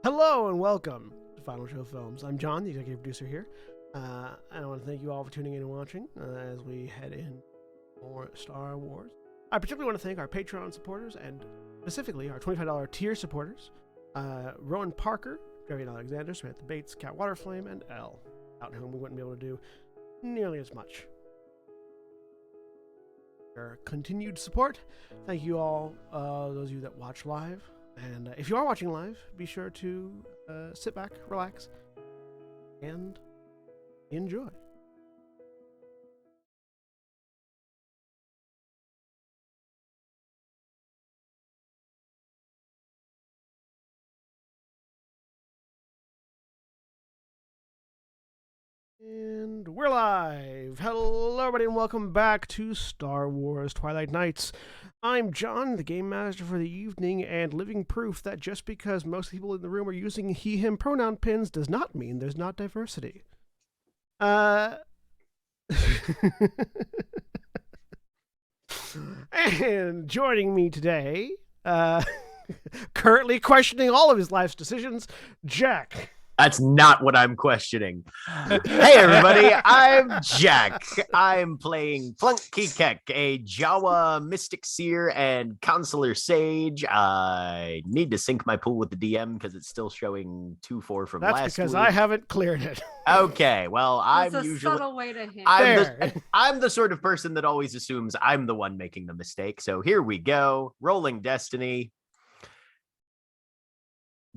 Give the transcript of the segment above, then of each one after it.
Hello and welcome to Final Show Films. I'm John, the executive producer here. I want to thank you all for tuning in and watching as we head in for Star Wars. I particularly want to thank our Patreon supporters and specifically our $25 tier supporters, Rowan Parker, Gary Alexander, Samantha Bates, Cat Waterflame, and Elle, without whom we wouldn't be able to do nearly as much. Your continued support. Thank you all, those of you that watch live. And if you are watching live, be sure to sit back, relax, and enjoy. And we're live! Hello everybody and welcome back to Star Wars Twilight Nights. I'm John, the game master for the evening, and living proof that just because most people in the room are using he, him pronoun pins does not mean there's not diversity. And joining me today, currently questioning all of his life's decisions, Jack. That's not what I'm questioning. Hey, everybody, I'm Jack. I'm playing Flunky Keck, a Jawa Mystic Seer and Consular Sage. I need to sync my pool with the DM because it's still showing 2-4 from last week. That's because I haven't cleared it. Okay, well, That's I'm a usually... subtle way to hint. I'm the sort of person that always assumes I'm the one making the mistake. So here we go. Rolling Destiny.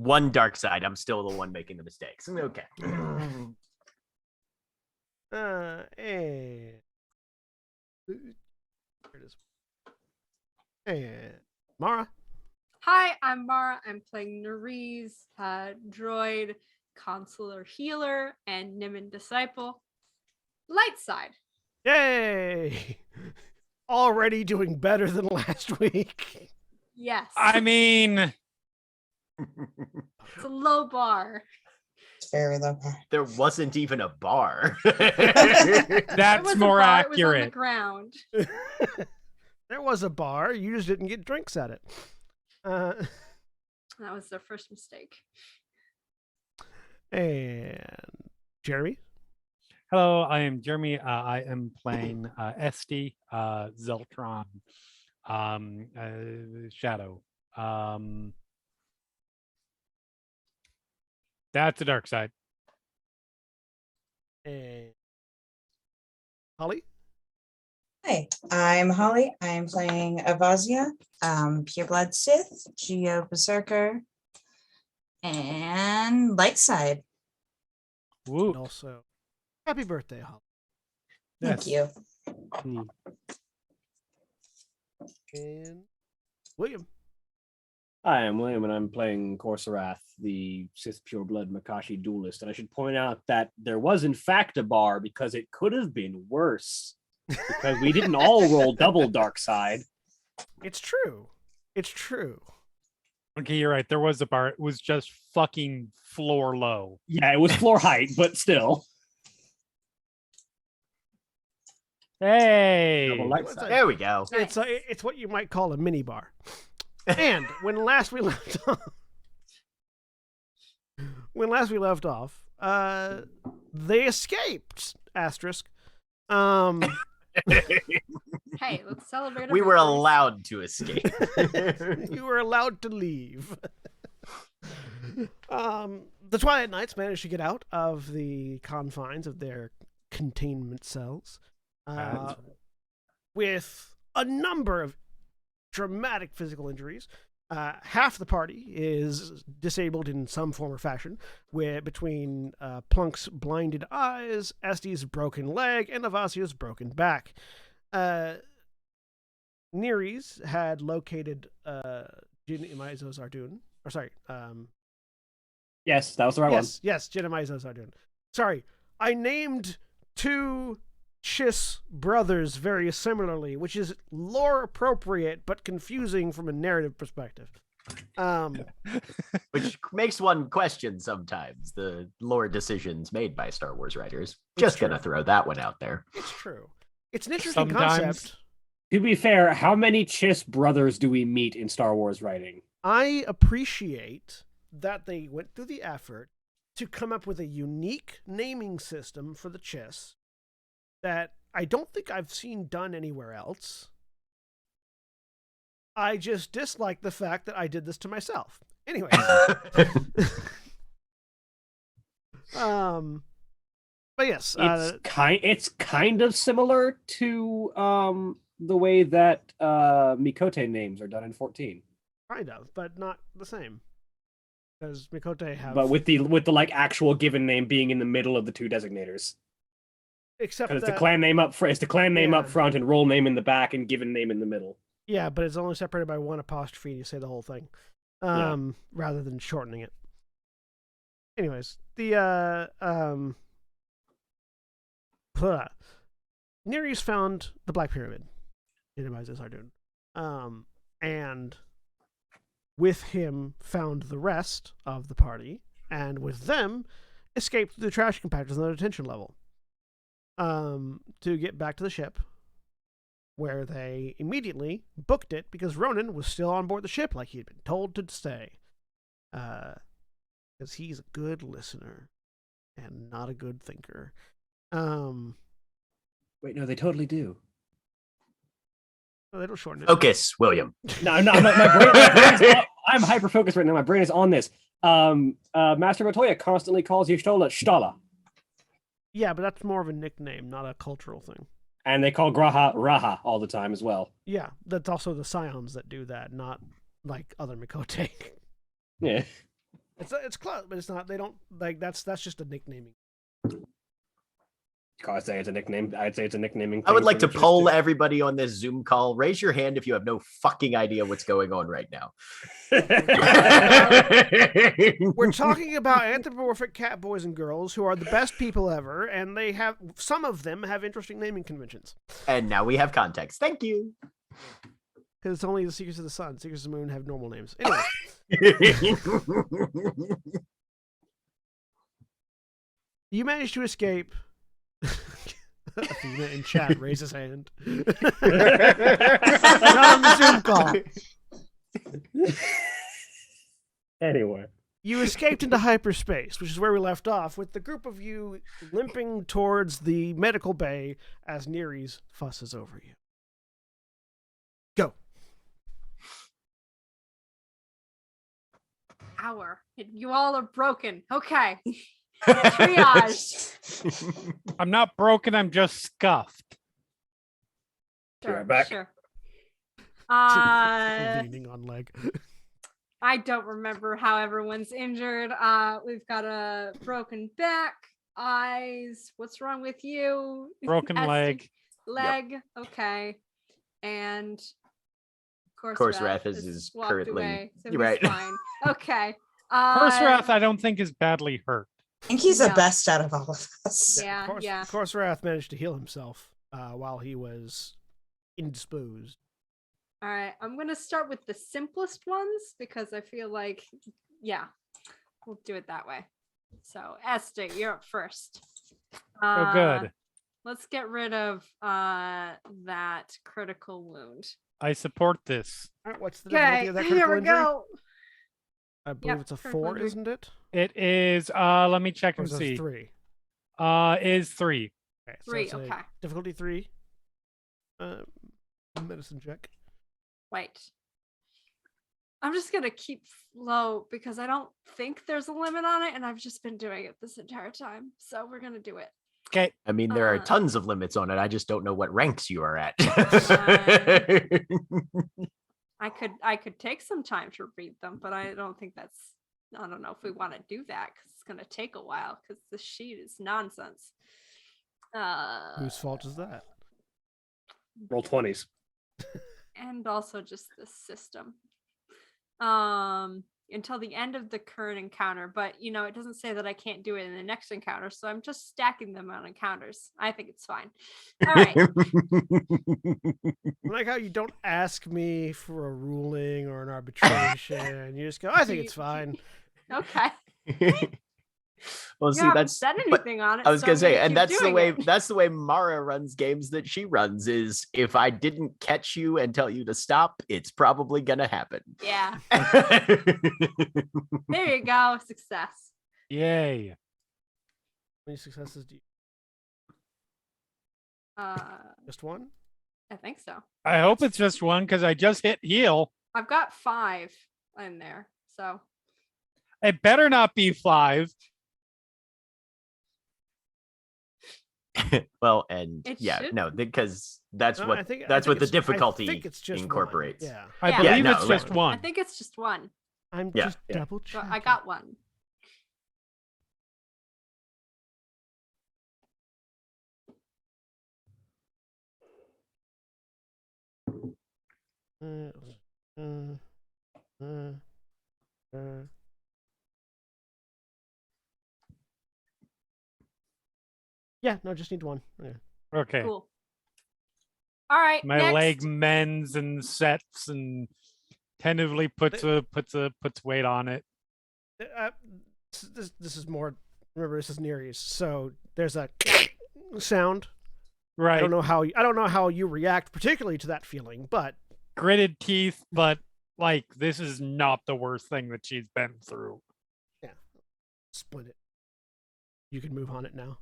One dark side. I'm still the one making the mistakes. Okay. And here it is. And Mara. Hi, I'm Mara. I'm playing Nerys, droid, consular healer, and Nimin disciple. Light side. Yay! Already doing better than last week. Yes. I mean, It's a low bar. It's very low bar. There wasn't even a bar. It that's was more a bar, It was on the accurate. ground. There was a bar. You just didn't get drinks at it. That was their first mistake. And Jeremy. Hello, I am Jeremy. I am playing SD Zeltron Shadow. That's the dark side. And Holly. Hi, I'm Holly. I'm playing Avazia, Pureblood Sith, Geo Berserker, and Lightside. Woo. And also, happy birthday, Holly. Thank Yes. you. And William. Hi, I'm William, and I'm playing Corsarath, the Sith Pureblood Makashi duelist. And I should point out that there was, in fact, a bar because it could have been worse. Because we didn't all roll double dark side. It's true. It's true. Okay, you're right. There was a bar. It was just fucking floor low. Yeah, it was floor height, but still. Hey. Double light side. There we go. It's what you might call a mini bar. And when last we left off, they escaped. Asterisk. Hey, let's celebrate. We were our victories. allowed to escape. You were allowed to leave. The Twilight Knights managed to get out of the confines of their containment cells with a number of dramatic physical injuries. Half the party is disabled in some form or fashion, between Plunk's blinded eyes, Estes' broken leg, and Avasia's broken back. Nerys had located Jin Imizo Zardun. Or sorry. Yes, that was the right one. Yes, Jin Imizo Zardun. Sorry, I named two Chiss brothers very similarly, which is lore appropriate but confusing from a narrative perspective. Which makes one question sometimes the lore decisions made by Star Wars writers. Just gonna throw that one out there. It's true. It's an interesting Sometimes. concept. To be fair, how many Chiss brothers do we meet in Star Wars writing? I appreciate that they went through the effort to come up with a unique naming system for the chiss that I don't think I've seen done anywhere else. I just dislike the fact that I did this to myself. Anyway. But yes, it's kind of similar to the way that Mikote names are done in 14. kind of, but not the same. Because Mikote have, But with the like actual given name being in the middle of the two designators. except Because that, it's the clan name up front, it's the clan name Yeah. up front and role name in the back and given name in the middle. yeah, but it's only separated by one apostrophe and you say the whole thing, rather than shortening it. Anyways, the Nereus found the Black Pyramid in Amazes Ardoon, and with him found the rest of the party, and with them escaped through the trash compactors on the detention level, to get back to the ship, where they immediately booked it because Ronan was still on board the ship like he had been told to stay, because he's a good listener and not a good thinker. Wait, no, they totally do. Well, they don't shorten it. Focus, William. No, I'm not. My brain is I'm hyper focused right now. My brain is on this. Master Matoya constantly calls you Stola. Yeah, but that's more of a nickname, not a cultural thing. And they call Graha Raha all the time as well. Yeah, that's also the Scions that do that, not like other Mikote. Yeah. It's close, but it's not. They don't like that's just a nicknaming. I'd say it's a nickname. I'd say it's a nicknaming. I would thing like for to the poll Chiss everybody on this Zoom call. Raise your hand if you have no fucking idea what's going on right now. We're talking about anthropomorphic cat boys and girls who are the best people ever, and they have some of them have interesting naming conventions. And now we have context. Thank you. Because it's only the Secrets of the Sun, Secrets of the Moon have normal names. Anyway, you managed to escape. Athena in chat raise his hand. Not on the Zoom call. Anyway. You escaped into hyperspace, which is where we left off, with the group of you limping towards the medical bay as Nereus fusses over you. Go. Hour. You all are broken. Okay. Triage. I'm not broken. I'm just scuffed. Be right back. Sure. Leaning on leg. I don't remember how everyone's injured. We've got a broken back, eyes. What's wrong with you? Broken leg. Leg. Okay. And of course, Wrath is walked currently- away, so you're he's right. Fine. Okay. Wrath, I don't think is badly hurt. I think he's the No. best out of all of us. Yeah, yeah. Of course, Wrath managed to heal himself while he was indisposed. All right. I'm going to start with the simplest ones because I feel like, yeah, we'll do it that way. So, Esther, you're up first. Oh, good. Let's get rid of that critical wound. I support this. All right, what's the difficulty Okay, of that here critical we injury? go. I believe Yep, it's a critical 4, injury. isn't it? It is. Let me check Or and is it see. 3? Is 3. Okay, 3, it's a okay. difficulty 3. Medicine check. Wait. I'm just going to keep low because I don't think there's a limit on it, and I've just been doing it this entire time. So we're going to do it. Okay. I mean, there are tons of limits on it. I just don't know what ranks you are at. I could take some time to read them, but I don't think that's, I don't know if we want to do that because it's going to take a while because the sheet is nonsense. Whose fault is that? Roll 20s. And also just the system. Until the end of the current encounter, but it doesn't say that I can't do it in the next encounter, so I'm just stacking them on encounters. I think it's fine. All right. I like how you don't ask me for a ruling or an arbitration. You just go, I think it's fine. Okay. Well, You see, haven't that's said but anything on it. I was so gonna I'm say, keep and that's the doing way it. Mara runs games that she runs. Is if I didn't catch you and tell you to stop, it's probably gonna happen. Yeah. There you go. Success. Yay. How many successes do you? Just one? I think so. I hope it's just one because I just hit heal. I've got 5 in there. So It better not be 5. Well, and It yeah, should- no, because that's No, what I think the I think difficulty it's just one. incorporates. Yeah. I Yeah. believe Yeah, it's no, just right. one. I think it's just one. I'm Yeah, just yeah. double So checking. I got one. Uh, uh, uh, uh. Yeah, no, just need one. Okay. Okay. Cool. All right. My next. leg mends and sets and tentatively puts weight on it. Uh, this is more. Remember, this is Nereus, so there's a sound. Right. I don't know how you react particularly to that feeling, but Gritted teeth, but like this is not the worst thing that she's been through. split it. You can move on it now.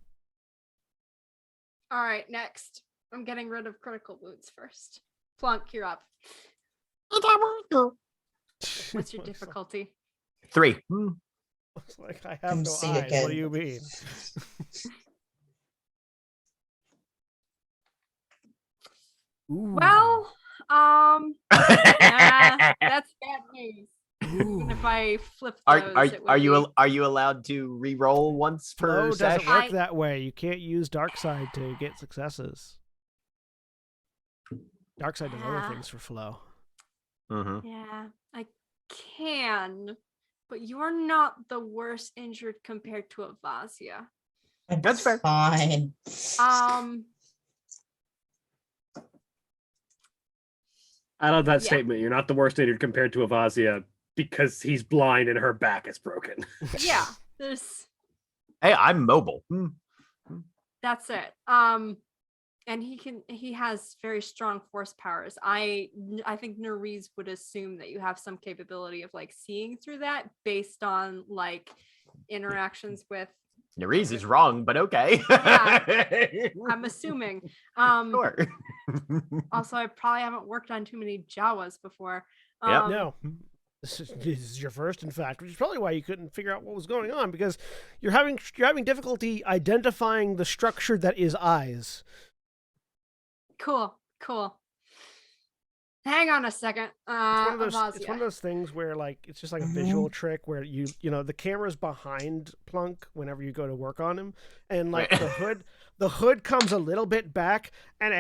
All right. Next. I'm getting rid of critical wounds first. Plunk, you're up. What's your difficulty? 3. It's like I have Come no see eyes. again. What do you mean? Ooh. Well, nah, that's bad news. Even if I flip those, it would Are be... you allowed to re-roll once per Flow doesn't session? work that way. You can't use dark side to get successes. Dark side does other Ah. things for flow. Mm-hmm. Yeah, I can, but you're not the worst injured compared to Avasia. That's fair. Fine. I love that Yeah. statement. You're not the worst injured compared to Avasia because he's blind and her back is broken. Yeah, there's Hey, I'm mobile. that's it. And he has very strong force powers. I think Nerese would assume that you have some capability of like seeing through that based on like interactions with Nerese is wrong, but okay. I'm assuming. Sure. Also, I probably haven't worked on too many Jawas before. Yep. No. This is your first, in fact, which is probably why you couldn't figure out what was going on, because you're having difficulty identifying the structure that is eyes. Cool. Hang on a second. It's one Avasia. of those things where like it's just like a visual trick where you know the camera's behind Plunk whenever you go to work on him, and like the hood comes a little bit back, and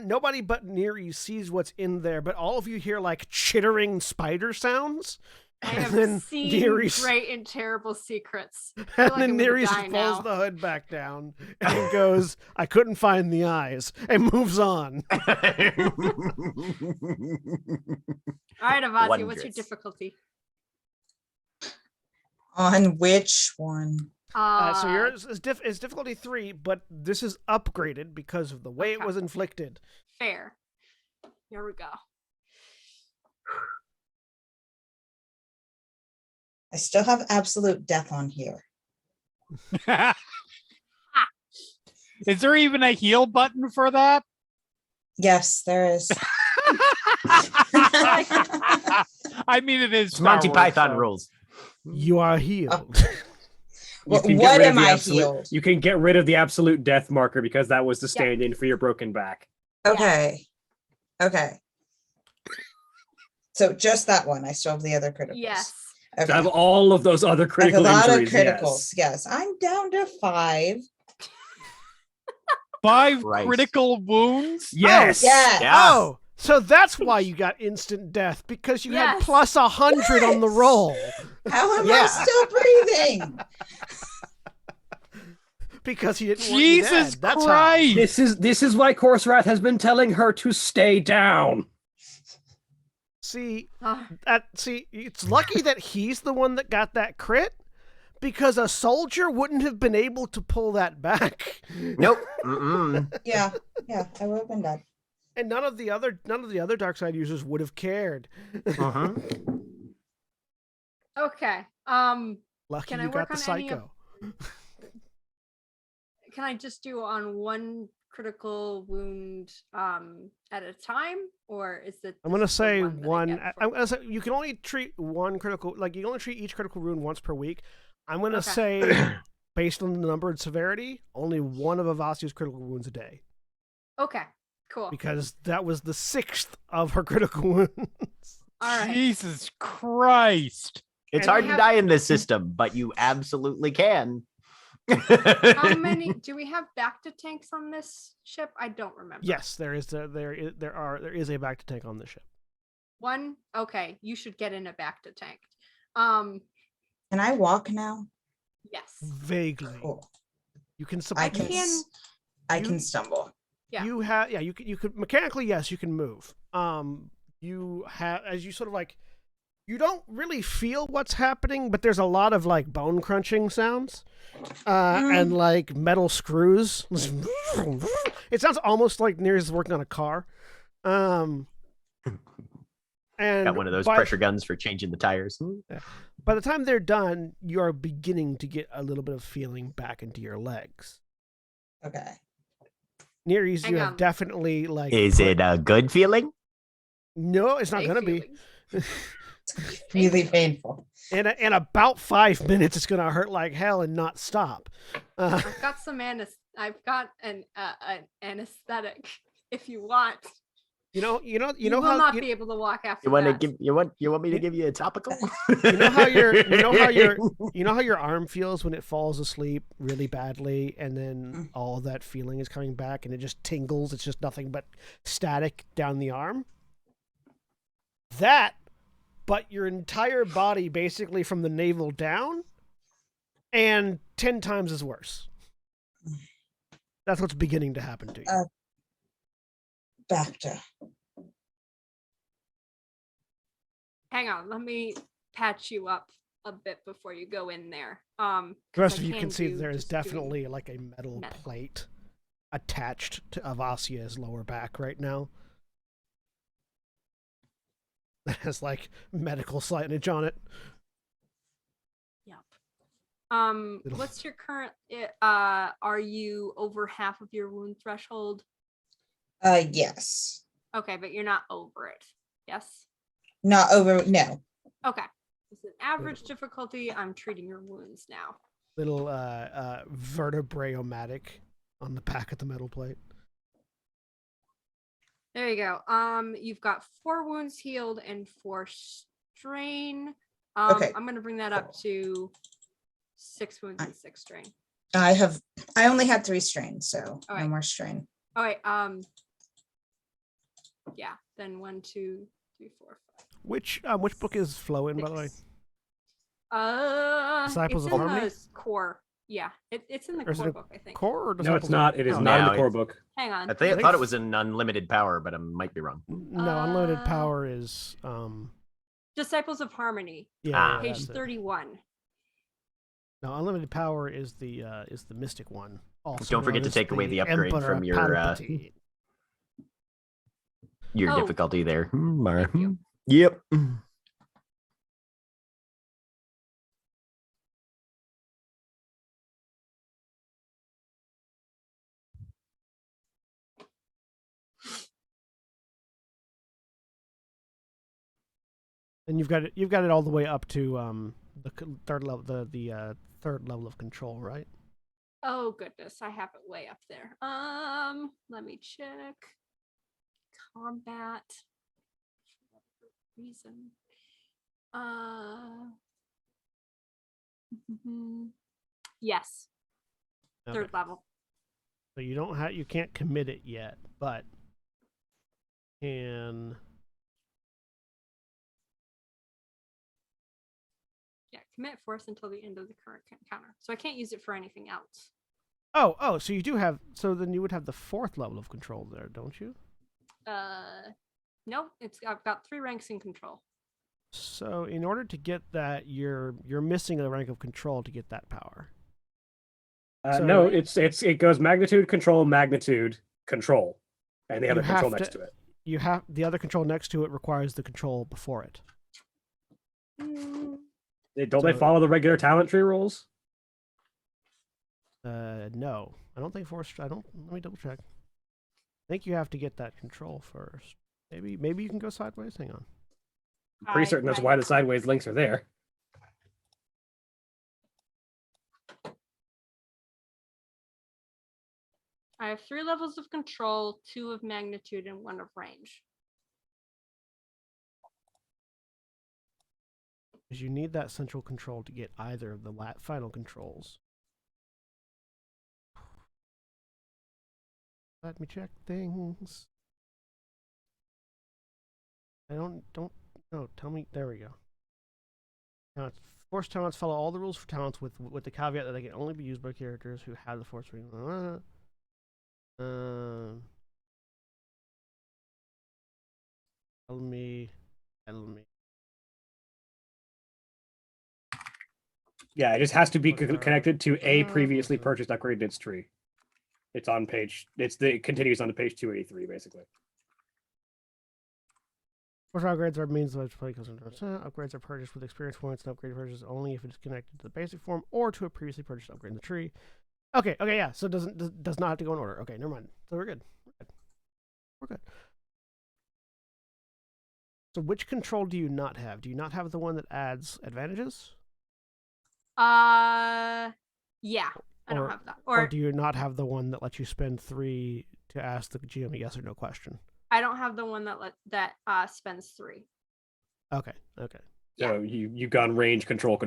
nobody but Neri sees what's in there, but all of you hear like chittering spider sounds. I and have then seen Neri's- great and terrible secrets. I feel And like then I'm gonna Nereus die pulls now. the hood back down and goes, "I couldn't find the eyes," and moves on. All right, Avasia, what's your Wondrous. difficulty? On which one? So yours is difficulty 3, but this is upgraded because of the way it Okay. was inflicted. Fair. Here we go. I still have absolute death on here. Is there even a heal button for that? Yes, there is. I mean, it is It's Monty Star Wars, Python so- rules. You are healed. You can get What rid of am the I absolute- healed? You can get rid of the absolute death marker because that was the stand-in for your broken back. Okay. Okay. So just that one. I still have the other criticals. Yes. Okay. I have all of those other I have a critical lot injuries. of criticals. Yes. I'm down to 5. 5 Christ. critical wounds? Yes. Yes. Yeah. Oh, so that's why you got instant death, because you had Yes. plus 100 on the Yes. roll. How am I Yeah. still breathing? Because he didn't want you Jesus dead. That's Christ! This is why Corserath has been telling her to stay down. See, Ah, it's lucky that he's the one that got that crit, because a soldier wouldn't have been able to pull that back. Nope. Mm-mm. Yeah, I would have been dead. And none of the other dark side users would have cared. Uh-huh. Okay. Lucky Can I you work got the on any of- psycho. Can I just do on one critical wound at a time, or is it? I'm gonna just the say one that I one. get I'm for- gonna say you can only treat one critical. Like you can only treat each critical wound once per week. I'm gonna Okay. say, based on the number and severity, only one of Avasia's critical wounds a day, Okay. Cool. because that was the 6th of her critical wounds. All right. Jesus Christ. It's And hard we to have- die in this system, but you absolutely can. How many do we have back to tanks on this ship? I don't remember. Yes, there is a back to tank on the ship. One. Okay, you should get in a back to tank. Can I walk now? Yes. Vaguely, Cool. you can. I I can. can. I you- can stumble. Yeah. You have. Yeah, you could mechanically. Yes, you can move. You have as you sort of like. You don't really feel what's happening, but there's a lot of like bone crunching sounds, and like metal screws. It sounds almost like Nears is working on a car. And Got one of those by, pressure guns for changing the tires. by the time they're done, you are beginning to get a little bit of feeling back into your legs. Okay. Nears, you Hang have on. definitely like. Is it a good feeling? No, it's not Safe gonna be. feelings. It's really painful. In about 5 minutes, it's gonna hurt like hell and not stop. I've got some I've got an anesthetic. If you want, You know will how not be able to walk after You want to that. give you want me to give you a topical? you know how your arm feels when it falls asleep really badly, and then all that feeling is coming back, and it just tingles. It's just nothing but static down the arm. That, but your entire body, basically from the navel down, and 10 times as worse. That's what's beginning to happen to you. Bacta. Hang on, let me patch you up a bit before you go in there. The 'cause rest I of you can see do there is just doing- definitely like a metal metal. plate attached to Avasia's lower back right now. That has like medical signage on it. Yep. Little- What's your current? Are you over half of your wound threshold? Yes. Okay, but you're not over it. Yes. Not over. No. Okay. It's an average difficulty. I'm treating your wounds now. Little vertebrae-o-matic on the back of the metal plate. There you go. You've got 4 wounds healed and 4 strain. Okay. I'm gonna bring that up to 6 wounds and 6 strain. I only had 3 strains, so no Alright. more strain. All right. Yeah. Then 1, 2, 3, 4, 5. Which book is Flo in, by the way? 6. Disciples it's of in Harmony? the core. Yeah, it's in the Or is core it book, I think. Core or No, Disciples it's of- not. It is Oh, not in no, the core it's- book. Hang on. I think- thought it was an unlimited power, but I might be wrong. No, Unlimited Uh, Power is Disciples of Harmony, yeah, page that's it. 31. No, Unlimited Power is the Mystic one. Also Don't forget known to as take away the upgrade Emperor from your Palpatine. Oh. difficulty there. Mara. Thank you. Yep. And you've got it all the way up to third level, the third level of control, right? Oh goodness, I have it way up there. Let me check. Combat. For whatever reason. Yes, Okay. 3rd level. So you can't commit it yet, but can Yeah, commit force until the end of the current counter. So I can't use it for anything else. Oh, so you do have. So then you would have the 4th level of control there, don't you? No, I've got 3 ranks in control. So in order to get that, you're missing the rank of control to get that power. So- No, it goes magnitude, control, and the other You control have next to- to it. You have the other control next to it requires the control before it. Mm, Don't they So- follow the regular talent tree rules? No, I don't think force. I don't. Let me double check. I think you have to get that control first. Maybe you can go sideways. Hang on. I'm pretty certain that's why the sideways links are there. I have 3 levels of control, 2 of magnitude, and 1 of range. Because you need that central control to get either of the final controls. Let me check things. I don't no, tell me. There we go. Talents. Force talents follow all the rules for talents with the caveat that they can only be used by characters who have the force ring. Tell me. Yeah, it just has to be Okay. connected to a previously purchased upgrade in its tree. It's on page. It continues on to page 283, basically. Force upgrades are means of which play goes into upgrades are purchased with experience points, and upgrade purchases only if it is connected to the basic form or to a previously purchased upgrade in the tree. Okay, yeah. So it does not have to go in order. Okay, never mind. So we're good. We're good. So which control do you not have? Do you not have the one that adds advantages? Yeah, I don't Or- have that. Or do you not have the one that lets you spend 3 to ask the GM a yes or no question? I don't have the one that spends 3. Okay. So you've gone range, control.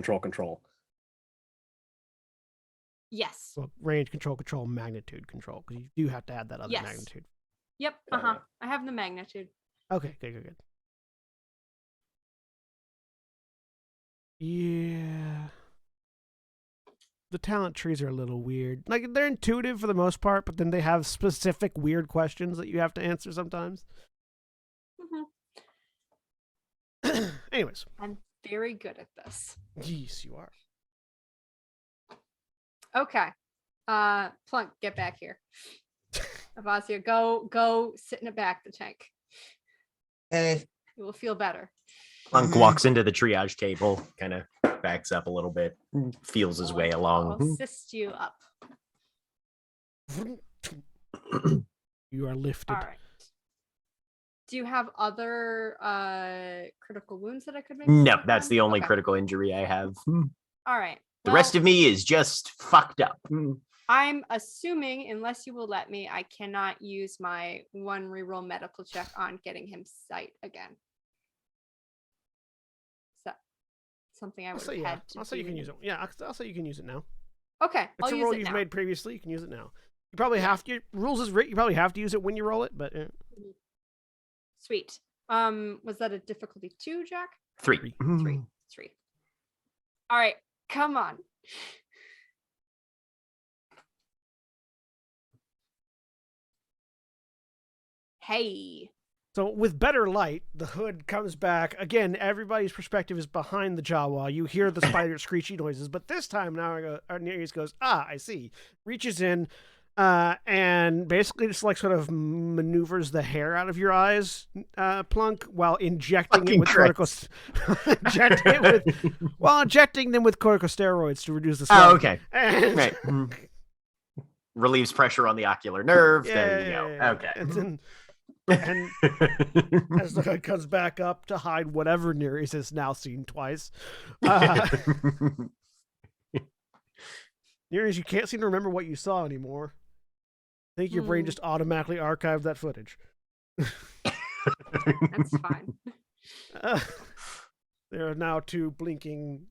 Yes. Well, range control, magnitude control, because you do have to add that other Yes. magnitude. Yep. I have the magnitude. Okay, good. Yeah. The talent trees are a little weird. Like, they're intuitive for the most part, but then they have specific weird questions that you have to answer sometimes. Anyways. I'm very good at this. Yes, you are. Okay. Plunk, get back here. Avazia, go sit in the back of the tank. Okay. You will feel better. Clunk Mhm. walks into the triage table, kind of backs up a little bit, feels his way I'll along. assist you up. You are lifted. All right. Do you have other critical wounds that I could make? No, work that's on? the only Okay. critical injury I have. All right. The rest of me is just fucked up. I'm assuming, unless you will let me, I cannot use my 1 reroll medical check on getting him sight again. So something I I'll would say have yeah. had to I'll say you do can in- use it. Yeah, I'll say you can use it now. Okay, It's I'll a use roll it you've now. made previously. You can use it now. You probably have to. Rules is written. You probably have to use it when you roll it, but Sweet. Was that a difficulty 2, Jack? 3. 3. 3. All right, come on. Hey. So with better light, the hood comes back. Again, everybody's perspective is behind the Jawa. You hear the spider screechy noises, but this time now Nereus goes, I see. Reaches in and basically just like sort of maneuvers the hair out of your eyes, Plunk, while injecting it with injecting them with corticosteroids to reduce the swelling. Oh, okay. And, Right. Relieves pressure on the ocular nerve. There you go. yeah. Okay. And as the hood comes back up to hide whatever Nereus has now seen twice. Nereus, you can't seem to remember what you saw anymore. I think your brain just automatically archived that footage. That's fine. There are now 2 blinking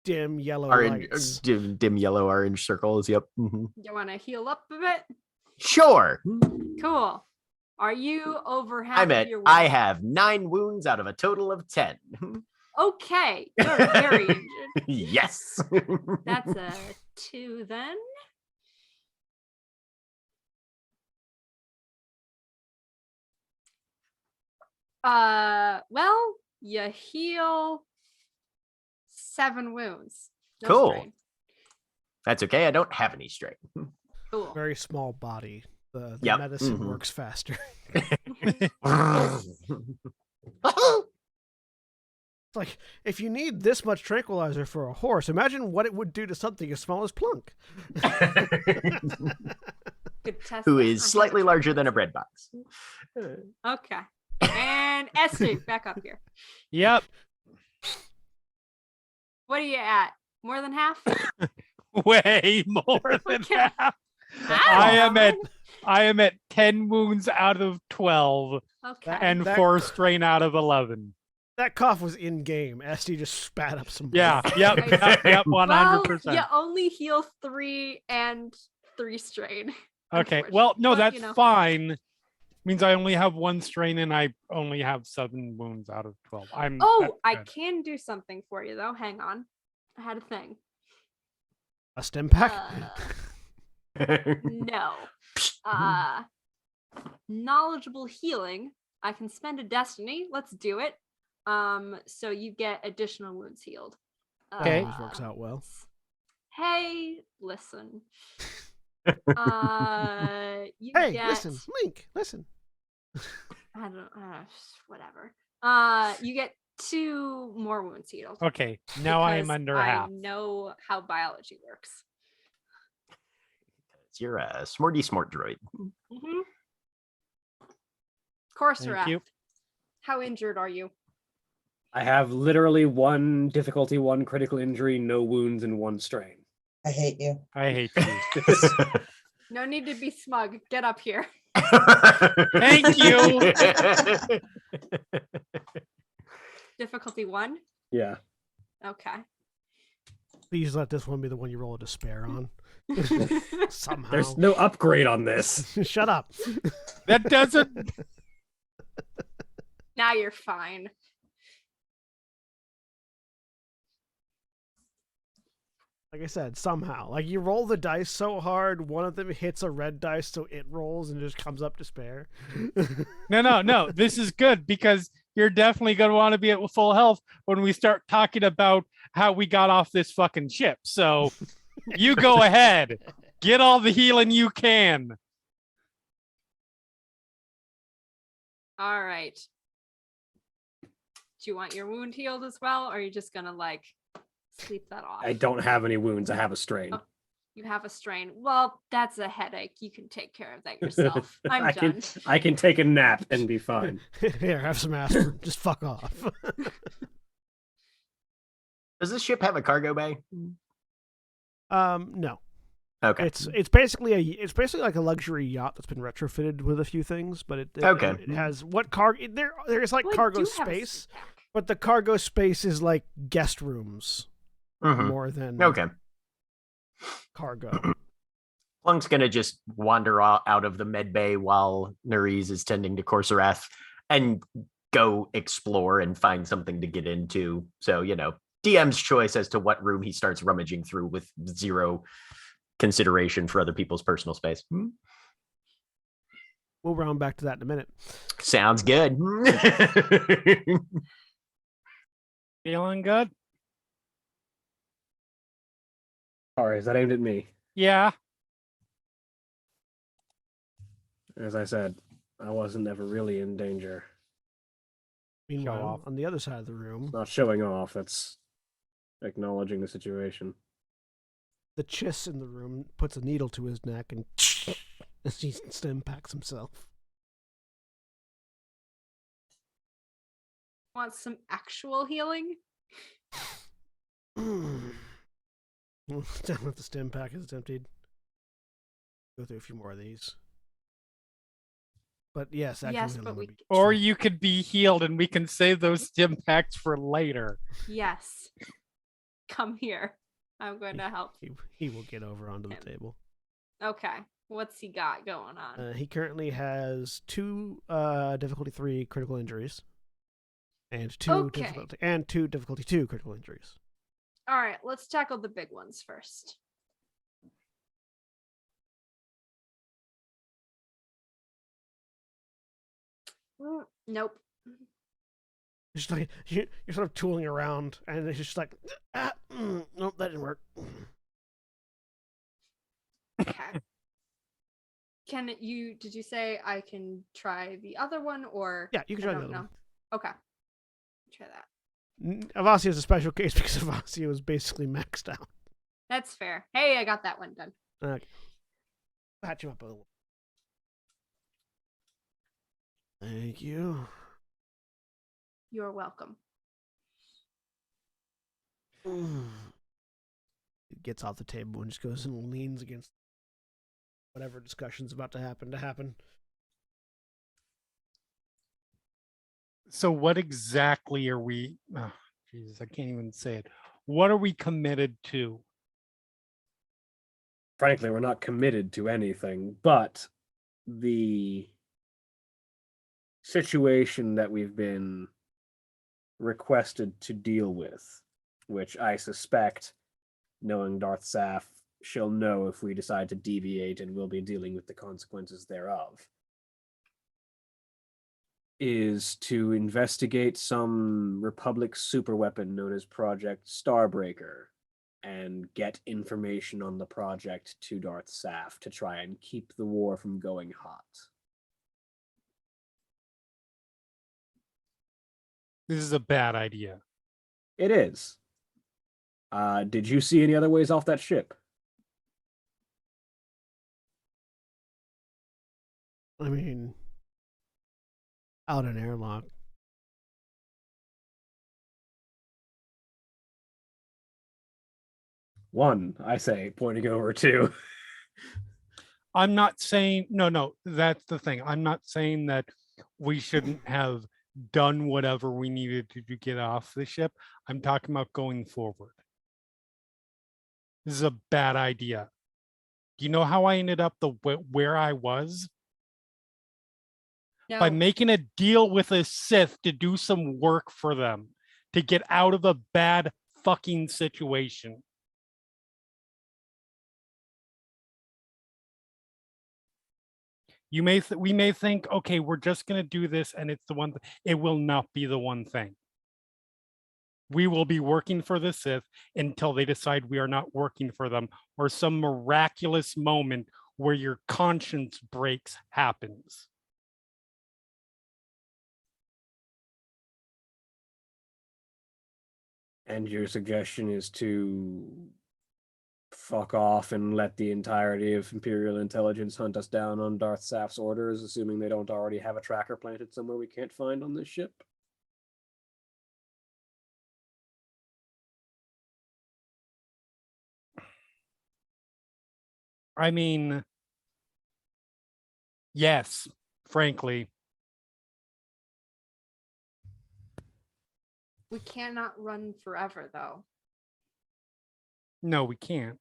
dim yellow Orange, lights. dim yellow orange circles. Yep. You want to heal up a bit? Sure. Cool. Are you over half I'm of at. your I wounds? have 9 wounds out of a total of 10. Okay, you're very injured. Yes. That's a 2 then. Well, You heal 7 wounds. No Cool. strain. That's okay. I don't have any straight. Cool. Very small body. The Yep, medicine mhm. works faster. It's like, if you need this much tranquilizer for a horse, imagine what it would do to something as small as Plunk. Good test. Who that. is I have slightly a larger than a bread box. Okay. And Esty, back up here. Yep. What are you at? More than half? Way more than Okay. half. Wow. I am at 10 wounds out of 12 Okay. and That- 4 strain out of 11. That cough was in game. Esty just spat up some blood. Yeah, yep, yep, 100%. Well, you only heal 3 and 3 strain. Okay, well, no, But, that's you know. fine. Means I only have 1 strain and I only have 7 wounds out of 12. Oh, that's I good. can do something for you though. Hang on. I had a thing. A stim pack? No. Knowledgeable healing. I can spend a destiny. Let's do it. So you get additional wounds healed. That always works out well. Hey, listen. You Hey, get, listen, Link, listen. I don't whatever. You get 2 more wounds healed. Okay, now I am because under I half. know how biology works. You're a smarty smart droid. Mm-hmm. Coursera, Thank you. how injured are you? I have literally 1 difficulty, 1 critical injury, no wounds, and 1 strain. I hate you. I hate you. No need to be smug. Get up here. Thank you. Difficulty 1. Yeah. Okay. Please let this one be the one you roll a despair on. Somehow. There's no upgrade on this. Shut up. That doesn't. Now you're fine. Like I said, somehow. Like you roll the dice so hard, one of them hits a red dice, so it rolls and just comes up despair. No. This is good because you're definitely going to want to be at full health when we start talking about how we got off this fucking ship. So you go ahead. Get all the healing you can. All right. Do you want your wound healed as well, or are you just gonna like sleep that off? I don't have any wounds. I have a strain. Oh, you have a strain. Well, that's a headache. You can take care of that yourself. I'm I done. I can take a nap and be fine. Here, have some aspirin. Just fuck off. Does this ship have a cargo bay? No. Okay. It's basically like a luxury yacht that's been retrofitted with a few things, but it has what cargo there is like Well, I cargo do have a space, sleep pack. but the cargo space is like guest rooms Mhm. more than Okay. cargo. Plunk's gonna just wander out of the med bay while Nerys is tending to Corserath and go explore and find something to get into. So, DM's choice as to what room he starts rummaging through with 0 consideration for other people's personal space. We'll round back to that in a minute. Sounds good. Feeling good? Sorry, is that aimed at me? Yeah. As I said, I wasn't ever really in danger. Meanwhile, off. on the other side of the room, Not showing off, that's acknowledging the situation. the chiss in the room puts a needle to his neck and as he stim packs himself. Want some actual healing? Down with the stim pack is emptied. Go through a few more of these. But yes, actually, Yes, but we- Or you could be healed and we can save those stim packs for later. Yes. Come here. I'm going to help. he will get over onto the Him. table. Okay. What's he got going on? He currently has 2 difficulty 3 critical injuries, and 2 Okay. difficulty 2 critical injuries. All right, let's tackle the big ones first. Nope. It's just like you're sort of tooling around, and it's just like, nope, that didn't work. Okay. Did you say I can try the other one, or Yeah, you can I try the don't other know. Okay. Try that. one. Avasi is a special case because Avasi was basically maxed out. That's fair. Hey, I got that one done. Okay. Patch you up a little. Thank you. You're welcome. He gets off the table and just goes and leans against whatever discussion's about to happen. So what exactly are we? Oh, Jesus, I can't even say it. What are we committed to? Frankly, we're not committed to anything, but the situation that we've been requested to deal with, which I suspect, knowing Darth Saf, she'll know if we decide to deviate, and we'll be dealing with the consequences thereof, is to investigate some Republic superweapon known as Project Starbreaker and get information on the project to Darth Saf to try and keep the war from going hot. This is a bad idea. It is. Did you see any other ways off that ship? I mean, out an airlock. One, I say, pointing over to. I'm not saying no, that's the thing. I'm not saying that we shouldn't have done whatever we needed to get off the ship. I'm talking about going forward. This is a bad idea. Do you know how I ended up where I was? No. By making a deal with a Sith to do some work for them, to get out of a bad fucking situation. We may think, okay, we're just going to do this, and it's the one. It will not be the one thing. We will be working for the Sith until they decide we are not working for them, or some miraculous moment where your conscience breaks happens. And your suggestion is to fuck off and let the entirety of Imperial intelligence hunt us down on Darth Saf's orders, assuming they don't already have a tracker planted somewhere we can't find on this ship? I mean, yes, frankly. We cannot run forever, though. No, we can't.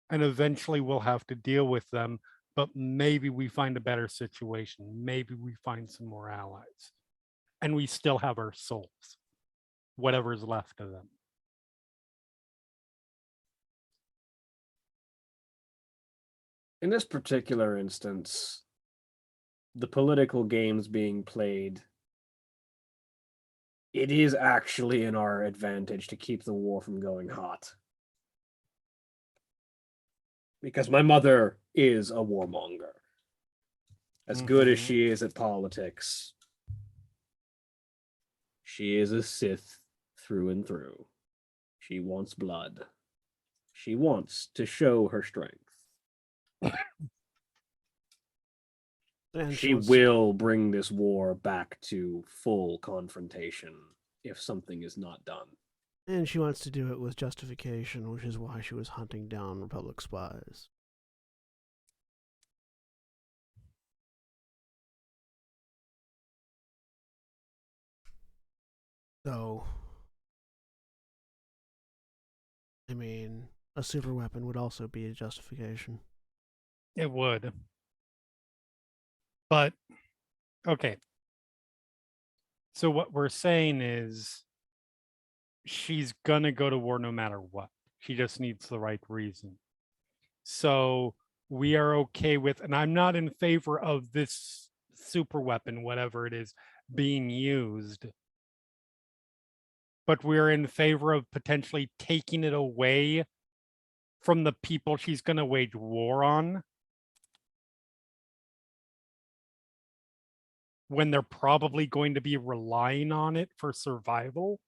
And eventually we'll have to deal with them, but maybe we find a better situation. Maybe we find some more allies. And we still have our souls, whatever's left of them. In this particular instance, the political games being played, it is actually in our advantage to keep the war from going hot. Because my mother is a warmonger. As good as she is at politics, she is a Sith through and through. She wants blood. She wants to show her strength. And She will bring this war back to full confrontation if something is not done. And she wants to do it with justification, which is why she was hunting down Republic spies. So, I mean, a super weapon would also be a justification. It would. But, okay. So what we're saying is she's going to go to war no matter what. She just needs the right reason. So we are okay with, and I'm not in favor of this super weapon, whatever it is, being used, but we're in favor of potentially taking it away from the people she's going to wage war on, when they're probably going to be relying on it for survival.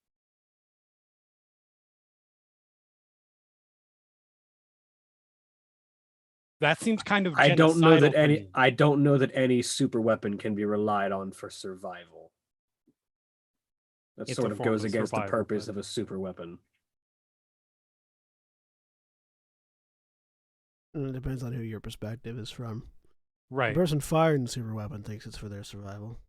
That seems kind of I don't know that genocidal to me. I don't know that any super weapon can be relied on for survival. That It's sort a of form goes of against the survival, purpose but- of a super weapon. And it depends on who your perspective is from. Right. The person firing the super weapon thinks it's for their survival.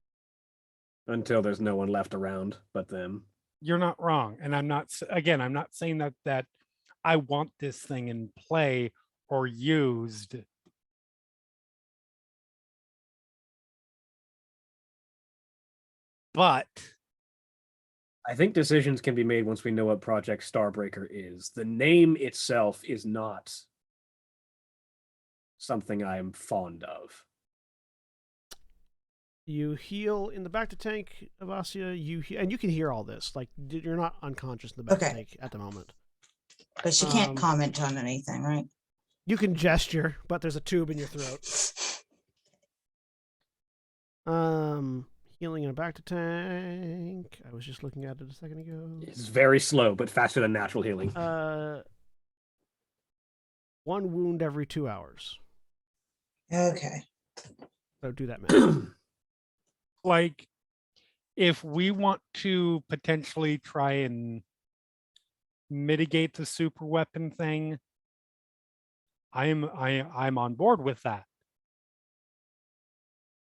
Until there's no one left around but them. You're not wrong. And I'm not saying that I want this thing in play or used. But I think decisions can be made once we know what Project Starbreaker is. The name itself is not something I am fond of. You heal in the back to tank, Avasia. And you can hear all this. Like, you're not unconscious in the back to Okay. tank at the moment. But she can't Um, comment on anything, right? You can gesture, but there's a tube in your throat. Healing in a back to tank. I was just looking at it a second ago. It's very slow, but faster than natural healing. 1 wound every 2 hours. Okay. So do that math. like, if we want to potentially try and mitigate the super weapon thing, I'm on board with that.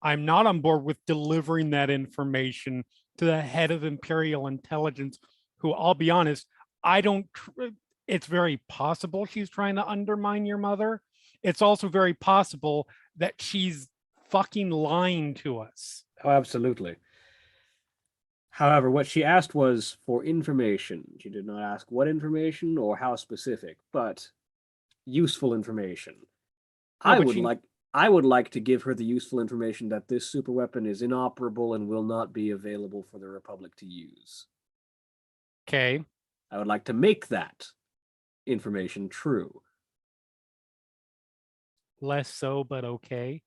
I'm not on board with delivering that information to the head of Imperial Intelligence, who, I'll be honest, it's very possible she's trying to undermine your mother. It's also very possible that she's fucking lying to us. Oh, absolutely. However, what she asked was for information. She did not ask what information or how specific, but useful information. No, I but would like to give her the useful information that this super weapon is inoperable and will not be available for the Republic to use. Okay. I would like to make that information true. Less so, but okay.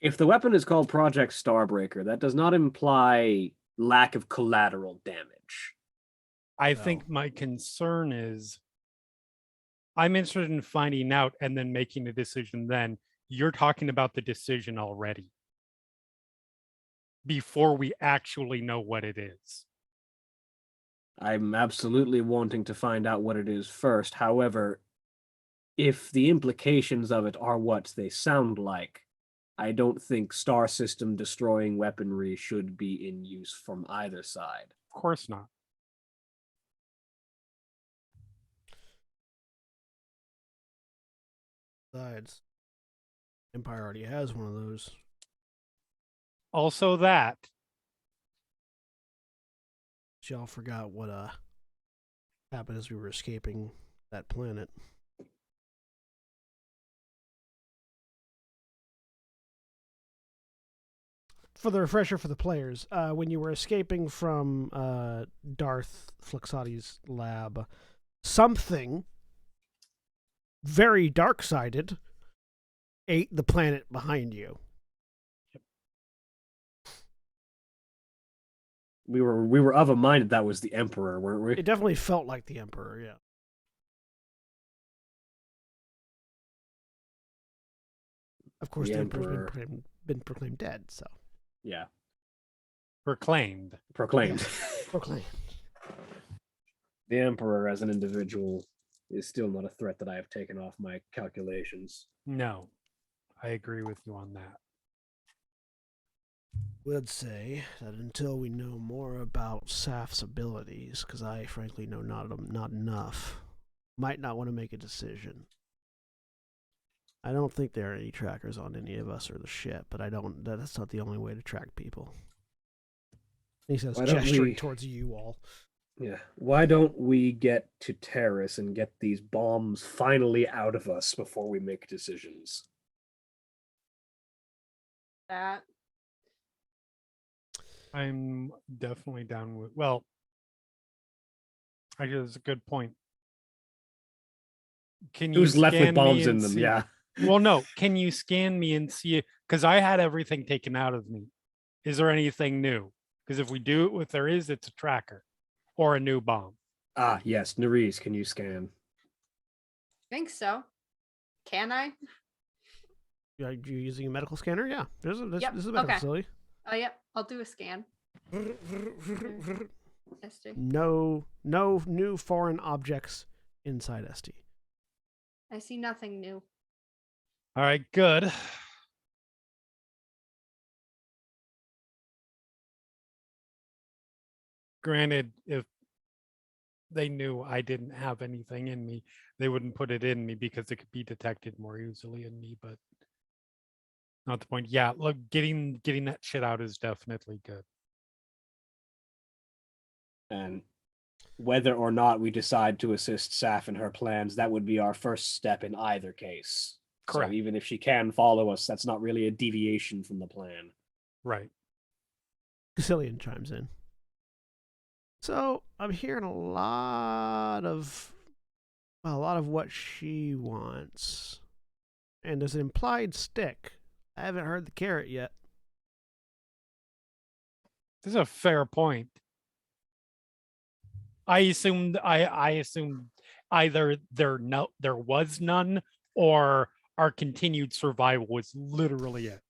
If the weapon is called Project Starbreaker, that does not imply lack of collateral damage. I think my concern is I'm interested in finding out and then making a decision then. You're talking about the decision already before we actually know what it is. I'm absolutely wanting to find out what it is first. However, if the implications of it are what they sound like, I don't think star system destroying weaponry should be in use from either side. Of course not. Besides, Empire already has one of those. Also that. Y'all forgot what happened as we were escaping that planet. For the refresher for the players, when you were escaping from Darth Fluxati's lab, something very dark-sided ate the planet behind you. We were of a mind that was the Emperor, weren't we? It definitely felt like the Emperor, yeah. Of course, the Emperor's been proclaimed dead, so. Yeah. Proclaimed. Proclaimed. Proclaimed. The Emperor as an individual is still not a threat that I have taken off my calculations. No, I agree with you on that. Would say that until we know more about Saf's abilities, because I frankly know not enough, might not want to make a decision. I don't think there are any trackers on any of us or the ship, but that's not the only way to track people. He says, gesturing towards you all. Yeah. Why don't we get to Terrace and get these bombs finally out of us before we make decisions? That I'm definitely down with. Well, actually, that's a good point. Can you Who's left with scan me bombs in and them? see? Yeah. Well, no. Can you scan me and see it? Because I had everything taken out of me. Is there anything new? Because if we do, if there is, it's a tracker or a new bomb. Ah, yes. Nerys, can you scan? Think so. Can I? Are you using a medical scanner? Yeah. There's a, Yep, this is a medical okay. facility. Oh, yep. I'll do a scan. ST. No new foreign objects inside ST. I see nothing new. All right, good. Granted, if they knew I didn't have anything in me, they wouldn't put it in me because it could be detected more easily in me, but not the point. Yeah, look, getting that shit out is definitely good. And whether or not we decide to assist Saf in her plans, that would be our first step in either case. Correct. So even if she can follow us, that's not really a deviation from the plan. Right. Caecilian chimes in. So I'm hearing a lot of what she wants. And there's an implied stick. I haven't heard the carrot yet. This is a fair point. I assumed either there was none or our continued survival was literally it.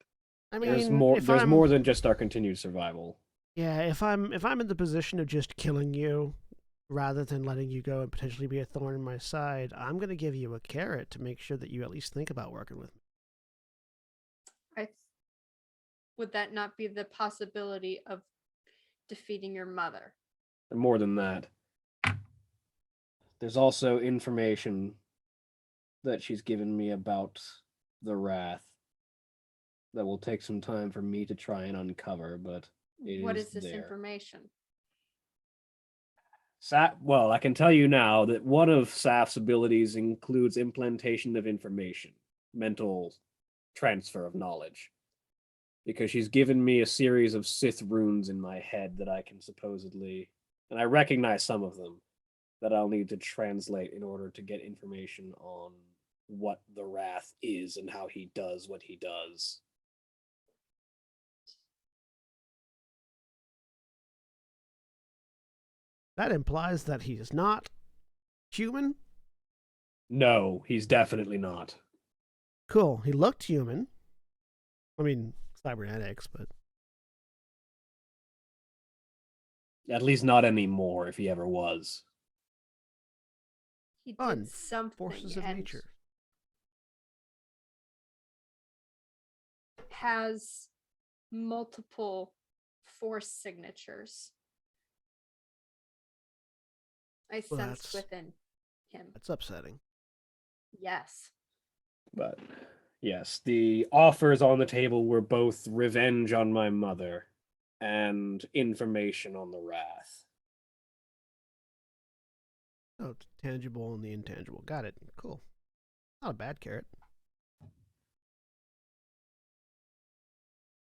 I mean, There's more. if There's I'm, more than just our continued survival. Yeah, if I'm in the position of just killing you rather than letting you go and potentially be a thorn in my side, I'm gonna give you a carrot to make sure that you at least think about working with me. Would that not be the possibility of defeating your mother? And more than that, there's also information that she's given me about the Wrath that will take some time for me to try and uncover, but What is this there. information? Well, I can tell you now that one of Saf's abilities includes implantation of information, mental transfer of knowledge. Because she's given me a series of Sith runes in my head that I can supposedly, and I recognize some of them, that I'll need to translate in order to get information on what the Wrath is and how he does what he does. That implies that he is not human? No, he's definitely not. Cool. He looked human. I mean, cybernetics, but At least not anymore, if he ever was. He did Fun. something forces of and nature. has multiple force signatures. I Well, sense that's- within him. That's upsetting. Yes. But yes, the offers on the table were both revenge on my mother and information on the Wrath. Oh, it's tangible and the intangible. Got it. Cool. Not a bad carrot.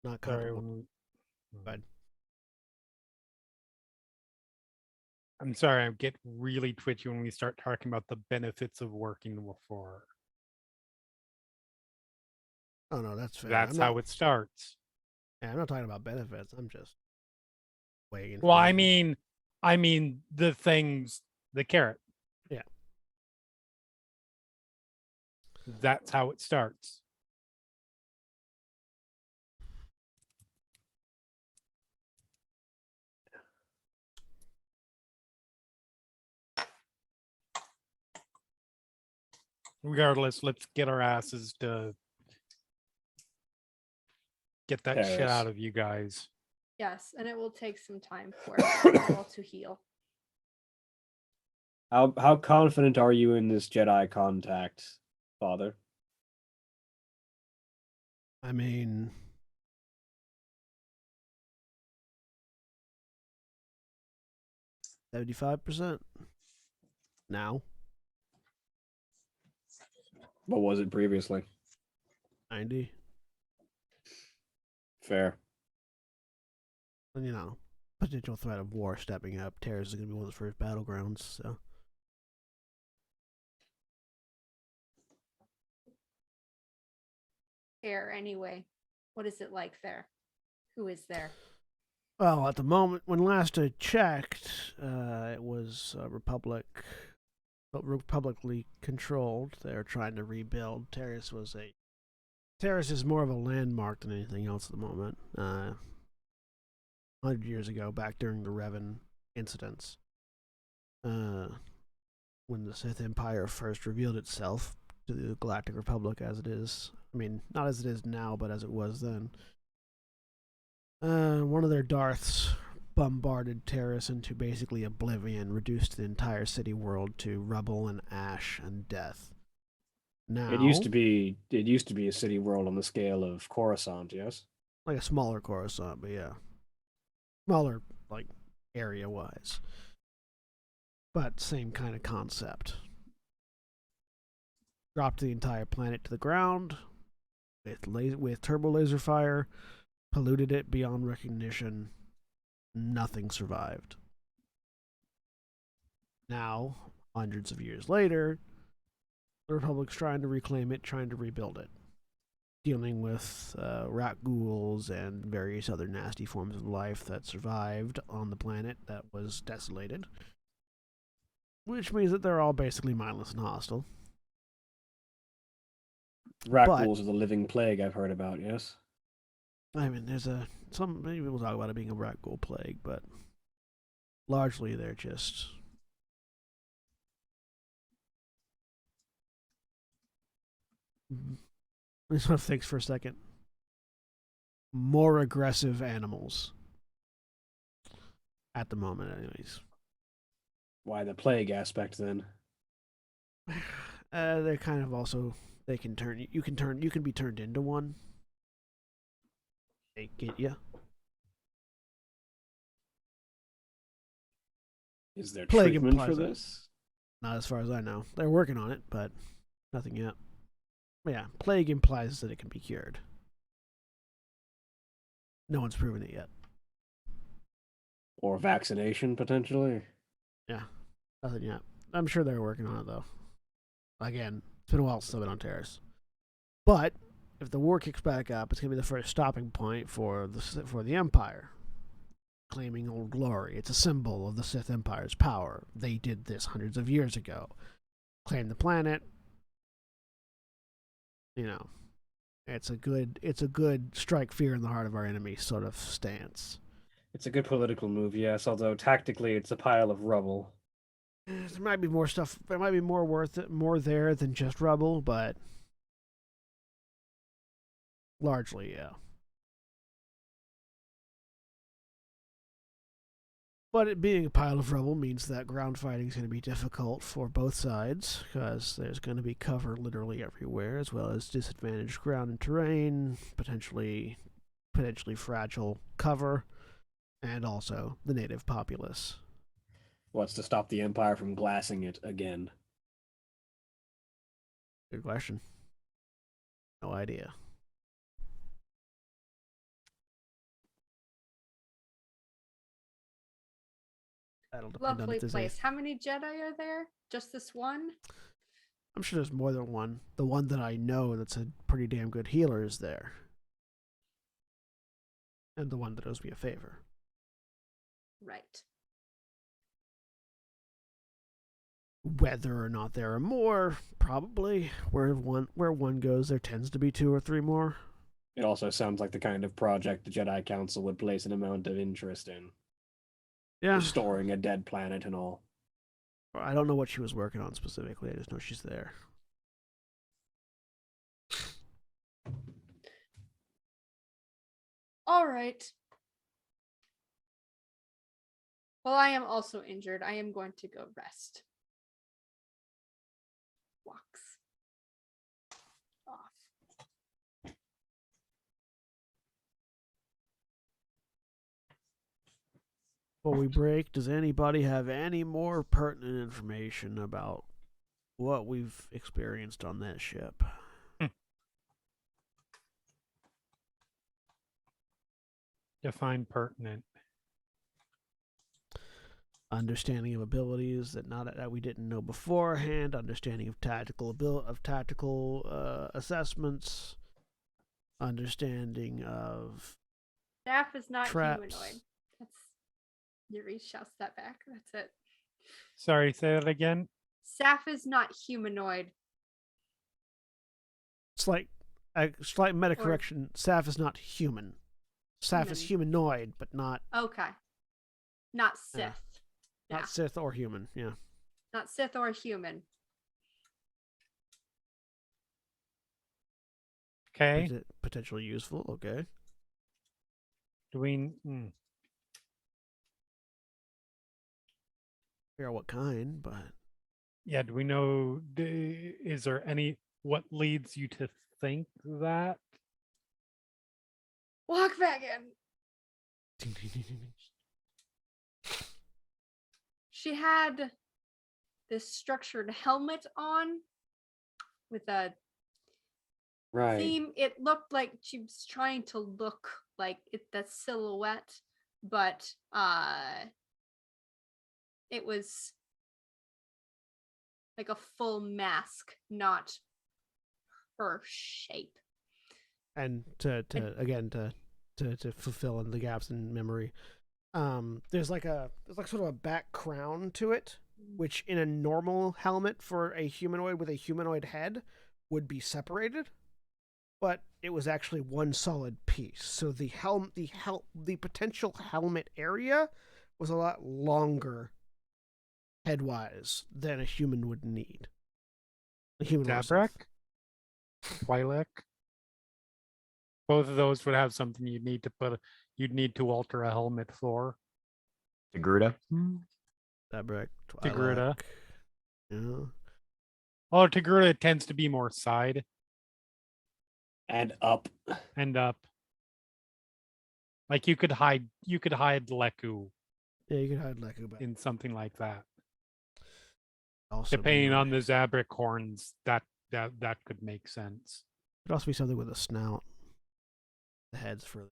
Not Sorry. comparable. But I'm sorry, I get really twitchy when we start talking about the benefits of working for. oh no, that's fair. That's I'm how not, it starts. Yeah, I'm not talking about benefits. I'm just weighing. Well, I information. mean the things, the carrot. Yeah. That's how it starts. Regardless, let's get our asses to get that shit Paris. out of you guys. Yes, and it will take some time for it all to heal. How confident are you in this Jedi contact, Father? I mean, $75% now. What was it previously? 90. Fair. you know, potential threat of war stepping up, Terrace is going to be one of the first battlegrounds. So, Air anyway. What is it like there? Who is there? well, at the moment when last I checked, it was republicly controlled. They're trying to rebuild. Terrace is more of a landmark than anything else at the moment. 100 years ago, back during the Revan incidents, when the Sith Empire first revealed itself to the Galactic Republic as it is. I mean, not as it is now, but as it was then. One of their Darths bombarded Terrace into basically oblivion, reduced the entire city world to rubble and ash and death. Now, It used to be a city world on the scale of Coruscant, yes. like a smaller Coruscant, but yeah, smaller like area wise, but same kind of concept. Dropped the entire planet to the ground with turbo laser fire, polluted it beyond recognition. Nothing survived. Now, hundreds of years later, the Republic's trying to reclaim it, trying to rebuild it, dealing with rat ghouls and various other nasty forms of life that survived on the planet that was desolated, which means that they're all basically mindless and hostile. Rat But- ghouls are the living plague I've heard about, yes. I mean, many people talk about it being a rat ghoul plague, but largely they're just I just want to think for a second. More aggressive animals at the moment, anyways. Why the plague aspect then? They're kind of also you can be turned into one. They get you. Is there Plague treatment for implies that. this? Not as far as I know. They're working on it, but nothing yet. But yeah, plague implies that it can be cured. No one's proven it yet. Or vaccination potentially? Yeah, nothing yet. I'm sure they're working on it though. Again, it's been a while since I've been on Terrace. But if the war kicks back up, it's gonna be the first stopping point for the Empire. Claiming old glory. It's a symbol of the Sith Empire's power. They did this hundreds of years ago. Claim the planet. You know, it's a good strike fear in the heart of our enemy sort of stance. It's a good political move, yes, although tactically it's a pile of rubble. There might be more stuff. There might be more there than just rubble, but largely, yeah. But it being a pile of rubble means that ground fighting is going to be difficult for both sides, because there's going to be cover literally everywhere, as well as disadvantaged ground and terrain, potentially fragile cover, and also the native populace. What's to stop the Empire from glassing it again? Good question. No idea. That'll depend on Lovely if there's place. How many Jedi are there? Just this one? I'm sure there's more than one. The one that I know that's a pretty damn good healer is there. And the one that owes me a favor. Right. Whether or not there are more, probably. Where one goes, there tends to be two or three more. It also sounds like the kind of project the Jedi Council would place an amount of interest in. Yeah. Restoring a dead planet and all. I don't know what she was working on specifically. I just know she's there. All right. Well, I am also injured. I am going to go rest. Walks off. Before we break, does anybody have any more pertinent information about what we've experienced on that ship? Define pertinent. understanding of abilities that we didn't know beforehand, understanding of tactical assessments, understanding of Staff is not traps. humanoid. That's Yuri shouts that back. That's it. Sorry, say that again. Staff is not humanoid. Slight meta correction. Saf is not human. Saf is humanoid, but not Okay. Not Sith. not Sith or human. Yeah. Not Sith or human. Okay. Potentially useful. Okay. Do we? Figure out what kind, but Yeah. Do we know? Is there any? What leads you to think that? Walk back in. She had this structured helmet on with a Right. theme. It looked like she was trying to look like that silhouette, but it was like a full mask, not her shape. and to fulfill in the gaps in memory, there's sort of a back crown to it, which in a normal helmet for a humanoid with a humanoid head would be separated, but it was actually one solid piece. So the potential helmet area was a lot longer headwise than a human would need. A human or Dabrak? Sith. Twilight? Both of those would have something you'd need to alter a helmet for. Degruda. Dabrak, Degruda. Twilight. Yeah. Well, Degruda tends to be more side And up. and up. Like you could hide Leku Yeah, you could hide Leku back. in something like that. Also Depending be, on the Zabrak horns, that could make sense. could also be something with a snout. The head's for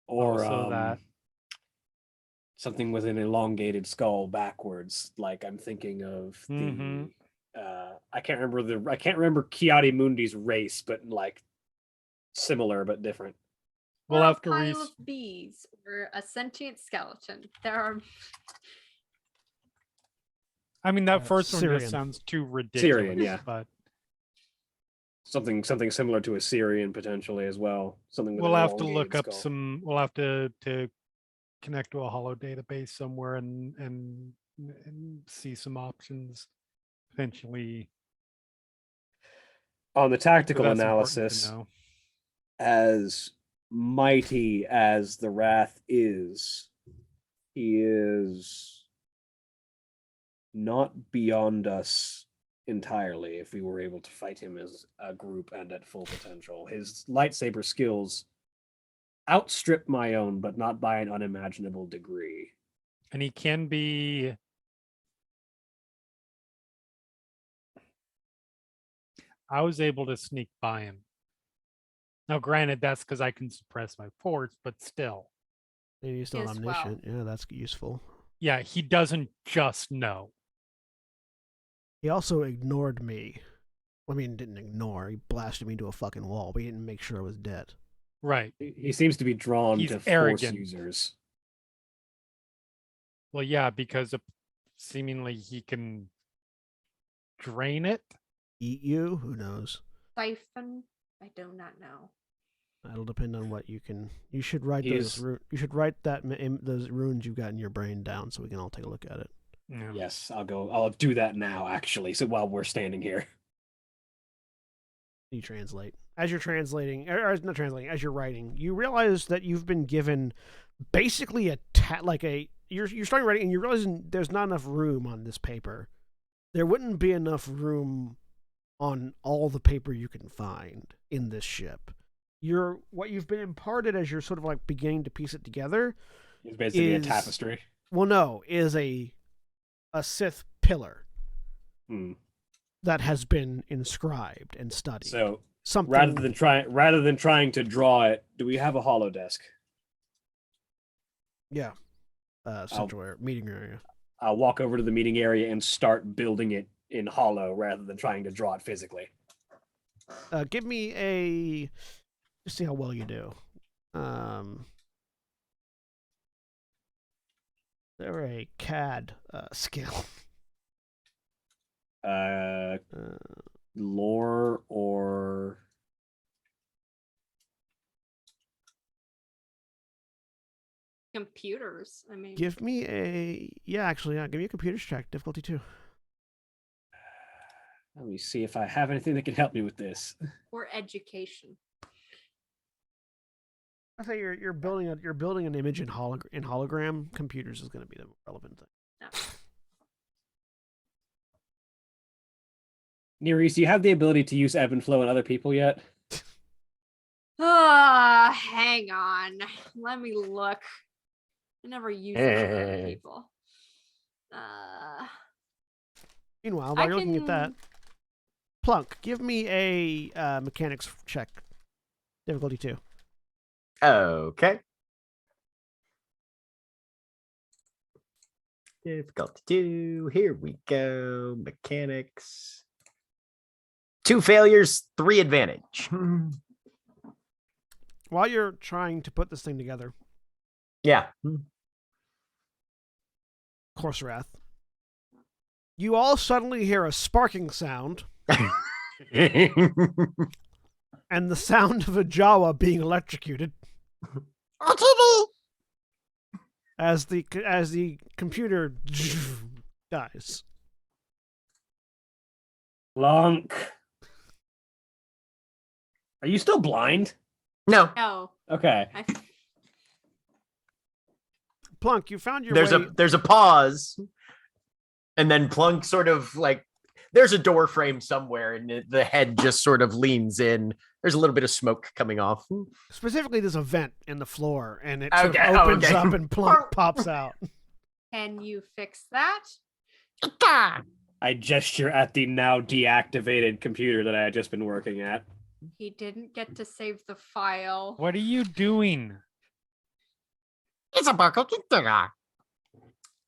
Or Also that. something with an elongated skull backwards. Like I'm thinking of the Mhm. I can't remember Kiadi Mundi's race, but like similar but different. We'll Or have a to pile of bees or a sentient skeleton. There are I mean, that first one Syrian. just sounds too ridiculous. Syrian, yeah. But Something similar to a Syrian potentially as well. Something with we'll an have to look elongated up skull. We'll have to connect to a hollow database somewhere and see some options potentially. On the tactical But that's important to analysis, know. as mighty as the Wrath is, he is not beyond us entirely if we were able to fight him as a group and at full potential. His lightsaber skills outstrip my own, but not by an unimaginable degree. And he can be. I was able to sneak by him. Now, granted, that's because I can suppress my force, but still. maybe he's not As well. omniscient. Yeah, that's useful. Yeah, he doesn't just know. He also ignored me. I mean, didn't ignore. He blasted me into a fucking wall, but he didn't make sure I was dead. Right. He seems to be drawn He's to arrogant. force users. Well, yeah, because seemingly he can drain it. Eat you? Who knows? siphon. I do not know. That'll depend on what you can. You should write He's- You should write those runes you've got in your brain down so we can all take a look at it. Yeah. Yes, I'll do that now, actually. So while we're standing here. You translate as you're translating, or not translating, as you're writing. You realize that you've been given basically you're starting writing and you're realizing there's not enough room on this paper. There wouldn't be enough room on all the paper you can find in this ship. What you've been imparted as you're sort of like beginning to piece it together. It's basically a Is- tapestry. Well, no, is a Sith pillar Hmm. that has been inscribed and studied. So something rather than trying to draw it, do we have a holodesk? yeah. central meeting area. I'll walk over to the meeting area and start building it in hollow rather than trying to draw it physically. Give me a. Just see how well you do. They're a CAD skill. Lore or Computers. I mean, Give me a. Give me a computers check. Difficulty 2. let me see if I have anything that can help me with this. or education. I say you're building an image in hologram. Computers is going to be the relevant thing. No. Nereus, do you have the ability to use ebb and flow on other people yet? Hang on. Let me look. I never use it for other people. Meanwhile, while I you're looking at that, can- Plunk, give me a mechanics check. Difficulty 2. Okay. Difficult to do. Here we go. Mechanics. 2 failures, 3 advantage. While you're trying to put this thing together, Yeah. Corserath, you all suddenly hear a sparking sound and the sound of a Jawa being electrocuted as the computer dies. Lunk. Are you still blind? No. No. Okay. Plunk, you found your There's way. there's a pause. And then Plunk sort of like there's a door frame somewhere and the head just sort of leans in. There's a little bit of smoke coming off. Specifically, there's a vent in the floor, and it sort Okay, of opens okay. up, and Plunk pops out. Can you fix that? I gesture at the now deactivated computer that I had just been working at. He didn't get to save the file. What are you doing?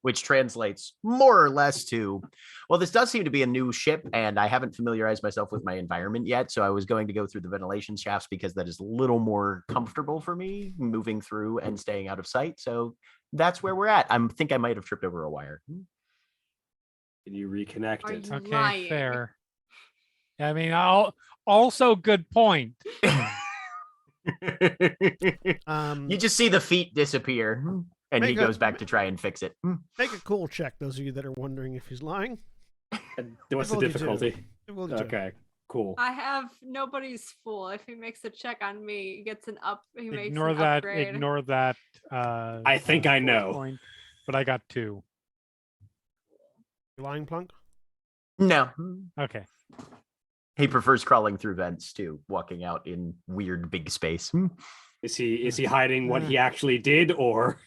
Which translates more or less to, well, this does seem to be a new ship, and I haven't familiarized myself with my environment yet. So I was going to go through the ventilation shafts because that is a little more comfortable for me moving through and staying out of sight. So that's where we're at. I think I might have tripped over a wire. Can you reconnect Are it? you- Okay, Lying. fair. I mean, also good point. Um, You just see the feet disappear, and he Make a- goes back to try and fix it. Make a cool check, those of you that are wondering if he's lying. What's the Difficulty difficulty? Difficulty 2. Okay, cool. I have nobody's fool. If he makes a check on me, he gets an up. He makes Ignore an that. upgrade. Ignore that. I think I know. point, but I got 2. You lying, Plunk? No, Okay. he prefers crawling through vents to walking out in weird big space. Is he hiding what he actually did, or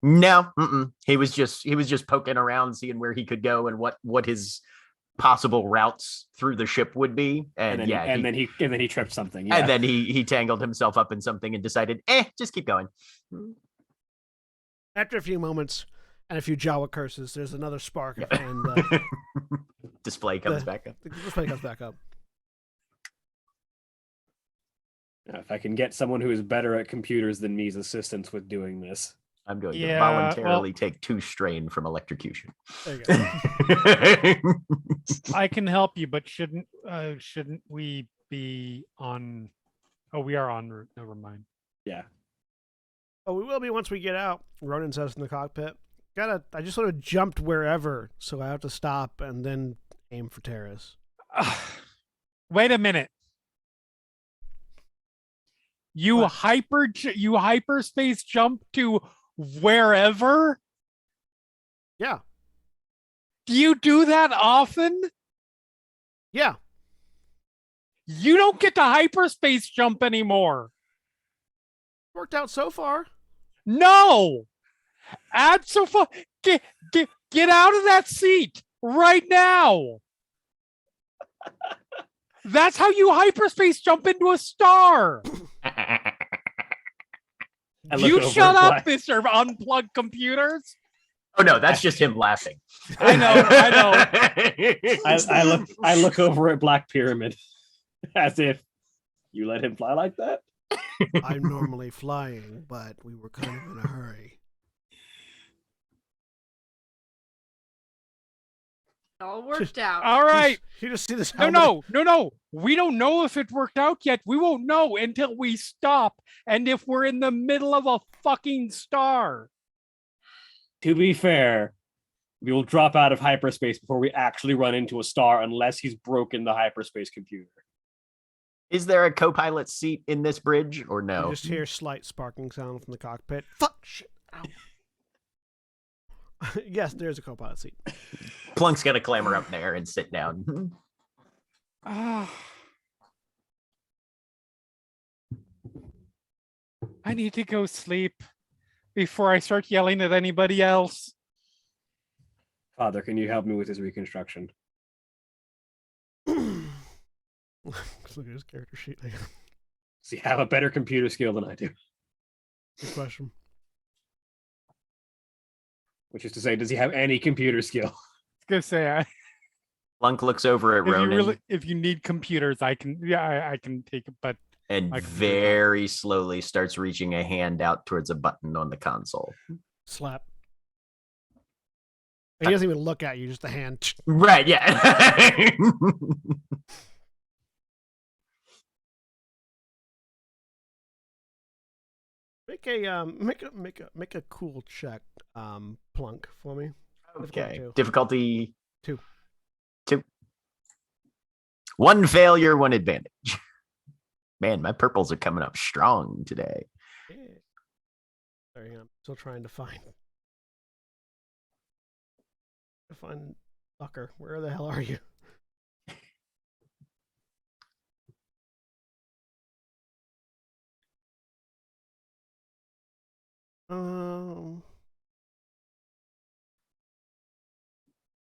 No, he was just poking around, seeing where he could go and what his possible routes through the ship would be. And, then he tripped something. Yeah. and then he tangled himself up in something and decided, just keep going. After a few moments and a few Jawa curses, there's another spark, Yeah. and Display comes back up. the display comes back up. If I can get someone who is better at computers than me's assistance with doing this. I'm going to Yeah, voluntarily take 2 strain from electrocution. There you go. I can help you, but shouldn't we be on? Oh, we are on route. Never mind. Yeah. Oh, we will be once we get out. Ronan says in the cockpit. I just sort of jumped wherever, so I have to stop and then aim for Terrace. Wait a minute. You What? hyperspace jump to wherever? Yeah. Do you do that often? Yeah. You don't get to hyperspace jump anymore. Worked out so far. No. Add so far. Get out of that seat right now. That's how you hyperspace jump into a star. I look You over shut at up, Black. Mr. Unplugged Computers. Oh no, that's just him laughing. I know, I look over at Black Pyramid as if you let him fly like that. I'm normally flying, but we were kind of in a hurry. All worked out. All right. You just see this No, helmet. no. We don't know if it worked out yet. We won't know until we stop and if we're in the middle of a fucking star. To be fair, we will drop out of hyperspace before we actually run into a star unless he's broken the hyperspace computer. Is there a co-pilot seat in this bridge or You no? just hear slight sparking sound from the cockpit. Fuck shit. Ow. Yes, there's a co-pilot seat. Plunk's gonna clamber up there and sit down. Ah. I need to go sleep before I start yelling at anybody else. Father, can you help me with his reconstruction? Look at his character sheet. Does he have a better computer skill than I do? Good question. Which is to say, does he have any computer skill? I was gonna say, Plunk looks over at Ronan if you need computers, I can. Yeah, I can take it. But and I can do that. very slowly starts reaching a hand out towards a button on the console. Slap. And he doesn't even look at you, just a hand. Right, yeah. Make a cool check, Plunk, for me. Okay. Two. Difficulty 2. 2. 1 failure, 1 advantage. Man, my purples are coming up strong today. Yeah. Sorry, I'm still trying to find fucker. Where the hell are you?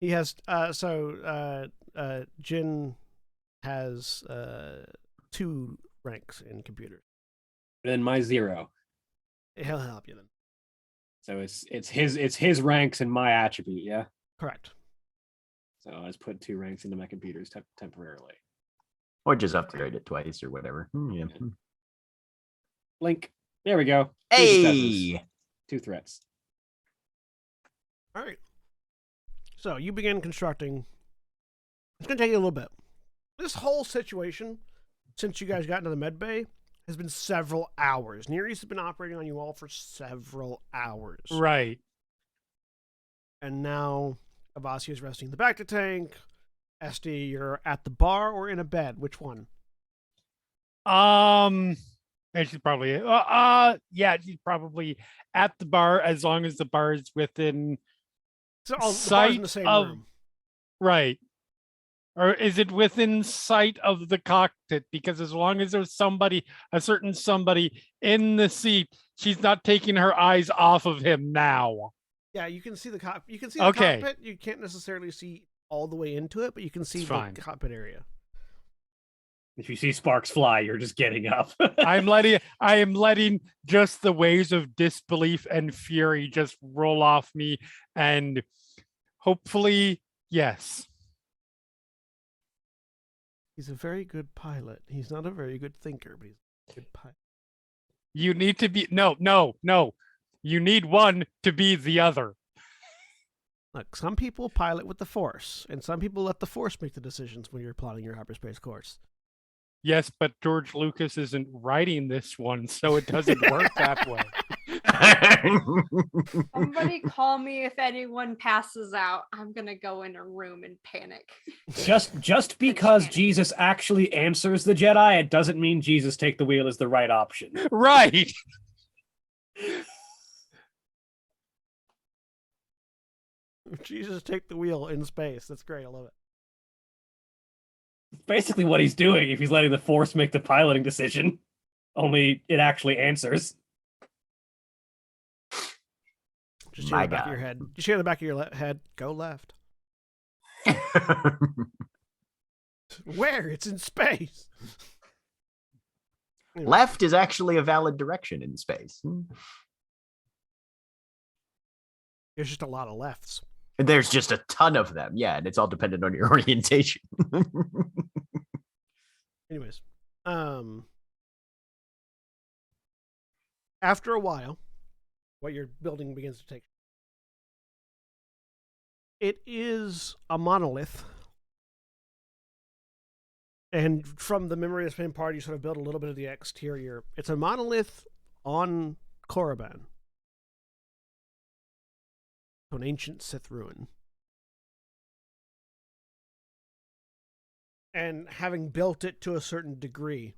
He has Jin has 2 ranks in computers. Then my 0. He'll help you then. So it's his ranks and my attribute, yeah? Correct. So I just put 2 ranks into my computers temporarily. Or just upgrade it twice or whatever. Yeah. Link. There we go. 2 Hey! successes, 2 threats. All right. So you begin constructing. It's going to take you a little bit. This whole situation, since you guys got into the med bay, has been several hours. Near East has been operating on you all for several hours. right. And now Avasi is resting in the back to tank. SD, you're at the bar or in a bed. Which one? And she's probably yeah, she's probably at the bar as long as the bar is within So the bar's sight in the same of room. right. Or is it within sight of the cockpit? Because as long as there's somebody, a certain somebody in the seat, she's not taking her eyes off of him now. Yeah, you can see the you can see the Okay. cockpit. You can't necessarily see all the way into it, but you can see It's the fine. cockpit area. If you see sparks fly, you're just getting up. I am letting just the waves of disbelief and fury just roll off me, and hopefully, yes. He's a very good pilot. He's not a very good thinker, but he's a good pilot. You need to be no. You need one to be the other. Look, some people pilot with the Force, and some people let the Force make the decisions when you're plotting your hyperspace course. Yes, but George Lucas isn't writing this one, so it doesn't work that way. Somebody call me if anyone passes out. I'm gonna go in a room and panic. just because Jesus actually answers the Jedi, it doesn't mean Jesus take the wheel is the right option. Right. Jesus, take the wheel in space. That's great. I love it. It's basically what he's doing if he's letting the Force make the piloting decision. Only it actually answers. Just hear My in the back of your God. head. Just hear in the back of your head. Go left. Where? It's in space. Anyway, Left is actually a valid direction in space. there's just a lot of lefts. There's just a ton of them. Yeah, and it's all dependent on your orientation. Anyways, after a while, what your building begins to take. It is a monolith. And from the memory that's been part, you sort of build a little bit of the exterior. It's a monolith on Korriban. An ancient Sith ruin. And having built it to a certain degree,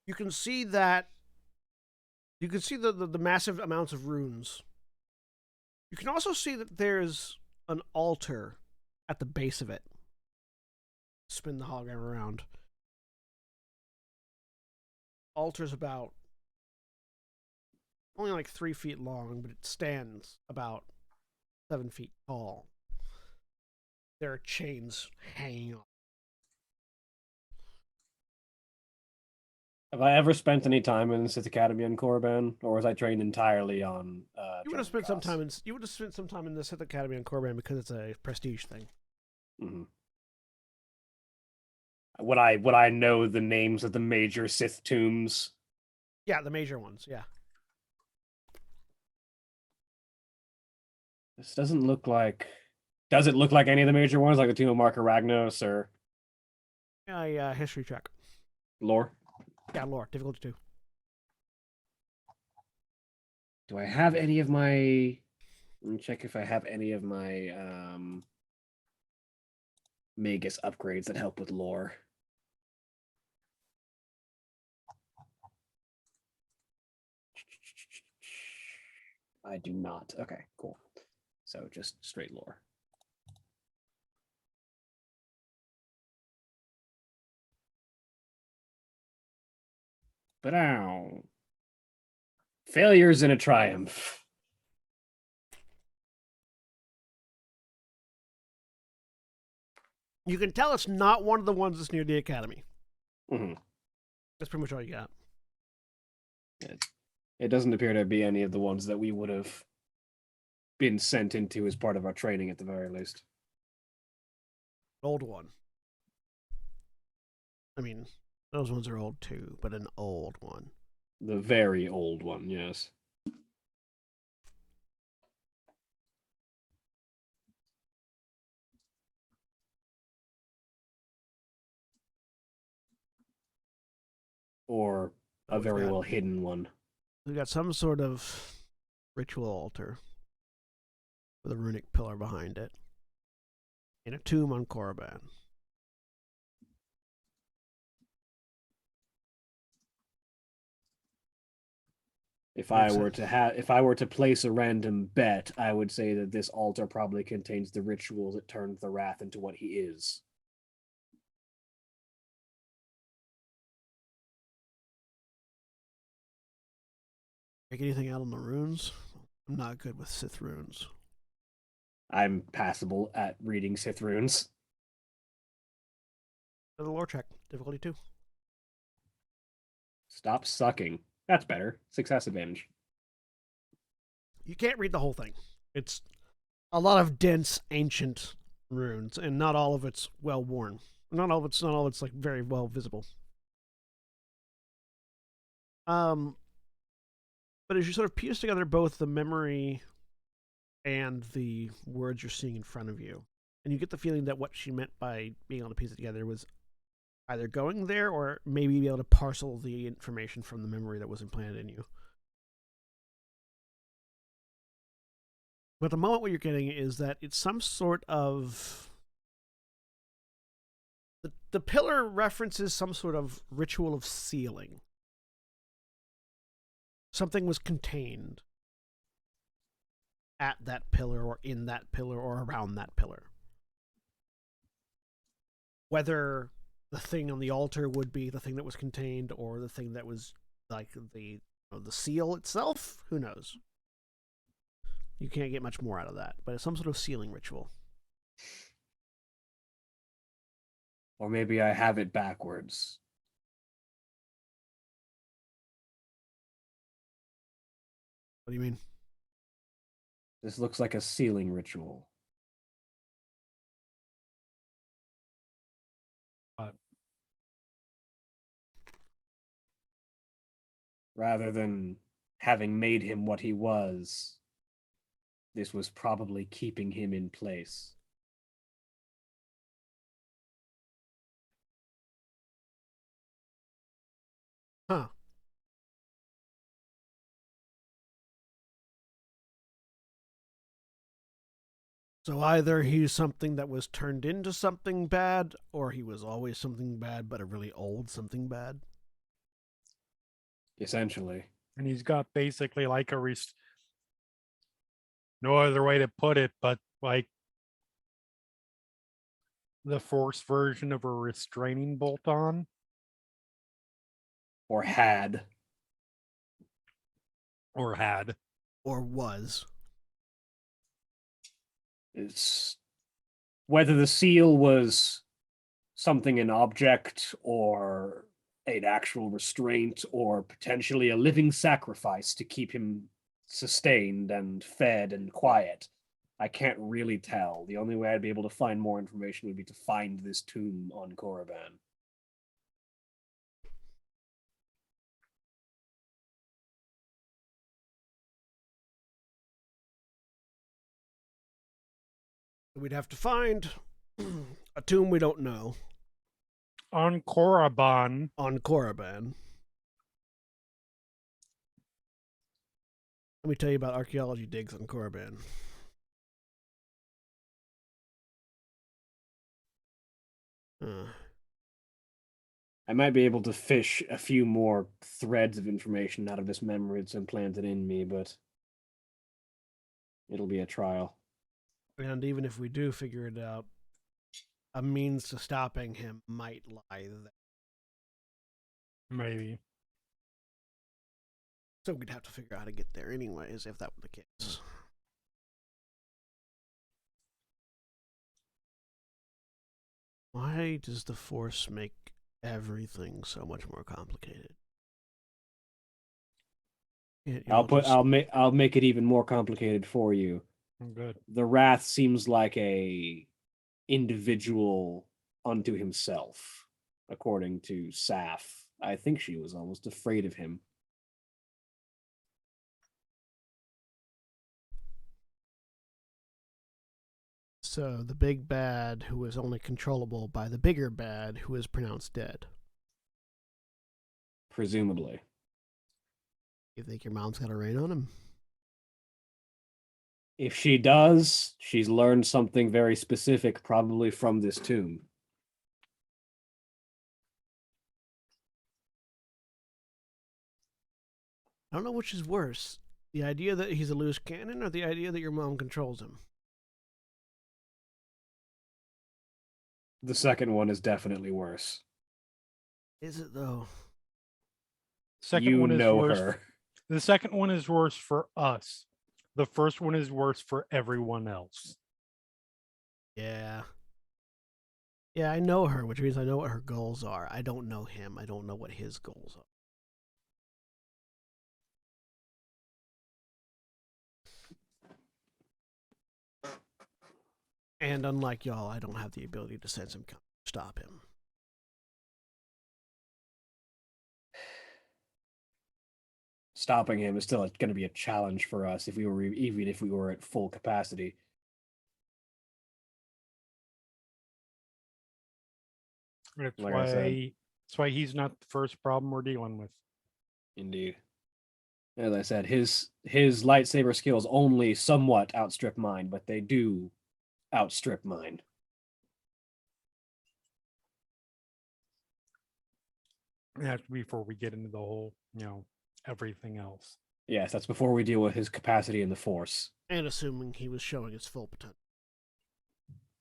you can see that the massive amounts of runes. You can also see that there's an altar at the base of it. Spin the hologram around. Altar's about only like 3 feet long, but it stands about 7 feet tall. There are chains hanging off. Have I ever spent any time in the Sith Academy on Korriban, or was I trained entirely on? You would have spent some Dragon time in the Sith Academy on Korriban because it's a prestige thing. Mm-hmm. Would I know the names of the major Sith tombs? Yeah, the major ones. Yeah. This doesn't look like. Does it look like any of the major ones, like the Tomb of Mark Aragnos or Yeah, history check. lore? Yeah, lore difficulty 2. Do I have any of my? Let me check if I have any of my Magus upgrades that help with lore. I do not. Okay, cool. So just straight lore. But ow. Failures in a triumph. You can tell it's not one of the ones that's near the academy. Mm-hmm. That's pretty much all you got. It doesn't appear to be any of the ones that we would have been sent into as part of our training at the very least. Old one. I mean, those ones are old too, but an old one. The very old one, yes. Or a very well hidden one. We've got some sort of ritual altar with a runic pillar behind it. In a tomb on Korriban. If I were to place a random bet, I would say that this altar probably contains the rituals that turned the Wrath into what he is. Make anything out on the runes? I'm not good with Sith runes. I'm passable at reading Sith runes. Another lore check. Difficulty 2. Stop sucking. That's better. Success advantage. You can't read the whole thing. It's a lot of dense, ancient runes, and not all of it's well worn. Not all of it's like very well visible. But as you sort of piece together both the memory and the words you're seeing in front of you, and you get the feeling that what she meant by being able to piece it together was either going there or maybe be able to parcel the information from the memory that was implanted in you. But the moment what you're getting is that it's some sort of... The pillar references some sort of ritual of sealing. Something was contained at that pillar or in that pillar or around that pillar. Whether the thing on the altar would be the thing that was contained or the thing that was like the seal itself, who knows? You can't get much more out of that, but it's some sort of sealing ritual. Or maybe I have it backwards. What do you mean? This looks like a sealing ritual. Rather than having made him what he was, this was probably keeping him in place. Huh. So either he's something that was turned into something bad, or he was always something bad, but a really old something bad. Essentially. And he's got basically like a no other way to put it, but like the Force version of a restraining bolt on. Or had. Or had. Or was. It's whether the seal was something, an object, or an actual restraint, or potentially a living sacrifice to keep him sustained and fed and quiet. I can't really tell. The only way I'd be able to find more information would be to find this tomb on Korriban. We'd have to find a tomb we don't know On Korriban. on Korriban. Let me tell you about archaeology digs on Korriban. I might be able to fish a few more threads of information out of this memory that's implanted in me, but it'll be a trial. And even if we do figure it out, a means to stopping him might lie there. Maybe. So we'd have to figure out how to get there anyways, if that were the case. Why does the Force make everything so much more complicated? I'll make it even more complicated for you. Good. The Wrath seems like a individual unto himself, according to Saf. I think she was almost afraid of him. So the big bad who is only controllable by the bigger bad who is pronounced dead. Presumably. You think your mom's got a reign on him? If she does, she's learned something very specific, probably from this tomb. I don't know which is worse. The idea that he's a loose cannon or the idea that your mom controls him? The second one is definitely worse. Is it though? Second one is worse. Her. The second one is worse for us. The first one is worse for everyone else. Yeah. Yeah, I know her, which means I know what her goals are. I don't know him. I don't know what his goals are. And unlike y'all, I don't have the ability to sense him coming to stop him. Stopping him is still going to be a challenge for us even if we were at full capacity. That's Like I said. that's why he's not the first problem we're dealing with. Indeed. As I said, his lightsaber skills only somewhat outstrip mine, but they do outstrip mine. That's before we get into the whole, everything else. Yes, that's before we deal with his capacity in the Force. And assuming he was showing his full potential.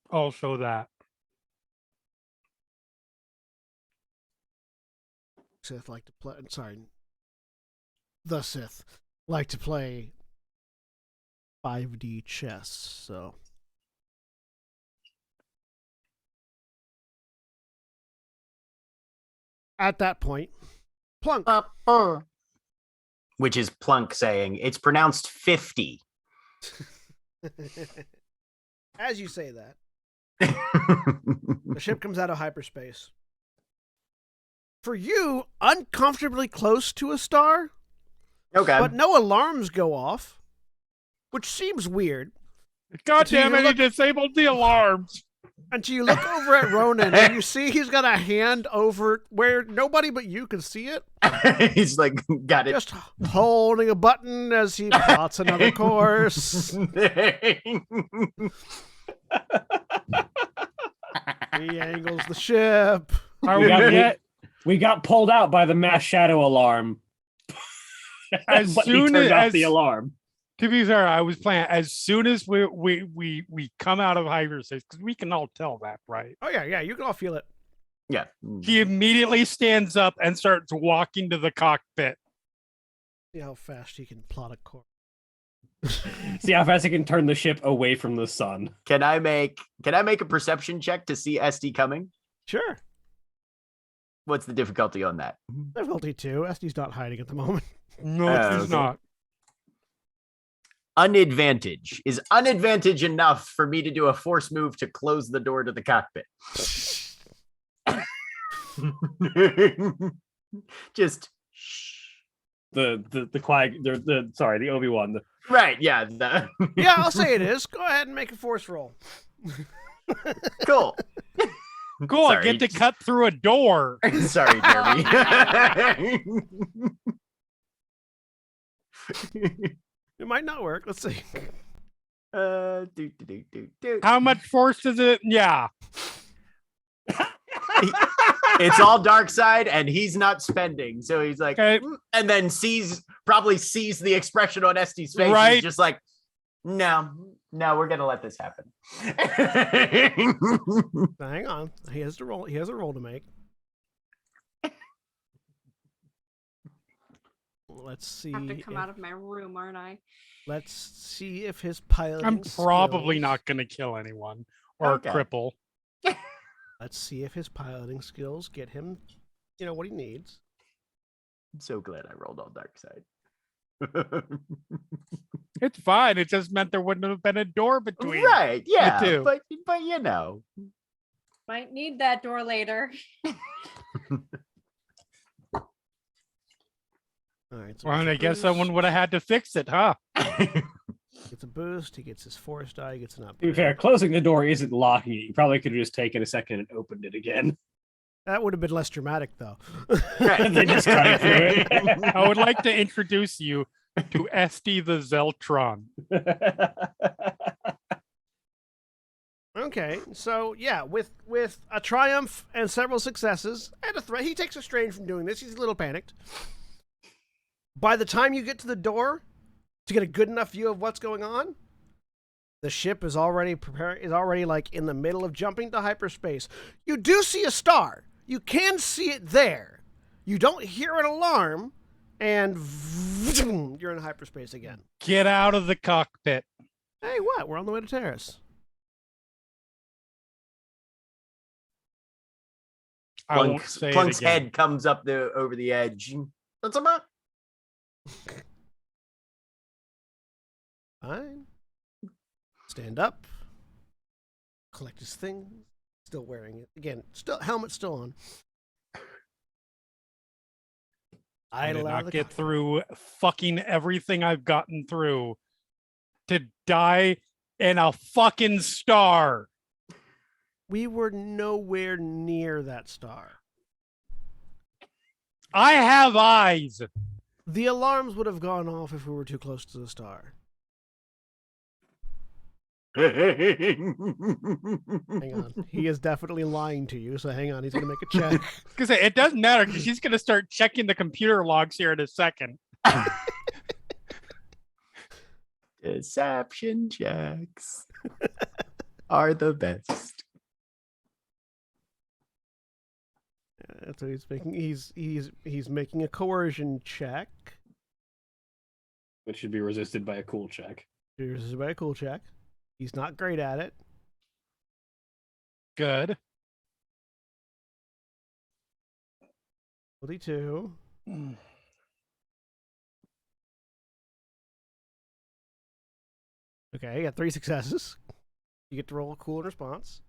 Also that. Sith like to play. Sorry. The Sith like to play 5D chess, so. At that point, plunk. What which is Plunk saying it's pronounced 50. As you say that, the ship comes out of hyperspace. For you, uncomfortably close to a star, Okay. but no alarms go off, which seems weird. God Until damn you it, he look- disabled the alarms. Until you look over at Ronan and you see he's got a hand over where nobody but you can see it, He's like, got it. just holding a button as he plots another course. He angles the ship. Are We we got, yet? we got pulled out by the mass shadow alarm. As But he soon turned off as the alarm. To be fair, I was playing as soon as we come out of hyperspace, because we can all tell that, right? Oh, yeah, you can all feel it. Yeah. He immediately stands up and starts walking to the cockpit. See how fast he can plot a course. See how fast he can turn the ship away from the sun. Can I make a perception check to see SD coming? Sure. What's the difficulty on that? Difficulty 2. Estes not hiding at the moment. No, he's okay. not. Unadvantage. Is unadvantage enough for me to do a force move to close the door to the cockpit? Just shh. The Obi-Wan. Right, yeah. Yeah, I'll say it is. Go ahead and make a force roll. Cool. Cool, I Sorry. get to cut through a door. Sorry, Jeremy. It might not work. Let's see. Do. How much force does it? Yeah. It's all dark side, and he's not spending. So he's like, Okay. and then probably sees the expression on Este's face. Right. He's just like, no, we're gonna let this happen. Now, hang on. He has to roll. He has a roll to make. Let's see. I have to come if- out of my room, aren't I? Let's see if his piloting. I'm probably skills- not going to kill anyone or Okay. cripple. Let's see if his piloting skills get him, what he needs. I'm so glad I rolled all dark side. It's fine. It just meant there wouldn't have been a door between. Right, yeah, too. but Might need that door later. All right. So Well, and I guess boost. someone would have had to fix it, huh? Gets a boost. He gets his force die. Gets an To be upgrade. fair, closing the door isn't locking it. You probably could have just taken a second and opened it again. That would have been less dramatic, though. They just cut through it. I would like to introduce you to SD the Zeltron. Okay, so yeah, with a triumph and several successes and a threat, he takes a strain from doing this. He's a little panicked. By the time you get to the door to get a good enough view of what's going on, the ship is already like in the middle of jumping to hyperspace. You do see a star. You can see it there. You don't hear an alarm, and you're in hyperspace again. Get out of the cockpit. Hey, what? We're on the way to Terrace. I won't say it Plunk's again. head comes up over the edge. What's up? Fine. Stand up. Collect his thing. Still wearing it. Again, helmet still on. I did Idle out of not the get cockpit. through fucking everything I've gotten through to die in a fucking star. We were nowhere near that star. I have eyes. The alarms would have gone off if we were too close to the star. Hang on. He is definitely lying to you, so hang on. He's going to make a check. Because it doesn't matter because she's going to start checking the computer logs here in a second. Deception checks are the best. So he's making he's making a coercion check. Which should be resisted by a cool check. This is a very cool check. He's not great at it. Good. 22. Okay, you got 3 successes. You get to roll a cool in response.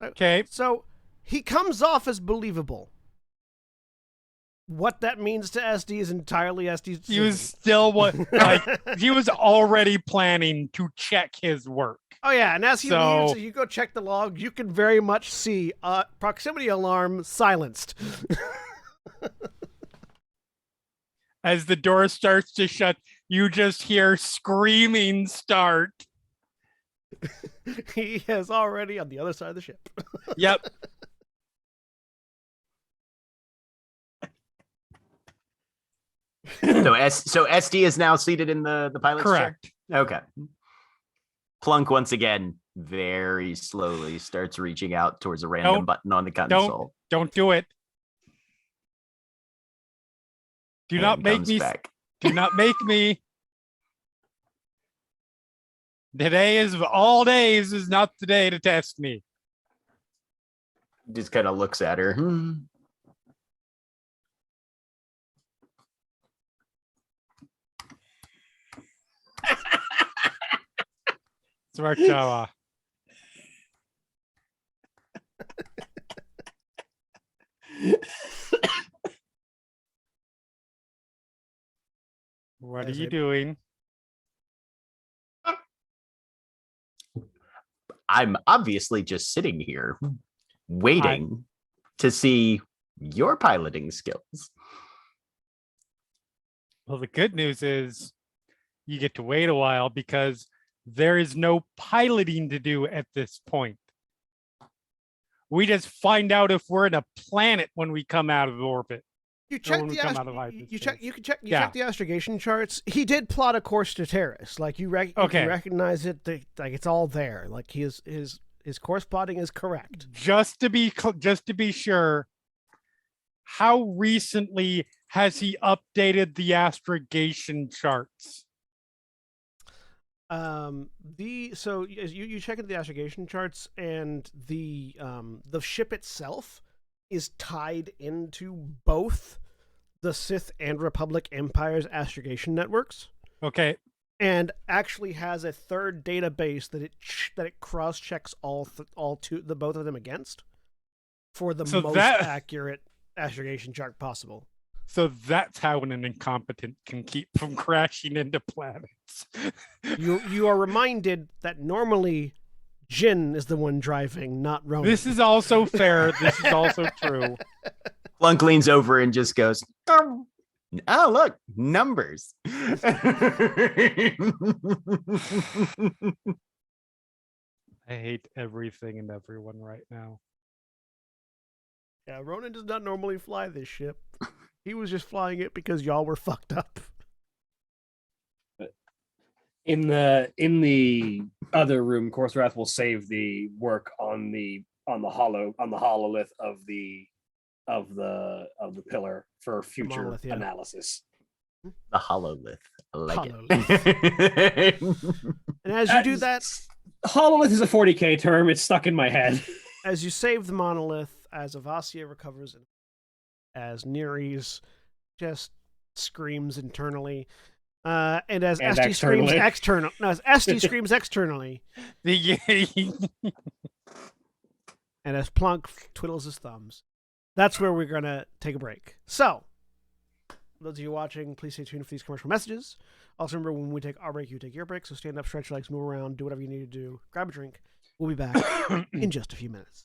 Okay. So he comes off as believable. What that means to SD is entirely SD's He was decision. still he was already planning to check his work. Oh yeah, and as he So- leaves, you go check the log. You can very much see proximity alarm silenced. As the door starts to shut, you just hear screaming start. He is already on the other side of the ship. Yep. So SD is now seated in the pilot's Correct. chair? Okay. Plunk once again very slowly starts reaching out towards a random Don't- button on the console. Don't do it. Do and not make comes me. back. Do not make me. Today is of all days is not the day to test me. Just kind of looks at her. Smart Jawa. What are As you a- doing? I'm obviously just sitting here waiting to see your piloting skills. Well, the good news is you get to wait a while because there is no piloting to do at this point. We just find out if we're in a planet when we come out of orbit. You check when we the come out of you check hyperspace. you can check you Yeah. check the astrogation charts. He did plot a course to Terrace. Like you Okay. recognize it. Like it's all there. Like his course plotting is correct. Just to be sure, how recently has he updated the astrogation charts? So you check into the astrogation charts, and the ship itself is tied into both the Sith and Republic Empire's astrogation networks, Okay, and actually has a third database that it cross checks both of them against for the So most that- accurate astrogation chart possible. so that's how an incompetent can keep from crashing into planets. You are reminded that normally Jin is the one driving, not Ronan. This is also fair. This is also true. Plunk leans over and just goes, "Oh, look, numbers." I hate everything and everyone right now. Yeah, Ronan does not normally fly this ship. He was just flying it because y'all were fucked up. In the other room, Corserath will save the work on the hololith of the pillar for future monolith, yeah. analysis. The hololith. I like Hololith. it. And as you do that, Hololith is a 40K term. It's stuck in my head. as you save the monolith, as Avasia recovers, as Neres just screams internally, and as And SD screams externally. as SD screams externally, The- and as Plunk twiddles his thumbs, that's where we're gonna take a break. So, those of you watching, please stay tuned for these commercial messages. Also, remember, when we take our break, you take your break. So stand up, stretch your legs, move around, do whatever you need to do. Grab a drink. We'll be back in just a few minutes.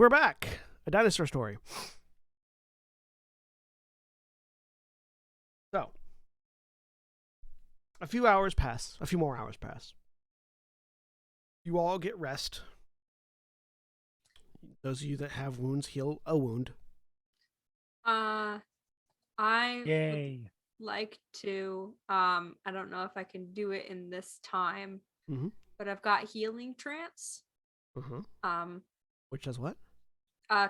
we're back. A dinosaur story. So, a few more hours pass. You all get rest. Those of you that have wounds heal a wound. I would Yay. like to. I don't know if I can do it in this time, Mhm. but I've got healing trance. Which does what?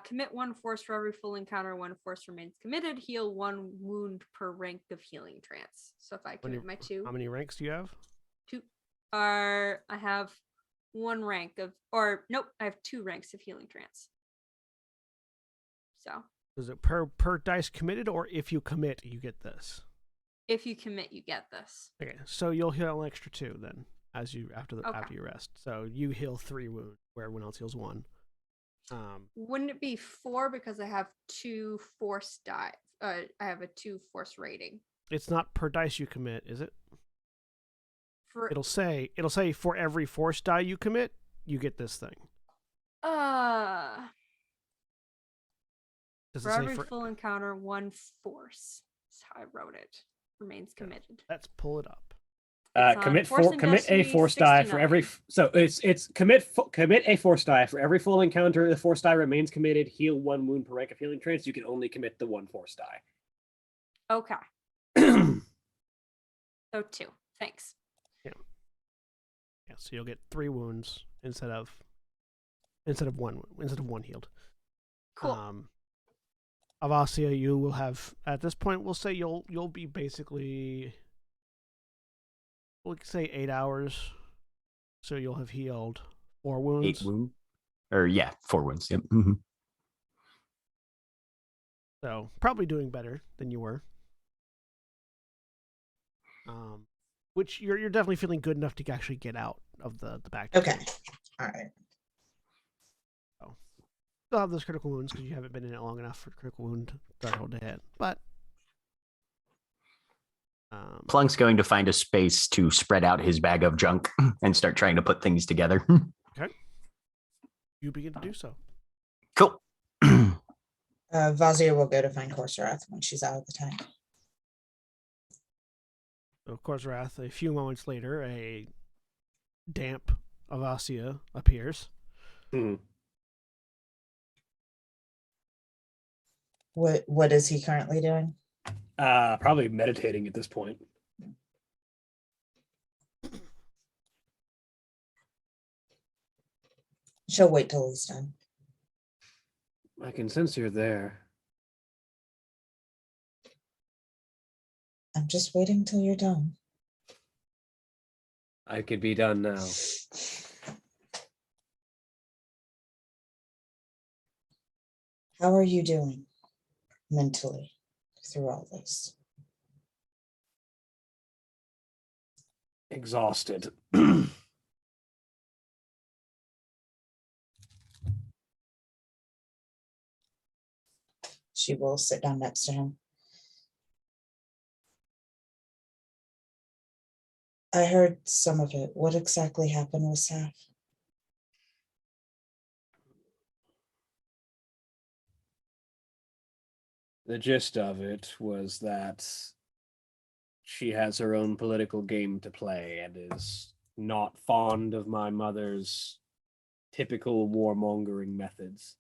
Commit 1 force for every full encounter. 1 force remains committed. Heal 1 wound per rank of healing trance. So if I commit my 2, How many ranks do you have? 2 are I have 1 rank of, or nope, I have 2 ranks of healing trance. So Is it per dice committed, or if you commit, you get this? if you commit, you get this. Okay, so you'll heal an extra 2 then, as you after Okay. you rest. So you heal 3 wounds, where everyone else heals 1. Wouldn't it be 4 because I have 2 force die? I have a 2 force rating. It's not per dice you commit, is it? For It'll say for every force die you commit, you get this thing. Does for it say every full encounter, 1 force. That's how I wrote it. Remains committed. Let's pull it up. It's on Commit a force die for every 69. so it's commit a force die for every full encounter. The force die remains committed. Heal 1 wound per rank of healing trance. You can only commit the 1 force die. Okay. So 2. Thanks. Yeah, so you'll get 3 wounds instead of 1 healed. Cool. Avasia, you will have at this point. We'll say you'll be basically. We'll say 8 hours, so you'll have healed 4 wounds. 8 wounds, or 4 wounds. Yep. Mm-hmm. So probably doing better than you were. Which you're definitely feeling good enough to actually get out of the back. Okay. All right. Still have those critical wounds because you haven't been in it long enough for critical wound threshold to hit. But Plunk's going to find a space to spread out his bag of junk and start trying to put things together. Okay. You begin to do so. Cool. Vazia will go to find Corsarath when she's out of the tank. So, of course, Wrath, a few moments later, a damp Avasia appears. What is he currently doing? Probably meditating at this point. She'll wait till he's done. I can sense you're there. I'm just waiting till you're done. I could be done now. How are you doing mentally through all this? Exhausted. She will sit down next to him. I heard some of it. What exactly happened with Saf? The gist of it was that she has her own political game to play and is not fond of my mother's typical warmongering methods,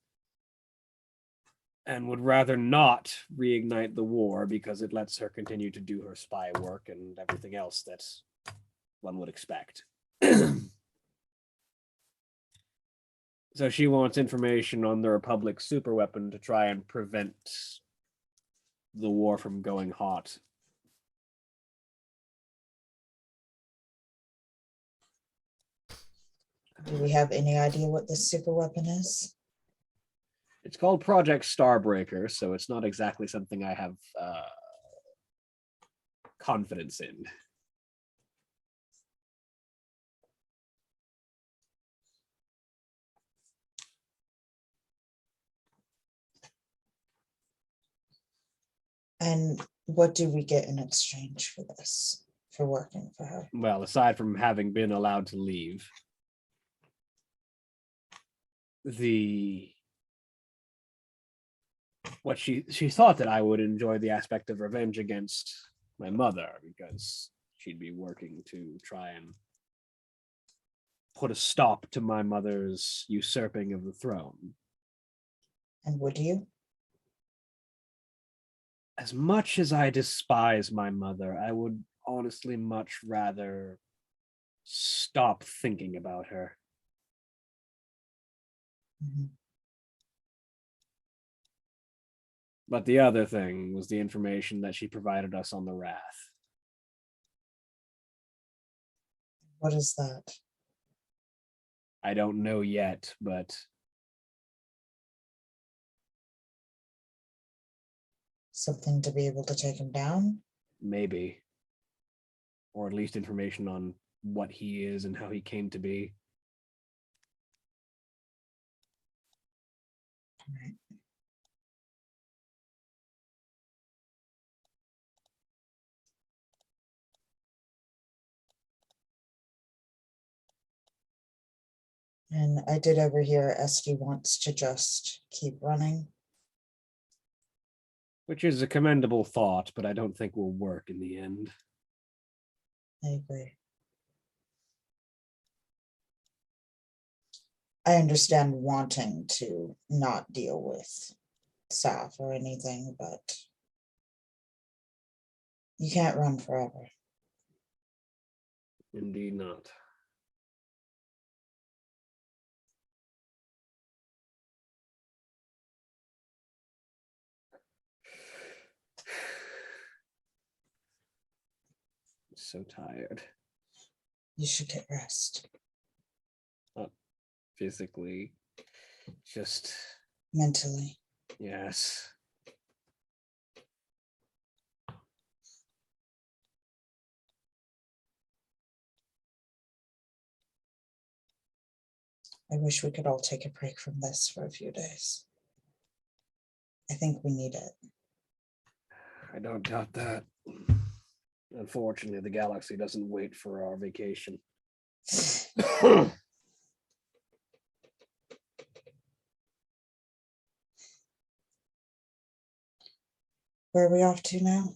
and would rather not reignite the war because it lets her continue to do her spy work and everything else that one would expect. So she wants information on the Republic's superweapon to try and prevent the war from going hot. Do we have any idea what this super weapon is? It's called Project Starbreaker, so it's not exactly something I have confidence in. And what do we get in exchange for this, for working for her? Well, aside from having been allowed to leave, the what she thought that I would enjoy the aspect of revenge against my mother because she'd be working to try and put a stop to my mother's usurping of the throne. And would you? As much as I despise my mother, I would honestly much rather stop thinking about her. Mhm. But the other thing was the information that she provided us on the Wrath. What is that? I don't know yet, but Something to be able to take him down? maybe. Or at least information on what he is and how he came to be. Alright. And I did overhear SD wants to just keep running. Which is a commendable thought, but I don't think will work in the end. I agree. I understand wanting to not deal with staff or anything, but you can't run forever. Indeed not. I'm so tired. You should get rest Not physically, just mentally. yes. I wish we could all take a break from this for a few days. I think we need it. I don't doubt that. Unfortunately, the galaxy doesn't wait for our vacation. Where are we off to now?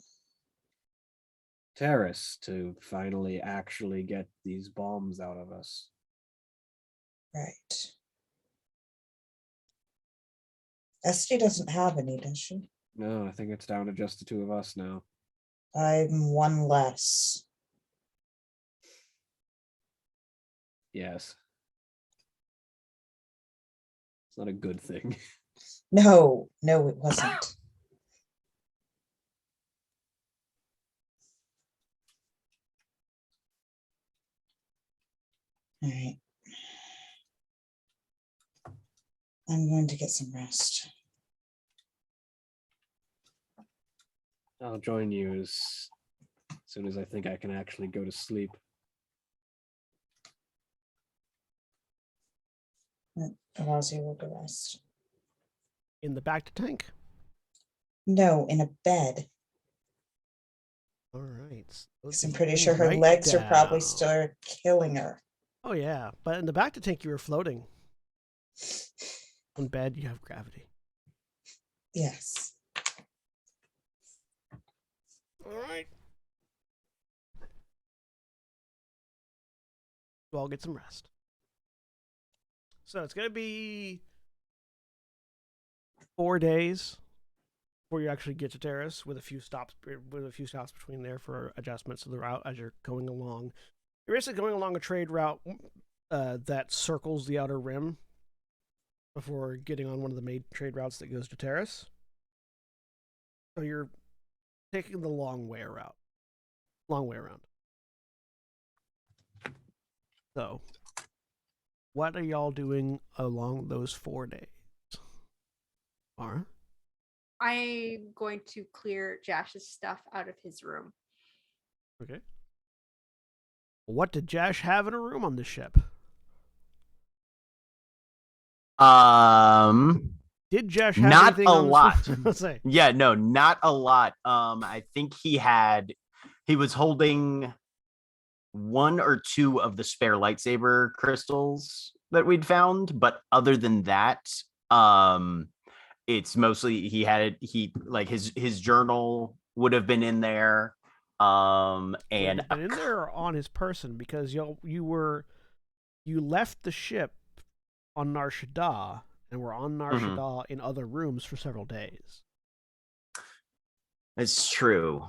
Terrace to finally actually get these bombs out of us. Right. SD doesn't have any, does she? No, I think it's down to just the two of us now. I'm one less. Yes. It's not a good thing. No, it wasn't. All right. I'm going to get some rest. I'll join you as soon as I think I can actually go to sleep. That allows you to rest. In the back to tank. No, in a bed. All right. Because I'm pretty sure her legs are probably still killing her. Oh yeah, but in the back to tank you were floating. On bed you have gravity. Yes. All right. So I'll get some rest. So it's gonna be 4 days before you actually get to Terrace, with a few stops between there for adjustments of the route as you're going along. You're basically going along a trade route that circles the outer rim before getting on one of the main trade routes that goes to Terrace. So you're taking the long way around. So, what are y'all doing along those 4 days? Mara? I'm going to clear Jash's stuff out of his room. Okay. What did Jash have in a room on the ship? Did Jash have Not anything a on lot. Let's say. Yeah, no, not a lot. I think he was holding one or two of the spare lightsaber crystals that we'd found, but other than that, it's mostly like his journal would have been in there. And been in there or on his person, because you left the ship on Nar Shaddaa and were on Nar Shaddaa in other rooms for several days. It's true.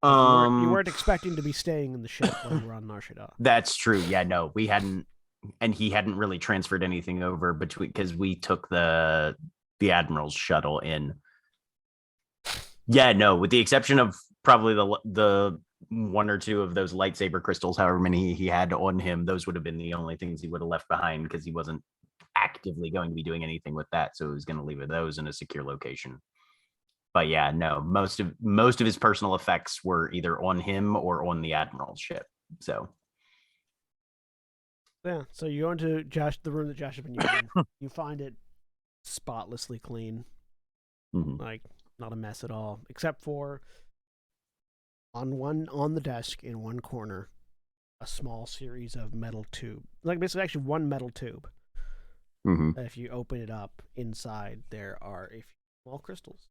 You weren't expecting to be staying in the ship while you were on Nar Shaddaa. That's true. Yeah, no, we hadn't, and he hadn't really transferred anything over between, because we took the Admiral's shuttle in. Yeah, no, with the exception of probably the one or two of those lightsaber crystals, however many he had on him, those would have been the only things he would have left behind, because he wasn't actively going to be doing anything with that, so he was going to leave those in a secure location. But yeah, no, most of his personal effects were either on him or on the Admiral's ship. So yeah, so you go into the room that Josh has been using. You find it spotlessly clean, like not a mess at all, except for on the desk in one corner, a small series of metal tube, like basically actually one metal tube. If you open it up, inside there are a few small crystals.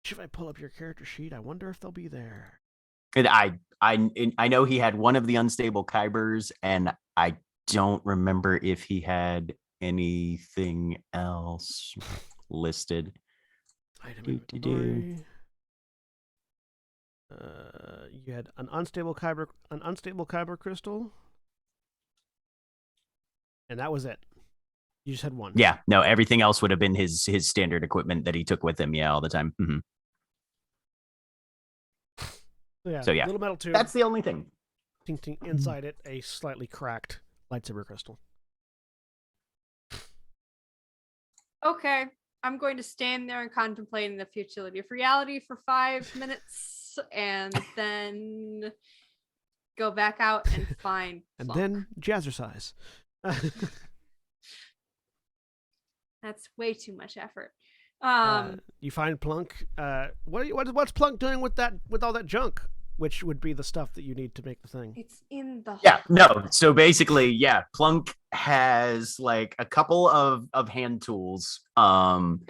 If I pull up your character sheet, I wonder if they'll be there. And I know he had one of the unstable kybers, and I don't remember if he had anything else listed. Item inventory. You had an unstable kyber crystal, and that was it. You just had one. Yeah, no, everything else would have been his standard equipment that he took with him. Yeah, all the time. So yeah, little metal tube. That's the only thing. Inside it, a slightly cracked lightsaber crystal. Okay, I'm going to stand there and contemplate the futility of reality for 5 minutes, and then go back out and find. And Plunk. then jazzercise. That's way too much effort. You find Plunk. What's Plunk doing with all that junk, which would be the stuff that you need to make the thing? It's in the no. So basically, yeah, Plunk has like a couple of hand tools, and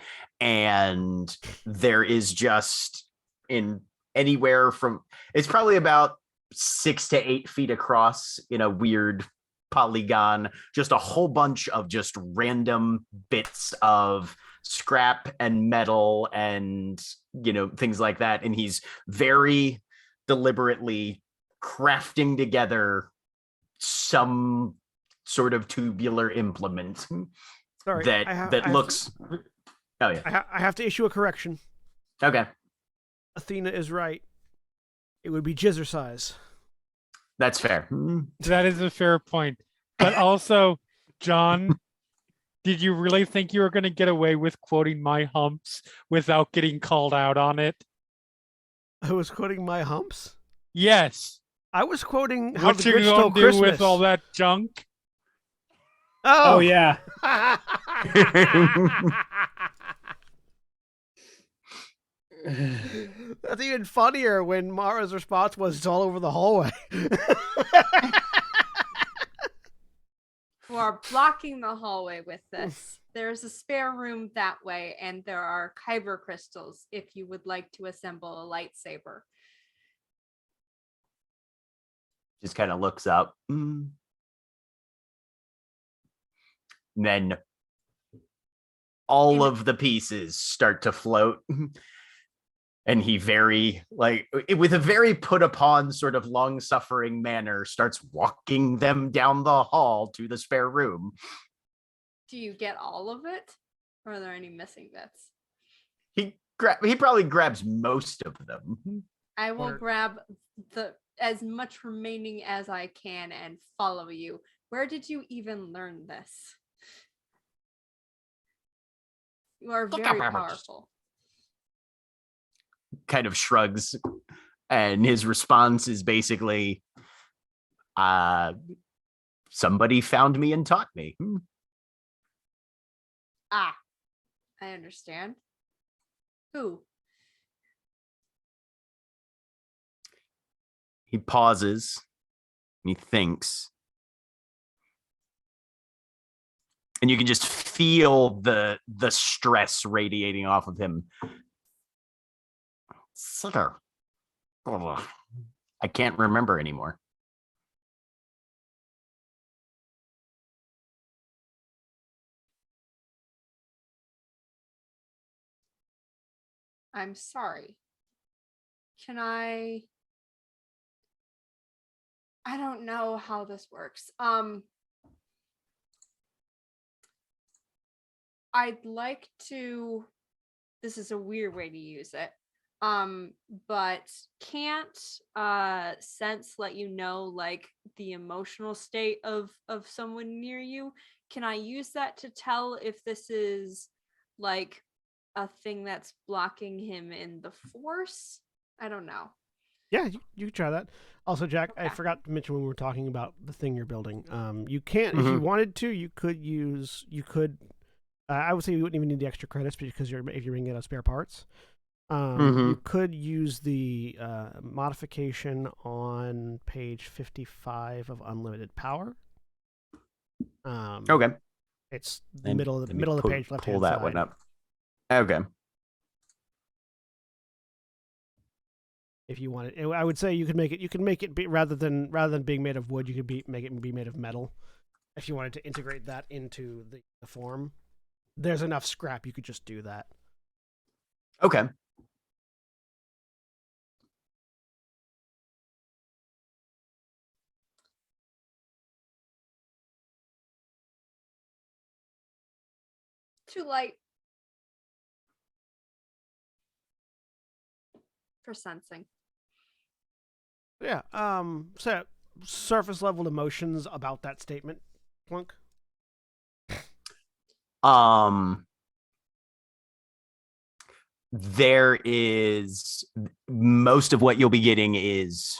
there is just in anywhere from, it's probably about 6 to 8 feet across in a weird polygon, just a whole bunch of just random bits of scrap and metal and things like that, and he's very deliberately crafting together some sort of tubular implement. Sorry, that looks oh yeah, I have to issue a correction. Okay, Athena is right. It would be jizzercise. That's fair. That is a fair point. But also, John, did you really think you were going to get away with quoting my humps without getting called out on it? I was quoting my humps? Yes. I was quoting how what the you Grinch stole gonna do Christmas. with all that junk? Oh yeah. That's even funnier when Mara's response was, "It's all over the hallway." You are blocking the hallway with this. There's a spare room that way, and there are kyber crystals if you would like to assemble a lightsaber. Just kind of looks up. And then all of the pieces start to float. And he with a very put upon sort of long suffering manner, starts walking them down the hall to the spare room. Do you get all of it? Or are there any missing bits? He probably grabs most of them. I will grab as much remaining as I can and follow you. Where did you even learn this? You are very powerful. Kind of shrugs, and his response is basically, somebody found me and taught me. I understand. Who? He pauses and he thinks. and you can just feel the stress radiating off of him. Sir, I can't remember anymore. I'm sorry. Can I don't know how this works. I'd like to, this is a weird way to use it. But can't sense let you know like the emotional state of someone near you? Can I use that to tell if this is like a thing that's blocking him in the force? I don't know. Yeah, you can try that. Also, Jack, I Okay. forgot to mention when we were talking about the thing you're building. You can't, if you wanted to, you could. I would say you wouldn't even need the extra credits because if you're bringing out spare parts. You could use the modification on page 55 of Unlimited Power. Okay. It's the And middle of let the me middle of the page, left pull hand that side. one up. Okay. If you want it, I would say you could make it. You can make it be, rather than being made of wood, you could make it be made of metal. If you wanted to integrate that into the form, there's enough scrap. You could just do that. Okay. Too light for sensing. Yeah. So surface level emotions about that statement, Plunk. There is most of what you'll be getting is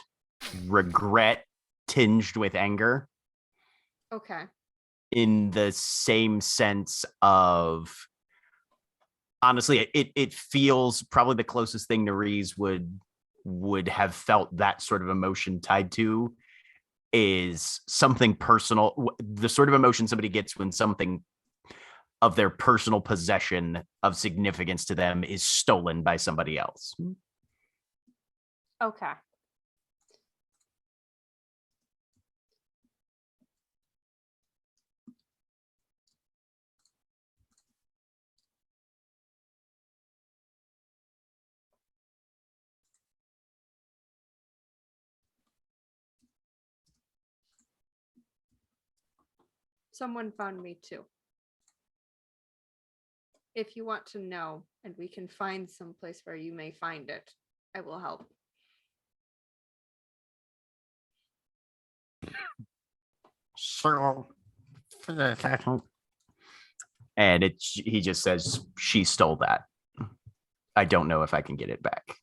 regret tinged with anger, Okay. in the same sense of, honestly, it feels probably the closest thing Nerys would have felt that sort of emotion tied to is something personal, the sort of emotion somebody gets when something of their personal possession of significance to them is stolen by somebody else. Okay. Someone found me too. If you want to know, and we can find some place where you may find it, I will help. So, and he just says she stole that. I don't know if I can get it back.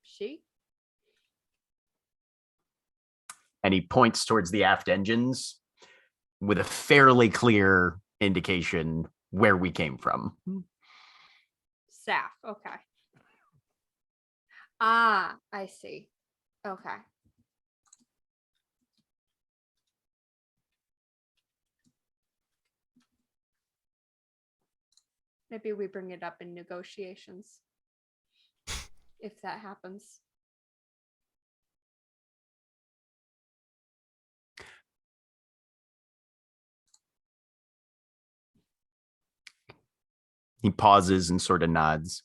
She? And he points towards the aft engines with a fairly clear indication where we came from. Saf. Okay. Ah, I see. Okay. Maybe we bring it up in negotiations. If that happens. He pauses and sort of nods.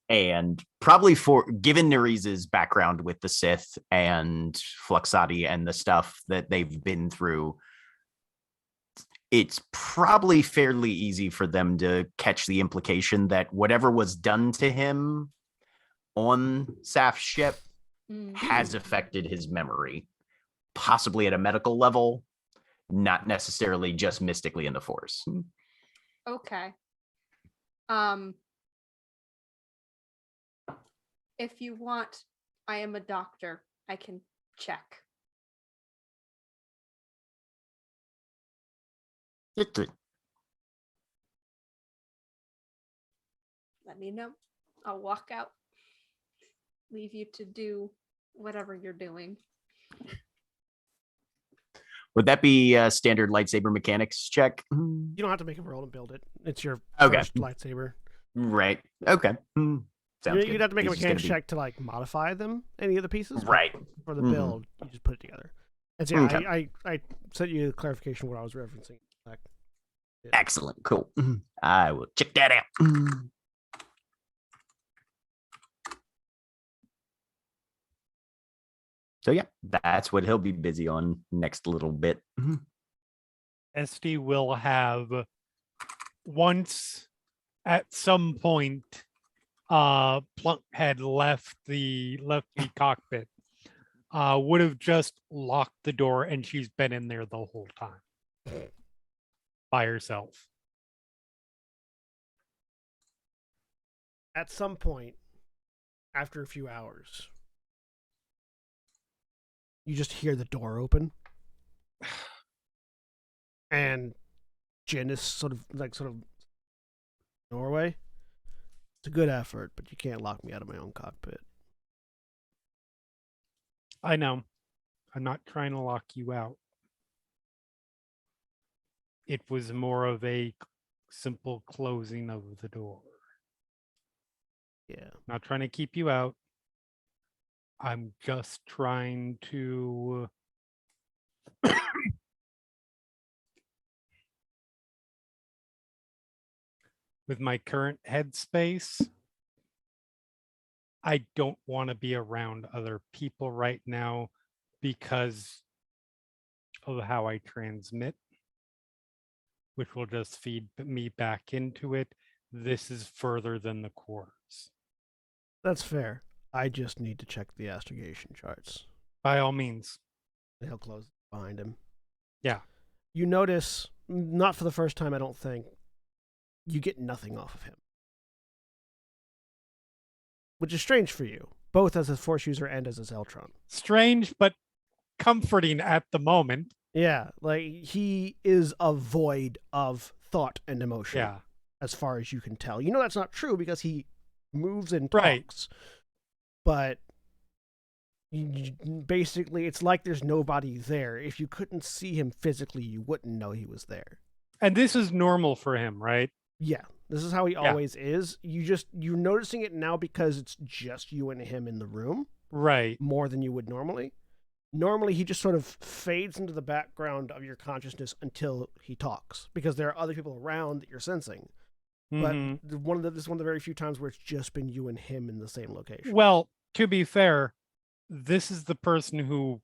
And probably for given Nerys' background with the Sith and Fluxati and the stuff that they've been through, it's probably fairly easy for them to catch the implication that whatever was done to him on Saf's ship has affected his memory, possibly at a medical level, not necessarily just mystically in the Force. Okay. If you want, I am a doctor. I can check. Let me know. I'll walk out. Leave you to do whatever you're doing. Would that be a standard lightsaber mechanics check? You don't have to make a roll and build it. It's your Okay. first lightsaber. Right. Okay. Sounds good. You'd have to make a It's just gonna mechanics be- check to like modify them, any of the pieces. but Right. For the Mhm. build, you just put it together. And so, yeah, Okay. I sent you a clarification of what I was referencing. Like, Excellent. Cool. I will check that out. So yeah, that's what he'll be busy on next little bit. SD will have once at some point Plunk had left the cockpit, would have just locked the door and she's been in there the whole time by herself. at some point, after a few hours, you just hear the door open, and Jin is sort of Norway. It's a good effort, but you can't lock me out of my own cockpit. I know. I'm not trying to lock you out. It was more of a simple closing of the door. Yeah. Not trying to keep you out. I'm just trying to with my current headspace, I don't want to be around other people right now because of how I transmit, which will just feed me back into it. This is further than the quarters. That's fair. I just need to check the astrogation charts. By all means. And he'll close behind him. Yeah. You notice, not for the first time, I don't think, you get nothing off of him. Which is strange for you, both as a Force user and as a Zeltron. Strange, but comforting at the moment. Yeah, like he is a void of thought and emotion. Yeah. As far as you can tell. You know that's not true because he moves and Right. talks. But basically, it's like there's nobody there. If you couldn't see him physically, you wouldn't know he was there. And this is normal for him, right? Yeah, this is how he Yeah. always is. You're noticing it now because it's just you and him in the room Right. more than you would normally. Normally, he just sort of fades into the background of your consciousness until he talks because there are other people around that you're sensing. But Mhm. this is one of the very few times where it's just been you and him in the same location. Well, to be fair, this is the person who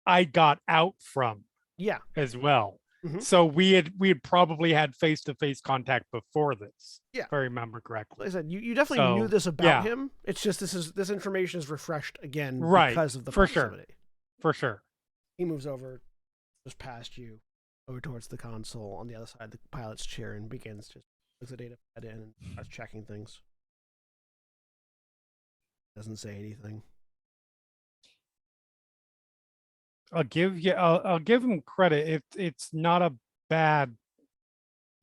I got out from Yeah. as well. Mhm. So we had probably had face-to-face contact before this. Yeah. If I remember correctly. Like I said, you definitely knew So, this about yeah. him. It's just this information is refreshed again Right, because of the for sure. proximity. For sure. He moves over, just past you, over towards the console on the other side of the pilot's chair and begins just plugs the data pad in and starts checking things. Doesn't say anything. I'll give him credit. It's not a bad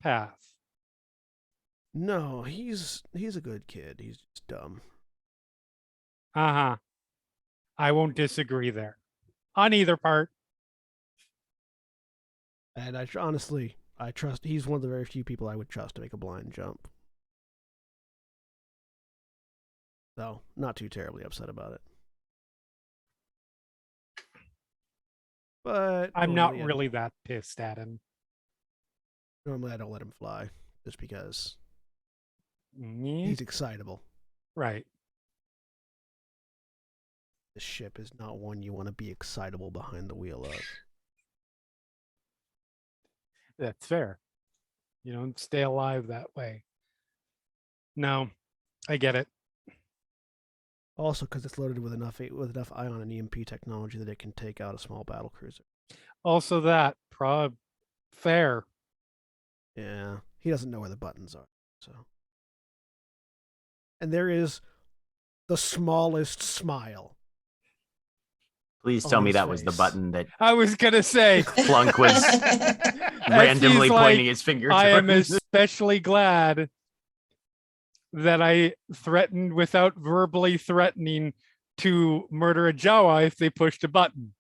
path. No, he's a good kid. He's just dumb. Uh-huh. I won't disagree there. On either part. And honestly, I trust. He's one of the very few people I would trust to make a blind jump. So, not too terribly upset about it. But I'm not normally really that pissed at him. Normally, I don't let him fly, just because Yeah, he's excitable. right. This ship is not one you want to be excitable behind the wheel of. That's fair. You don't stay alive that way. No, I get it. Also, because it's loaded with enough ion and EMP technology that it can take out a small battle cruiser. Also that, fair. Yeah, he doesn't know where the buttons are. So, and there is the smallest smile. Please On tell me his that was the face. button that I was gonna say, Plunk was randomly he's like, pointing his finger I am towards. especially glad that I threatened without verbally threatening to murder a Jawa if they pushed a button.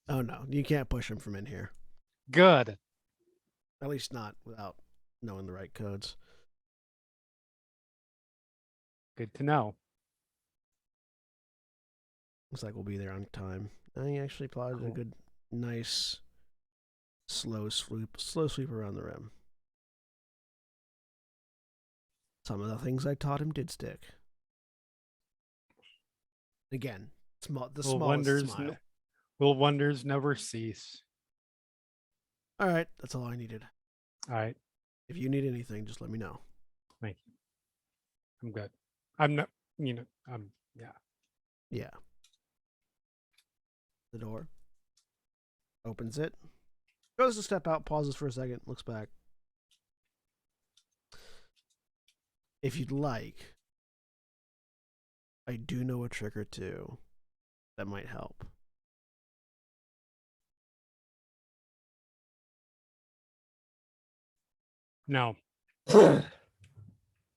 Oh no, you can't push him from in here. Good. At least not without knowing the right codes. Good to know. Looks like we'll be there on time. He actually plotted a good, nice, slow sweep around the rim. Some of the things I taught him did stick. Again, the smallest smile. Will wonders never cease. All right, that's all I needed. All right. If you need anything, just let me know. Thank you. I'm good. I'm not, yeah. Yeah. The door. Opens it. Goes to step out, pauses for a second, looks back. If you'd like, I do know a trick or two that might help. No, Fair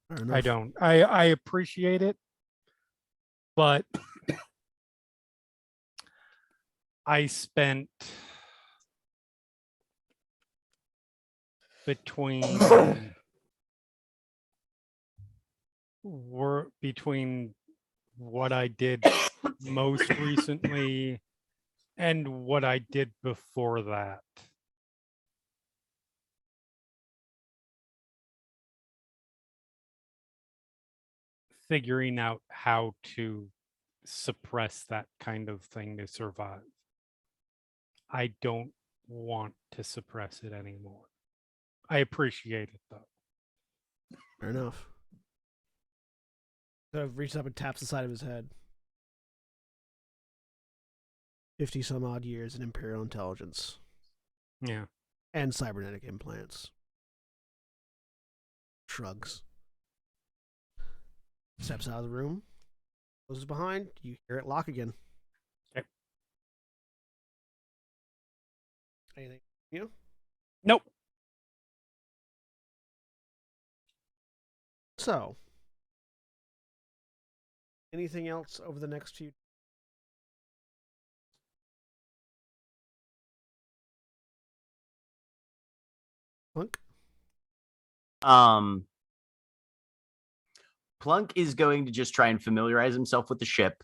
I enough. don't. I appreciate it, but I spent between what I did most recently and what I did before that. Figuring out how to suppress that kind of thing to survive. I don't want to suppress it anymore. I appreciate it though. Fair enough. Sort of reaches up and taps the side of his head. 50 some odd years in Imperial intelligence. Yeah. And cybernetic implants. Shrugs. Steps out of the room. Closes behind. You hear it lock again. Okay. Anything? You? Nope. So, anything else over the next few? Plunk? Plunk is going to just try and familiarize himself with the ship,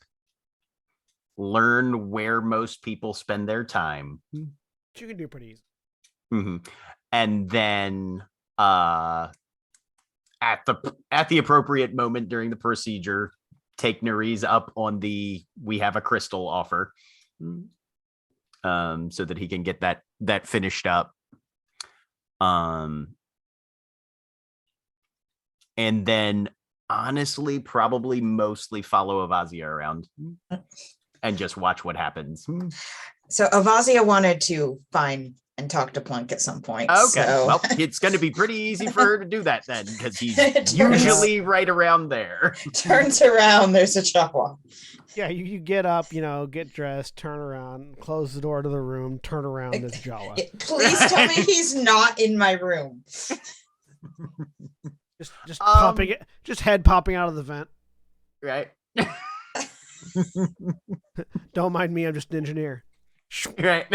learn where most people spend their time. You can do pretty easy. Mm-hmm. And then at the appropriate moment during the procedure, take Nerys up on the we have a crystal offer, so that he can get that finished up. And then honestly, probably mostly follow Avazia around and just watch what happens. So Avazia wanted to find and talk to Plunk at some point. Okay, So. well, it's going to be pretty easy for her to do that then, because he's Turns- usually right around there. Turns around, there's a Jawa. Yeah, you get up, get dressed, turn around, close the door to the room, turn around, there's Jawa. Please tell me he's not in my room. Just popping it, just head popping out of the vent. Right. Don't mind me, I'm just an engineer. Right.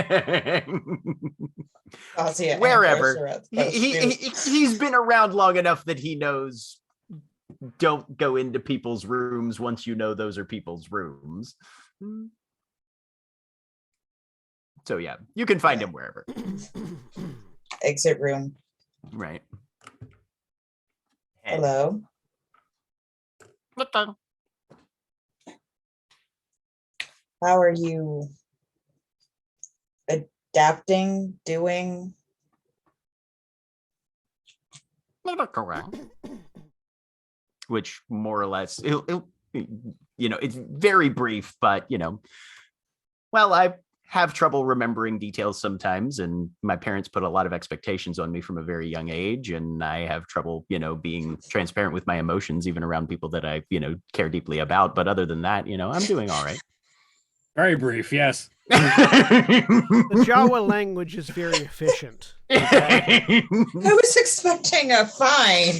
Avazia Wherever. He's been around long enough that he knows don't go into people's rooms once you know those are people's rooms. So yeah, you can find him wherever. Exit room. Right. Hello. How are you adapting, doing? Correct. Which more or less, it's very brief, but well, I have trouble remembering details sometimes, and my parents put a lot of expectations on me from a very young age, and I have trouble, being transparent with my emotions, even around people that I, care deeply about. But other than that, I'm doing all right. Very brief, yes. The Jawa language is very efficient. I was expecting a fine.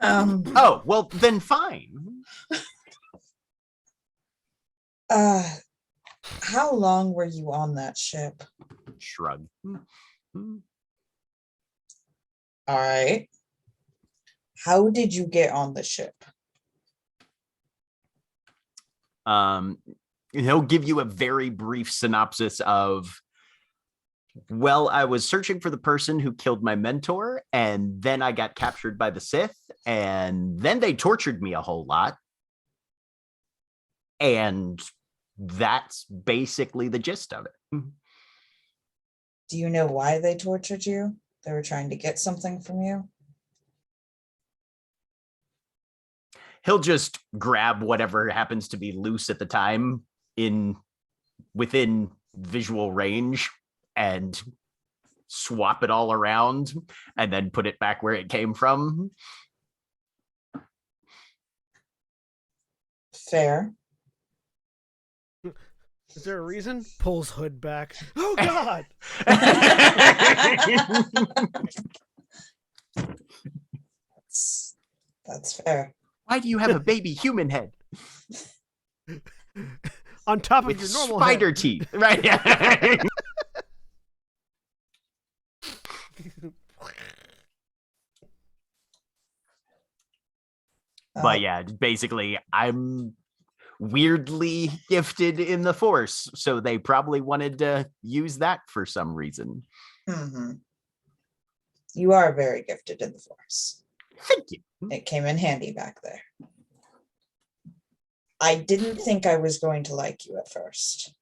Oh, well, then fine. How long were you on that ship? Shrug. All right. How did you get on the ship? He'll give you a very brief synopsis of, well, I was searching for the person who killed my mentor, and then I got captured by the Sith, and then they tortured me a whole lot. And that's basically the gist of it. Do you know why they tortured you? They were trying to get something from you? He'll just grab whatever happens to be loose at the time within visual range and swap it all around and then put it back where it came from. Fair. Is there a reason? Pulls hood back. Oh God! That's fair. Why do you have a baby human head On top of with your normal spider head. teeth? Right. But yeah, basically, I'm weirdly gifted in the Force, so they probably wanted to use that for some reason. Mhm. You are very gifted in the Force. Thank you. It came in handy back there. I didn't think I was going to like you at first,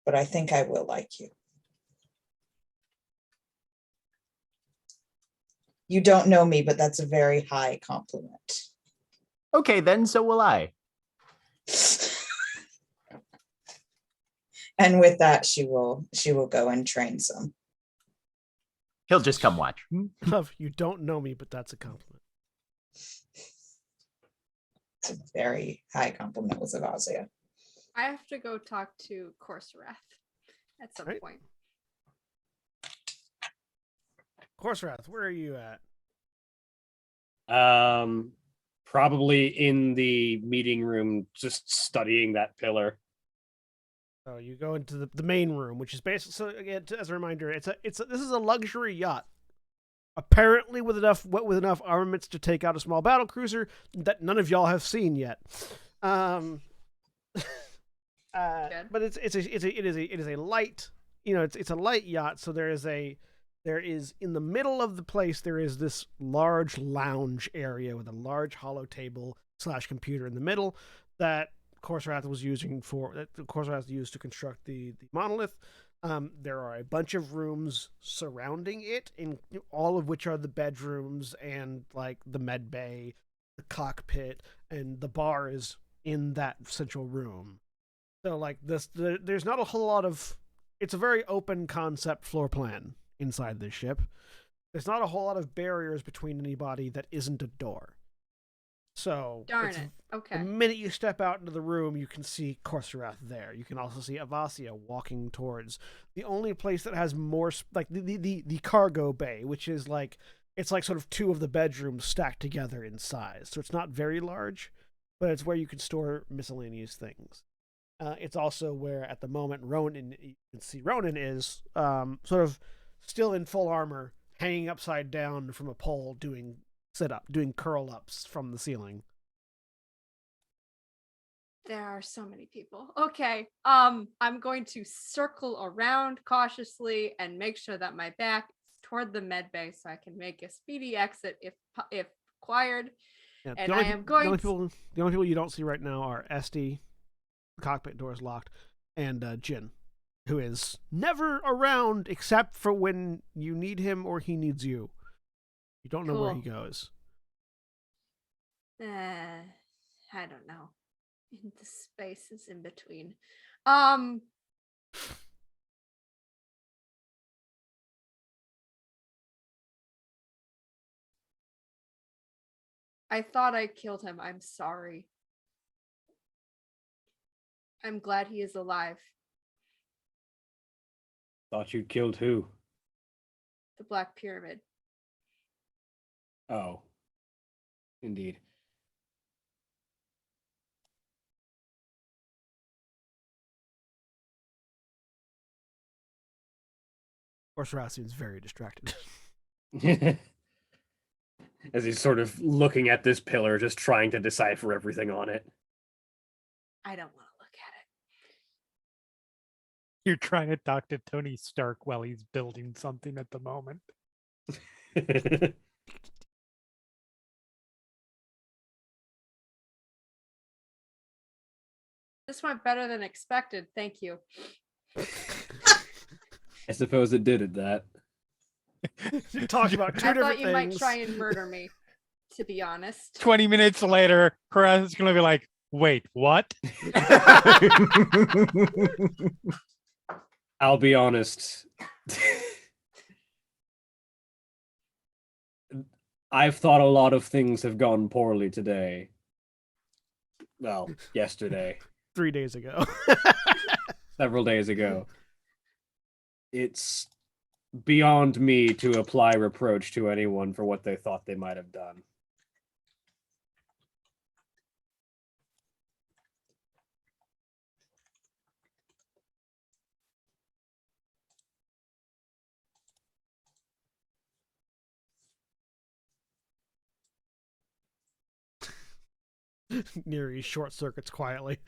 but I think I will like you. You don't know me, but that's a very high compliment. Okay, then, so will I. And with that, she will go and train some. He'll just come watch. Love, you don't know me, but that's a compliment. It's a very high compliment with Avazia. I have to go talk to Corserath at some Right. point. Corserath, where are you at? Probably in the meeting room, just studying that pillar. So you go into the main room, which is basically, so again, as a reminder, this is a luxury yacht, apparently with enough armaments to take out a small battle cruiser that none of y'all have seen yet. But it is a light, it's a light yacht. So there is in the middle of the place, there is this large lounge area with a large hollow table / computer in the middle that Corserath used to construct the monolith. There are a bunch of rooms surrounding it, in all of which are the bedrooms and like the med bay, the cockpit, and the bar is in that central room. So like there's not a whole lot of. It's a very open concept floor plan inside this ship. There's not a whole lot of barriers between anybody that isn't a door. So Darn it. Okay. the minute you step out into the room, you can see Corserath there. You can also see Avasia walking towards the only place that has more, like the cargo bay, which is like, it's like sort of two of the bedrooms stacked together in size. So it's not very large, but it's where you can store miscellaneous things. It's also where, at the moment, you can see Ronan is sort of still in full armor, hanging upside down from a pole, doing curl ups from the ceiling. There are so many people. Okay. I'm going to circle around cautiously and make sure that my back is toward the med bay so I can make a speedy exit if required. Yeah, And the only people you don't see right now are SD, the cockpit door is locked, and Jin, who is never around except for when you need him or he needs you. You don't know where he goes. I don't know. In the spaces in between. I thought I killed him. I'm sorry. I'm glad he is alive. Thought you killed who? The Black Pyramid. Oh, indeed. course, Raz seems very distracted. As he's sort of looking at this pillar, just trying to decipher everything on it. I don't want to look at You're trying to talk to Tony Stark while he's building something at the moment. This went better than expected. Thank you. I suppose it did at that. You talked about two I different thought you might things. try and murder me, to be honest. 20 minutes later, Karaz is going to be like, wait, what? I'll be honest. I've thought a lot of things have gone poorly today. Well, yesterday. 3 days ago. Several days ago. It's beyond me to apply reproach to anyone for what they thought they might have done. Neri short circuits quietly.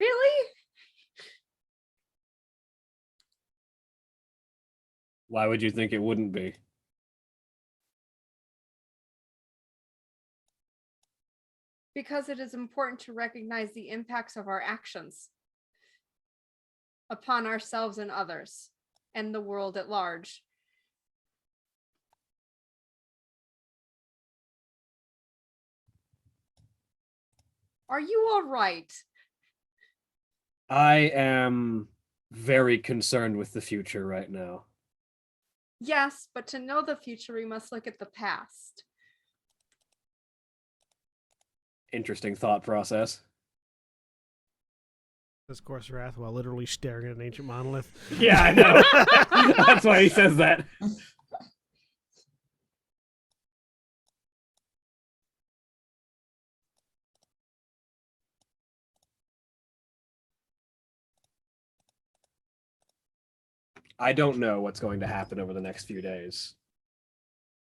Really? Why would you think it wouldn't be? Because it is important to recognize the impacts of our actions upon ourselves and others, and the world at large. Are you all right? I am very concerned with the future right now. Yes, but to know the future, we must look at the past. Interesting thought process. This course Wrath while literally staring at an ancient monolith. Yeah, I know. That's why he says that. I don't know what's going to happen over the next few days.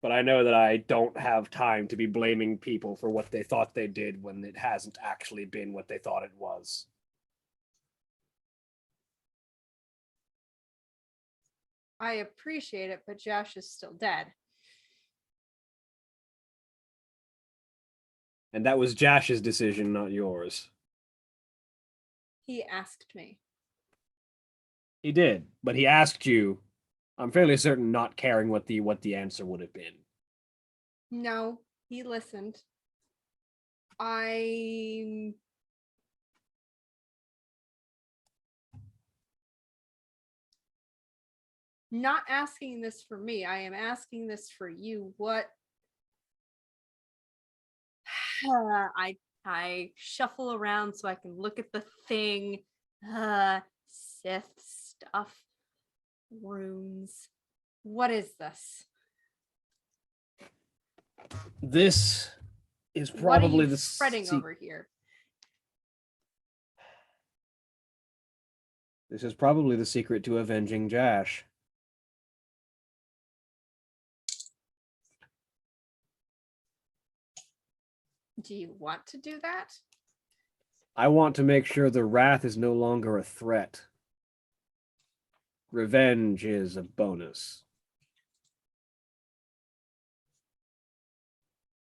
But I know that I don't have time to be blaming people for what they thought they did when it hasn't actually been what they thought it was. I appreciate it, but Josh is still dead. And that was Jash's decision, not yours. He asked me. He did, but he asked you, I'm fairly certain, not caring what the answer would have been. No, he listened. I'm not asking this for me. I am asking this for you. What I shuffle around so I can look at the thing. Sith stuff. Runes. What is this? This is What are probably you the fretting over here? This is probably the secret to avenging Jash. Do you want to do that? I want to make sure the wrath is no longer a threat. Revenge is a bonus.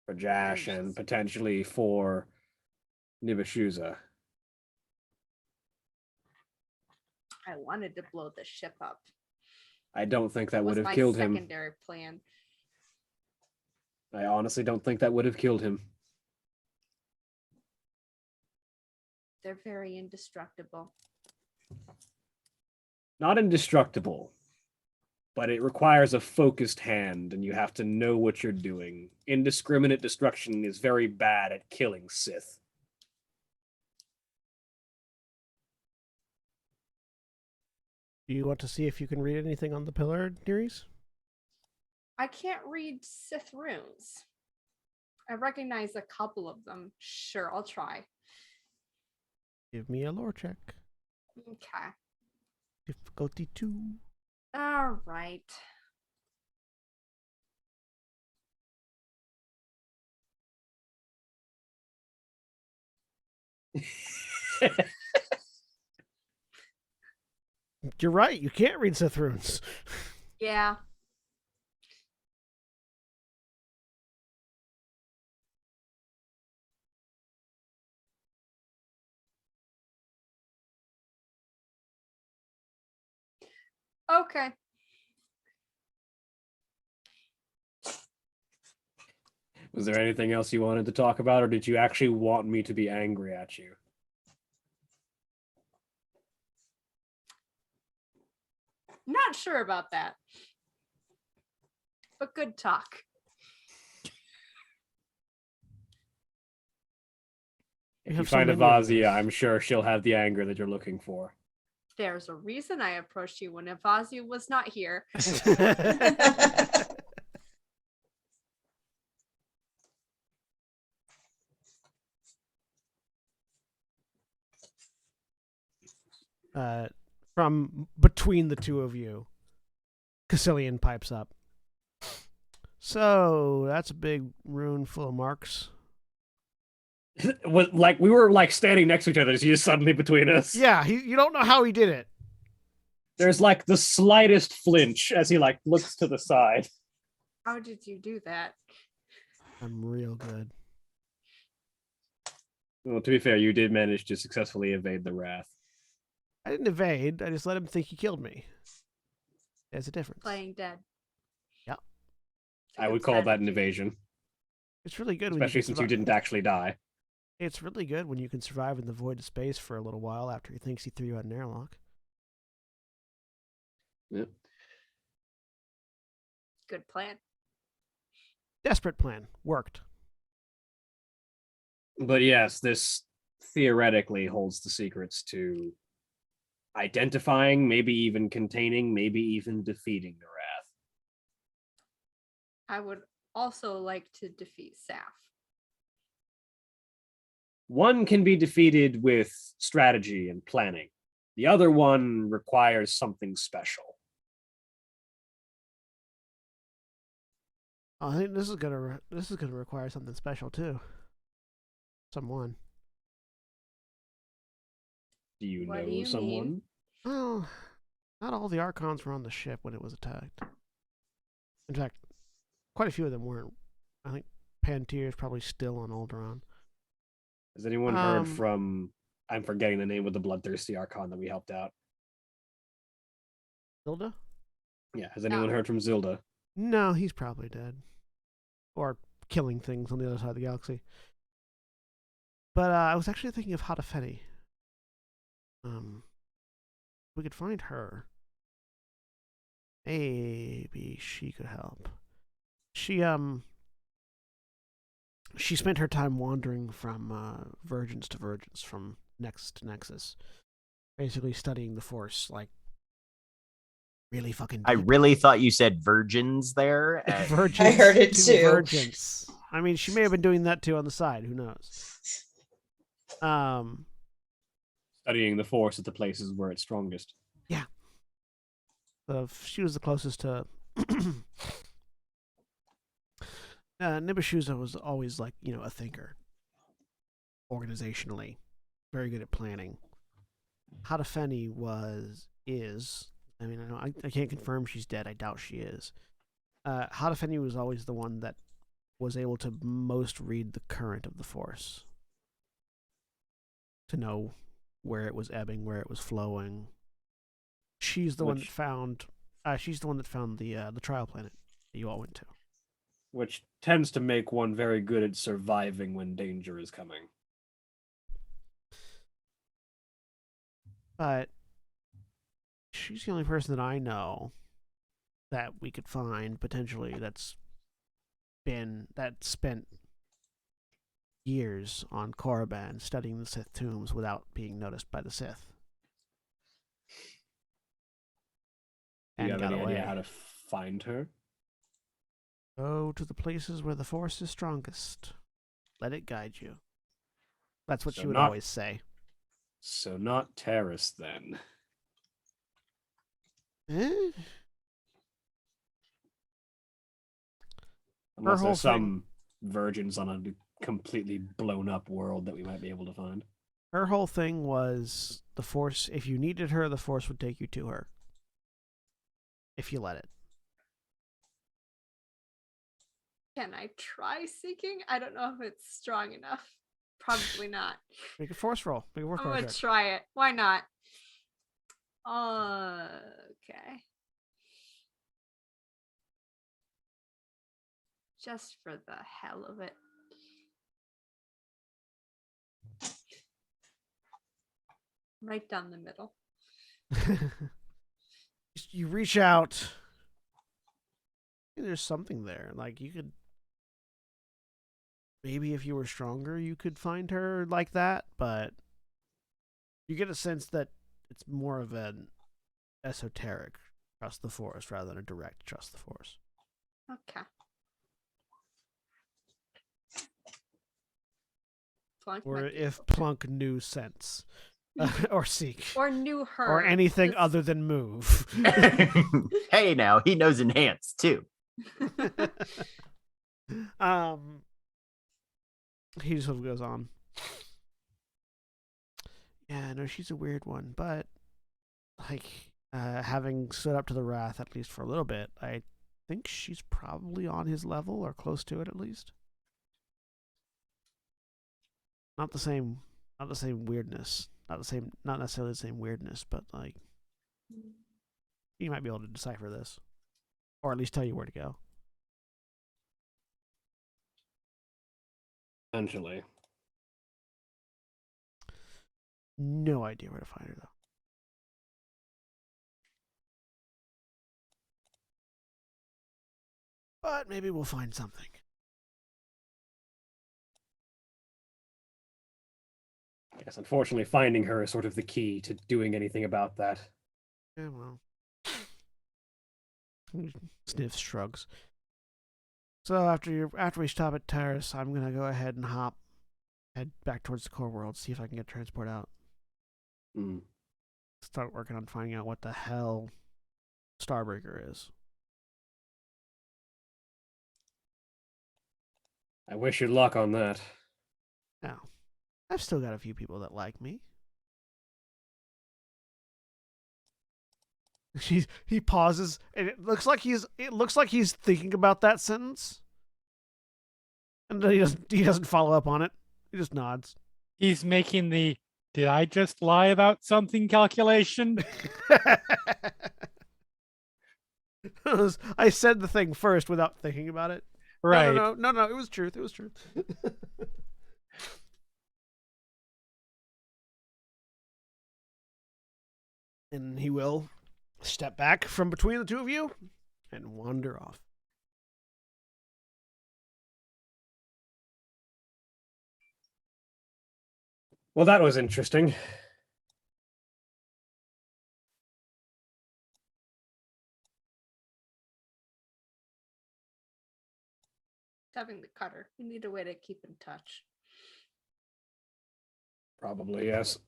For Jash and potentially for Nibashuza. I wanted to blow the ship up. I don't think that would Was have my killed him. secondary plan. I honestly don't think that would have killed him. They're very indestructible. Not indestructible, but it requires a focused hand, and you have to know what you're doing. Indiscriminate destruction is very bad at killing Sith. Do you want to see if you can read anything on the pillar, Nereis? I can't read Sith runes. I recognize a couple of them. Sure, I'll try. Give me a lore check. Okay. Difficulty 2. All right. You're right. You can't read Sith runes. Yeah. Okay. Was there anything else you wanted to talk about, or did you actually want me to be angry at you? Not sure about that. But good talk. If You you have so find a many of Vazia, these. I'm sure she'll have the anger that you're looking for. There's a reason I approached you when Evazia was not here. From between the two of you, Cassilian pipes up. So that's a big rune full of marks. Like we were like standing next to each other, so you suddenly between us. Yeah, you don't know how he did it. There's like the slightest flinch as he like looks to the side. How did you do that? I'm real good. Well, to be fair, you did manage to successfully evade the wrath. I didn't evade. I just let him think he killed me. There's a difference. Playing dead. Yeah. I would call that an evasion, It's really good, especially since you didn't actually die. It's really good when you can survive in the void of space for a little while after he thinks he threw you out an airlock. Yep. Good plan. Desperate plan worked. But yes, this theoretically holds the secrets to identifying, maybe even containing, maybe even defeating the wrath. I would also like to defeat Saf. One can be defeated with strategy and planning. The other one requires something special. I think this is gonna require something special too. Someone. Do you What know do you someone? mean? Well, not all the Archons were on the ship when it was attacked. In fact, quite a few of them weren't. I think Pantier is probably still on Alderaan. Has anyone heard from, I'm forgetting the name of the bloodthirsty Archon that we helped out? Hilda? Yeah, has anyone heard from Zilda? No, he's probably dead. Or killing things on the other side of the galaxy. But I was actually thinking of Hadafeni. We could find her. Maybe she could help. She spent her time wandering from virgins to virgins, from nexus to nexus, basically studying the Force, like really fucking deep. I really thought you said virgins there. Virgins I heard it to too. Virgins. I mean, she may have been doing that too on the side. Who knows? Studying the Force at the places where it's strongest. Yeah. She was the closest to. Nibushuza was always like, a thinker. Organizationally. Very good at planning. Hadafeni is. I mean, I can't confirm she's dead. I doubt she is. Hadafeni was always the one that was able to most read the current of the Force. To know where it was ebbing, where it was flowing. She's the one that found. She's the one that found the trial planet that you all went to. Which tends to make one very good at surviving when danger is coming. But she's the only person that I know that we could find potentially that spent years on Korriban studying the Sith tombs without being noticed by the Sith. Do you And have got any away. idea how to find her? Go to the places where the force is strongest. Let it guide you. That's what So she would not- always say. So not Terrace then. Eh? Unless whole there's some virgins on a completely blown up world that we might be able to find. Her whole thing was the force. If you needed her, the force would take you to her. If you let it. Can I try seeking? I don't know if it's strong enough. Probably not. Make a force roll. Make a force I'm roll gonna check. try it. Why not? Okay. Just for the hell of it. Right down the middle. You reach out. There's something there. Like you could. Maybe if you were stronger, you could find her like that, but you get a sense that it's more of an esoteric trust the force rather than a direct trust the force. Okay. Plunk Or might be if able to. Plunk knew sense. Or seek. Or knew her. Or anything That's- other than move. Hey, now he knows enhance too. He just sort of goes on. Yeah, no, she's a weird one, but like having stood up to the wrath at least for a little bit, I think she's probably on his level or close to it at least. Not the same weirdness. Not necessarily the same weirdness, but like you might be able to decipher this. Or at least tell you where to go. Potentially. No idea where to find her though. But maybe we'll find something. Yes, unfortunately, finding her is sort of the key to doing anything about that. Yeah, well. Sniffs, shrugs. So after we stop at Terrace, I'm gonna go ahead and head back towards the core world, see if I can get transport out. Mm. Start working on finding out what the hell Starbreaker is. I wish you luck on that. Now, I've still got a few people that like me. He pauses, and it looks like he's thinking about that sentence, and then he doesn't follow up on it. He just nods. He's making the "did I just lie about something" calculation. I said the thing first without thinking about it. Right. No, it was truth. It was truth. And he will step back from between the two of you and wander off. Well, that was interesting. Having the cutter. We need a way to keep in touch. Probably, yes.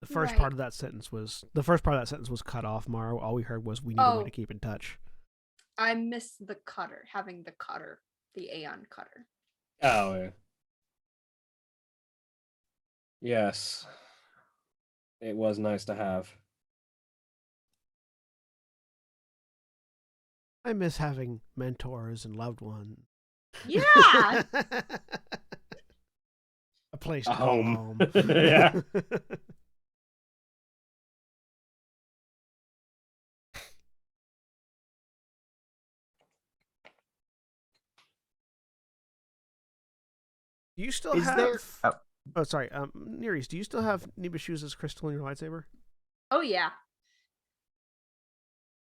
The first Right. part of that sentence was cut off, Mara. All we heard was we need a way Oh. to keep in touch. I missed the cutter. Having the cutter. The Aeon cutter. Oh, yeah. Yes. It was nice to have. I miss having mentors and loved ones. Yeah. A place A to call home. home. Yeah. Do you still Is have? there? Oh, Oh, sorry. Nereus, do you still have Nibushu's crystal in your lightsaber? Oh yeah.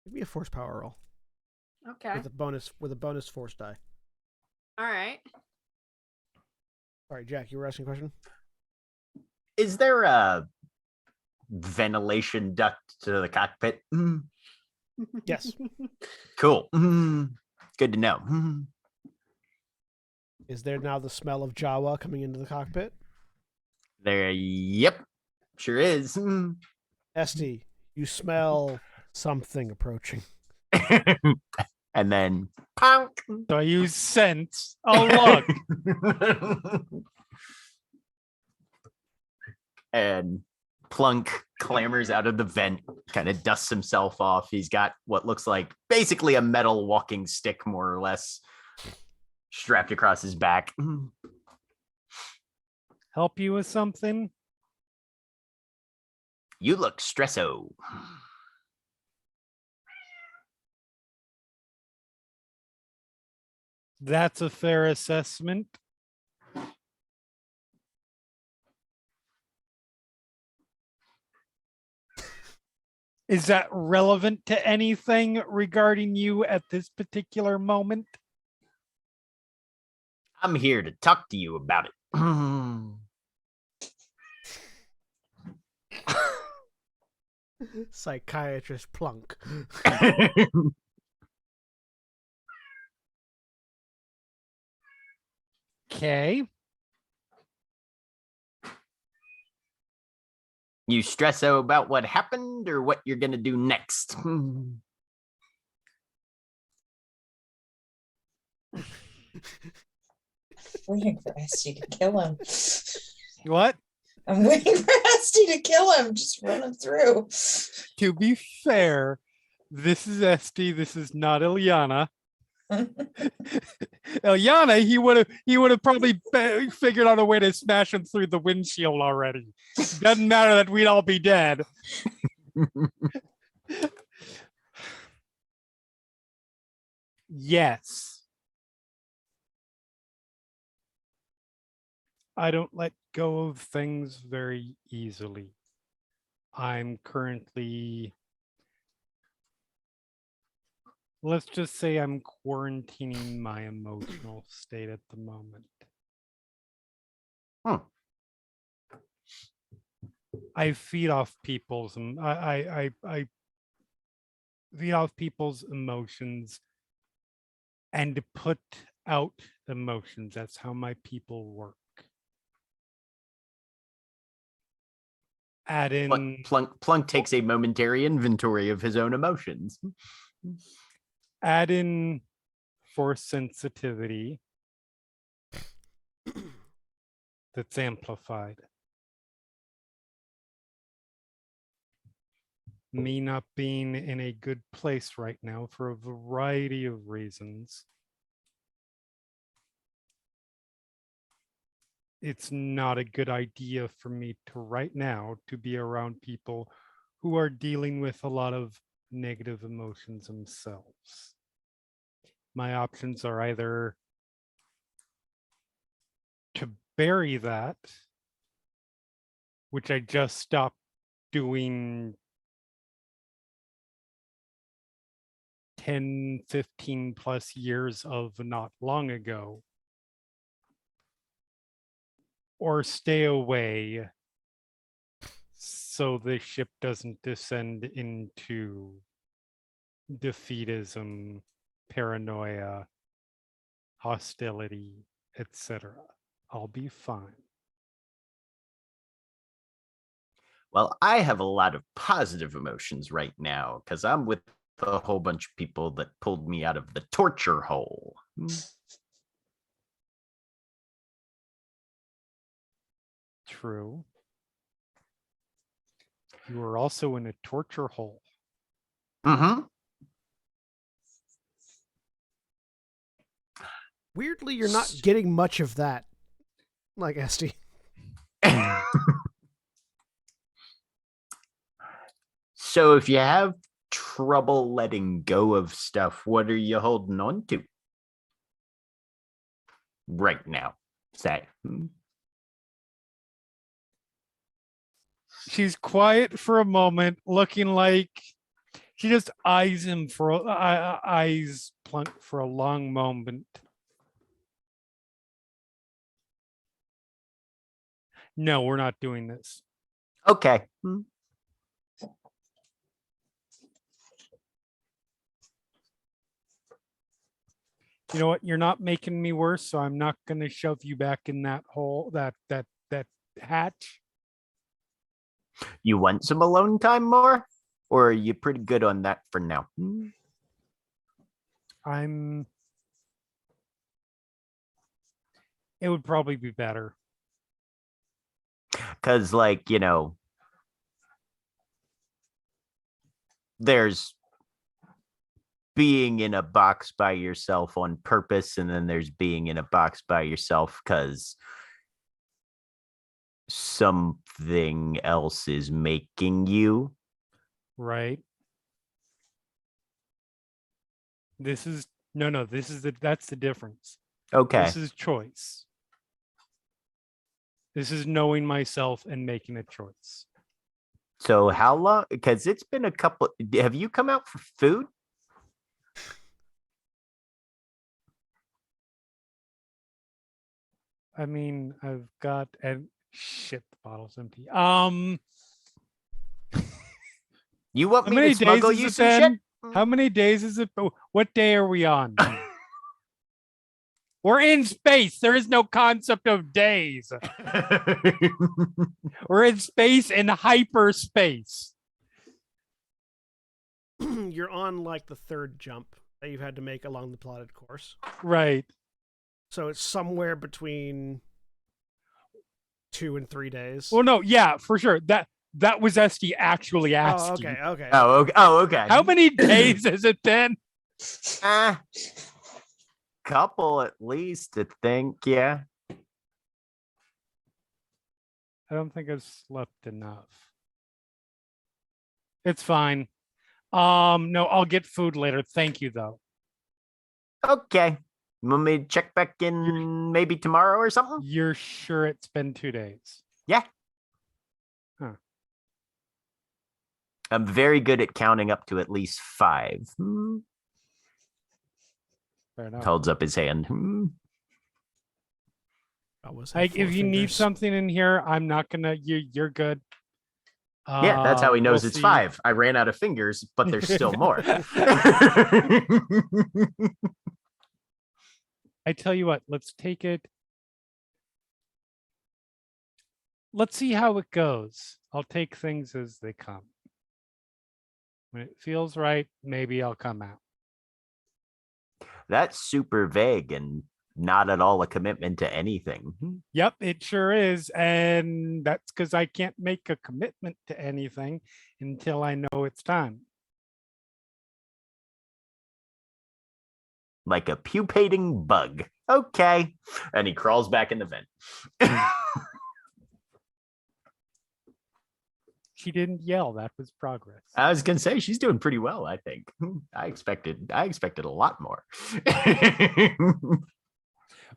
Give me a force power roll Okay. with a bonus force die. All right. Sorry, Jack, you were asking a question. is there a ventilation duct to the cockpit? Yes. Cool. Good to know. Is there now the smell of Jawa coming into the cockpit? There, yep, sure is. Esty, you smell something approaching. And then, punk. So I use sense. Oh, look. And Plunk clambers out of the vent, kind of dusts himself off. He's got what looks like basically a metal walking stick, more or less, strapped across his back. Help you with something? You look stresso. That's a fair assessment. Is that relevant to anything regarding you at this particular moment? I'm here to talk to you about it. Psychiatrist Plunk. Okay. You stresso about what happened or what you're gonna do next? Waiting for Esty to kill him. What? I'm waiting for Esty to kill him. Just run him through. To be fair, this is Esty. This is not Ilyana. Ilyana, he would have probably figured out a way to smash him through the windshield already. Doesn't matter that we'd all be dead. Yes. I don't let go of things very easily. I'm currently, let's just say I'm quarantining my emotional state at the moment. I feed off people's, I feed off people's emotions and to put out emotions. That's how my people work. Add in Plunk takes a momentary inventory of his own emotions. Add in force sensitivity that's amplified. Me not being in a good place right now for a variety of reasons. It's not a good idea for me to right now to be around people who are dealing with a lot of negative emotions themselves. My options are either to bury that, which I just stopped doing 10, 15 plus years of not long ago, or stay away so the ship doesn't descend into defeatism, paranoia, hostility, etc. I'll be fine. Well, I have a lot of positive emotions right now because I'm with a whole bunch of people that pulled me out of the torture hole. True. You were also in a torture hole. Weirdly, you're not getting much of that, like Esty. So if you have trouble letting go of stuff, what are you holding on to right now? Say. She's quiet for a moment, looking like she just eyes him for eyes Plunk for a long moment. No, we're not doing this. Okay. You know what? You're not making me worse, so I'm not gonna shove you back in that hole, that hatch. You want some alone time more? Or are you pretty good on that for now? It would probably be better. Because, like, there's being in a box by yourself on purpose, and then there's being in a box by yourself because something else is making you. Right. That's the difference. Okay. This is choice. This is knowing myself and making a choice. So how long? Because it's been a couple. Have you come out for food? I mean, I've got and shit, the bottle's empty. You want How me many to smuggle days is you it some then? shit? How many days is it? What day are we on? We're in space. There is no concept of days. We're in space and hyperspace. You're on like the third jump that you've had to make along the plotted course. Right. So it's somewhere between 2 and 3 days. Well, no, yeah, for sure. That was SD actually asking. Okay. Oh, okay. How many days has it been? Couple at least, I think. Yeah. I don't think I've slept enough. It's fine. No, I'll get food later. Thank you, though. Okay. Want me to check back in maybe tomorrow or something? You're sure it's been 2 days? Yeah. Huh. I'm very good at counting up to at least 5. Fair enough. Holds up his hand. If you need something in here, I'm not gonna. You're good. Yeah, that's how he knows we'll it's see. 5. I ran out of fingers, but there's still more. I tell you what, let's take it. Let's see how it goes. I'll take things as they come. When it feels right, maybe I'll come out. That's super vague and not at all a commitment to anything. Yep, it sure is. And that's because I can't make a commitment to anything until I know it's time. Like a pupating bug. Okay. And he crawls back in the vent. She didn't yell. That was progress. I was gonna say she's doing pretty well, I think. I expected a lot more.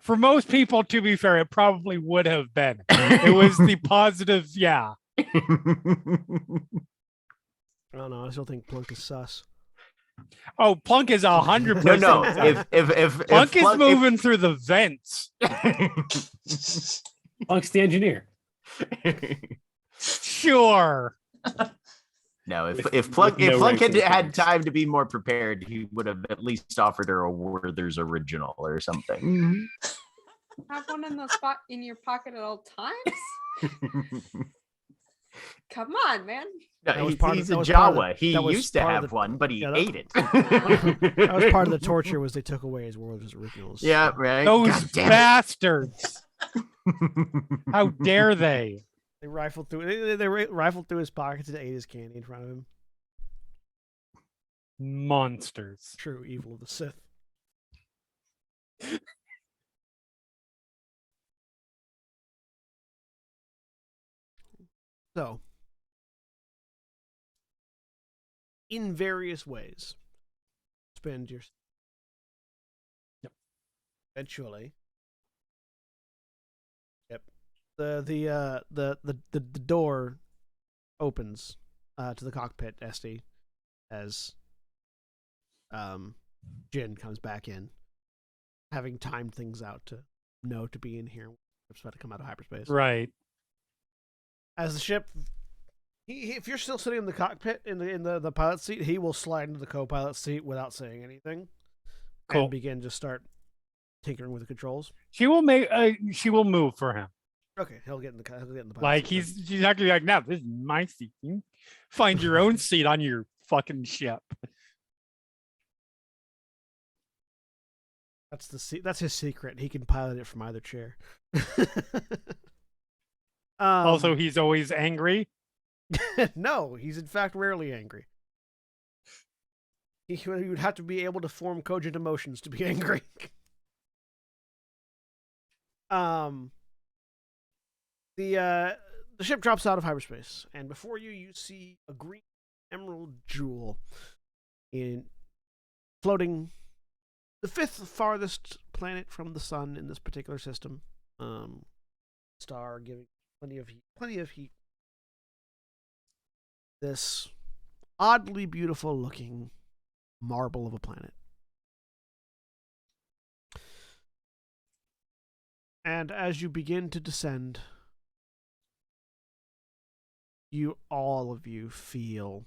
For most people, to be fair, it probably would have been. It was the positive, yeah. I don't know. I still think Plunk is sus. Oh, Plunk is 100%. No. If Plunk is moving through the vents. Punk's the engineer. Sure. No, if With Plunk no had ranking had points. time to be more prepared, he would have at least offered her a Werther's original or something. Have one in in your pocket at all times. Come on, man. That was No, part of- he's that a was part of the- Jawa. He that was used to part of have the- one, but he yeah, that- ate it. That was part of the torture was they took away his Werther's originals. Yeah, right. Those God damn it. bastards. How dare they? They rifled through. They rifled through his pockets and ate his candy in front of him. Monsters. True evil of the Sith. So, in various ways, spend your. Yep. Eventually. Yep. The door opens to the cockpit, SD, as Jin comes back in, having timed things out to know to be in here. It's about to come out of hyperspace. Right. As the ship, if you're still sitting in the cockpit in the pilot seat, he will slide into the co-pilot seat without saying anything, Cool. and begin to start tinkering with the controls. She will make. She will move for him. Okay, he'll get in the pilot Like seat she's not gonna be like, no, this is my seat. You find your own seat on your fucking ship. then. That's his secret. He can pilot it from either chair. Also, he's always angry. No, he's in fact rarely angry. He would have to be able to form cogent emotions to be angry. The ship drops out of hyperspace, and before you see a green emerald jewel floating the fifth farthest planet from the sun in this particular system. Star giving plenty of heat. This oddly beautiful looking marble of a planet. And as you begin to descend, all of you feel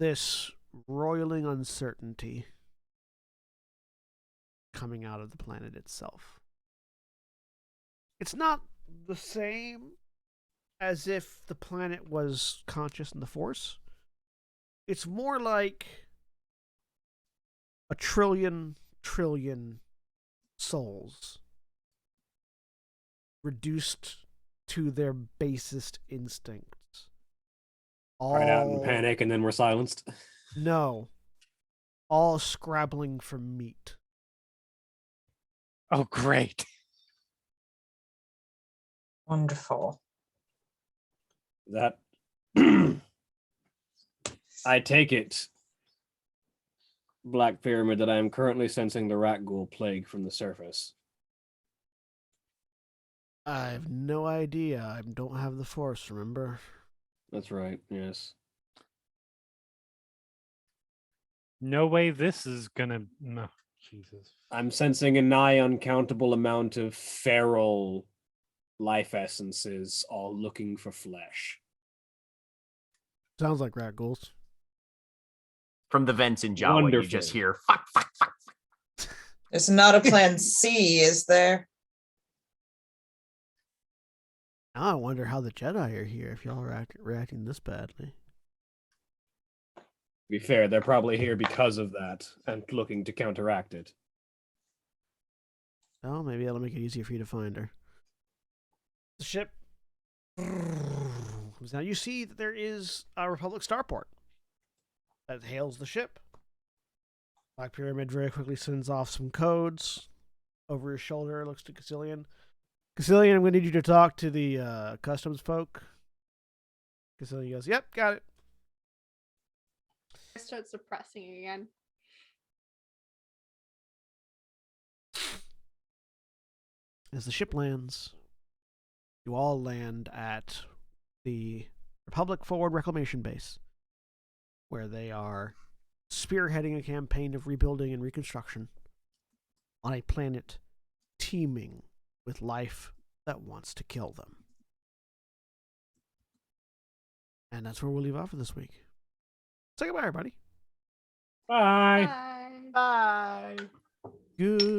this roiling uncertainty coming out of the planet itself. It's not the same as if the planet was conscious in the Force. It's more like a trillion souls reduced to their basest instincts. Cried out in panic, and then we're silenced. No. All scrabbling for meat. Oh, great. Wonderful. That I take it, Black Pyramid, that I am currently sensing the rat ghoul plague from the surface. I have no idea. I don't have the Force, remember? That's right, yes. No way this is gonna. No, Jesus. I'm sensing a nigh uncountable amount of feral life essences all looking for flesh. Sounds like rat ghouls. From the vents in Jawa, you Wonderful. just hear fuck, fuck, fuck. There's not a plan C, is there? Now I wonder how the Jedi are here if y'all are reacting this badly. To be fair, they're probably here because of that and looking to counteract it. Oh, maybe that'll make it easier for you to find her. The ship comes down. You see that there is a Republic starport that hails the ship. Black Pyramid very quickly sends off some codes. Over his shoulder, looks to Caecilian. Caecilian, I'm going to need you to talk to the customs folk. Caecilian goes, yep, got it. I start suppressing again. As the ship lands, you all land at the Republic Forward Reclamation Base, where they are spearheading a campaign of rebuilding and reconstruction on a planet teeming with life that wants to kill them. And that's where we'll leave off for this week. Say goodbye, everybody. Bye. Bye. Bye. Good.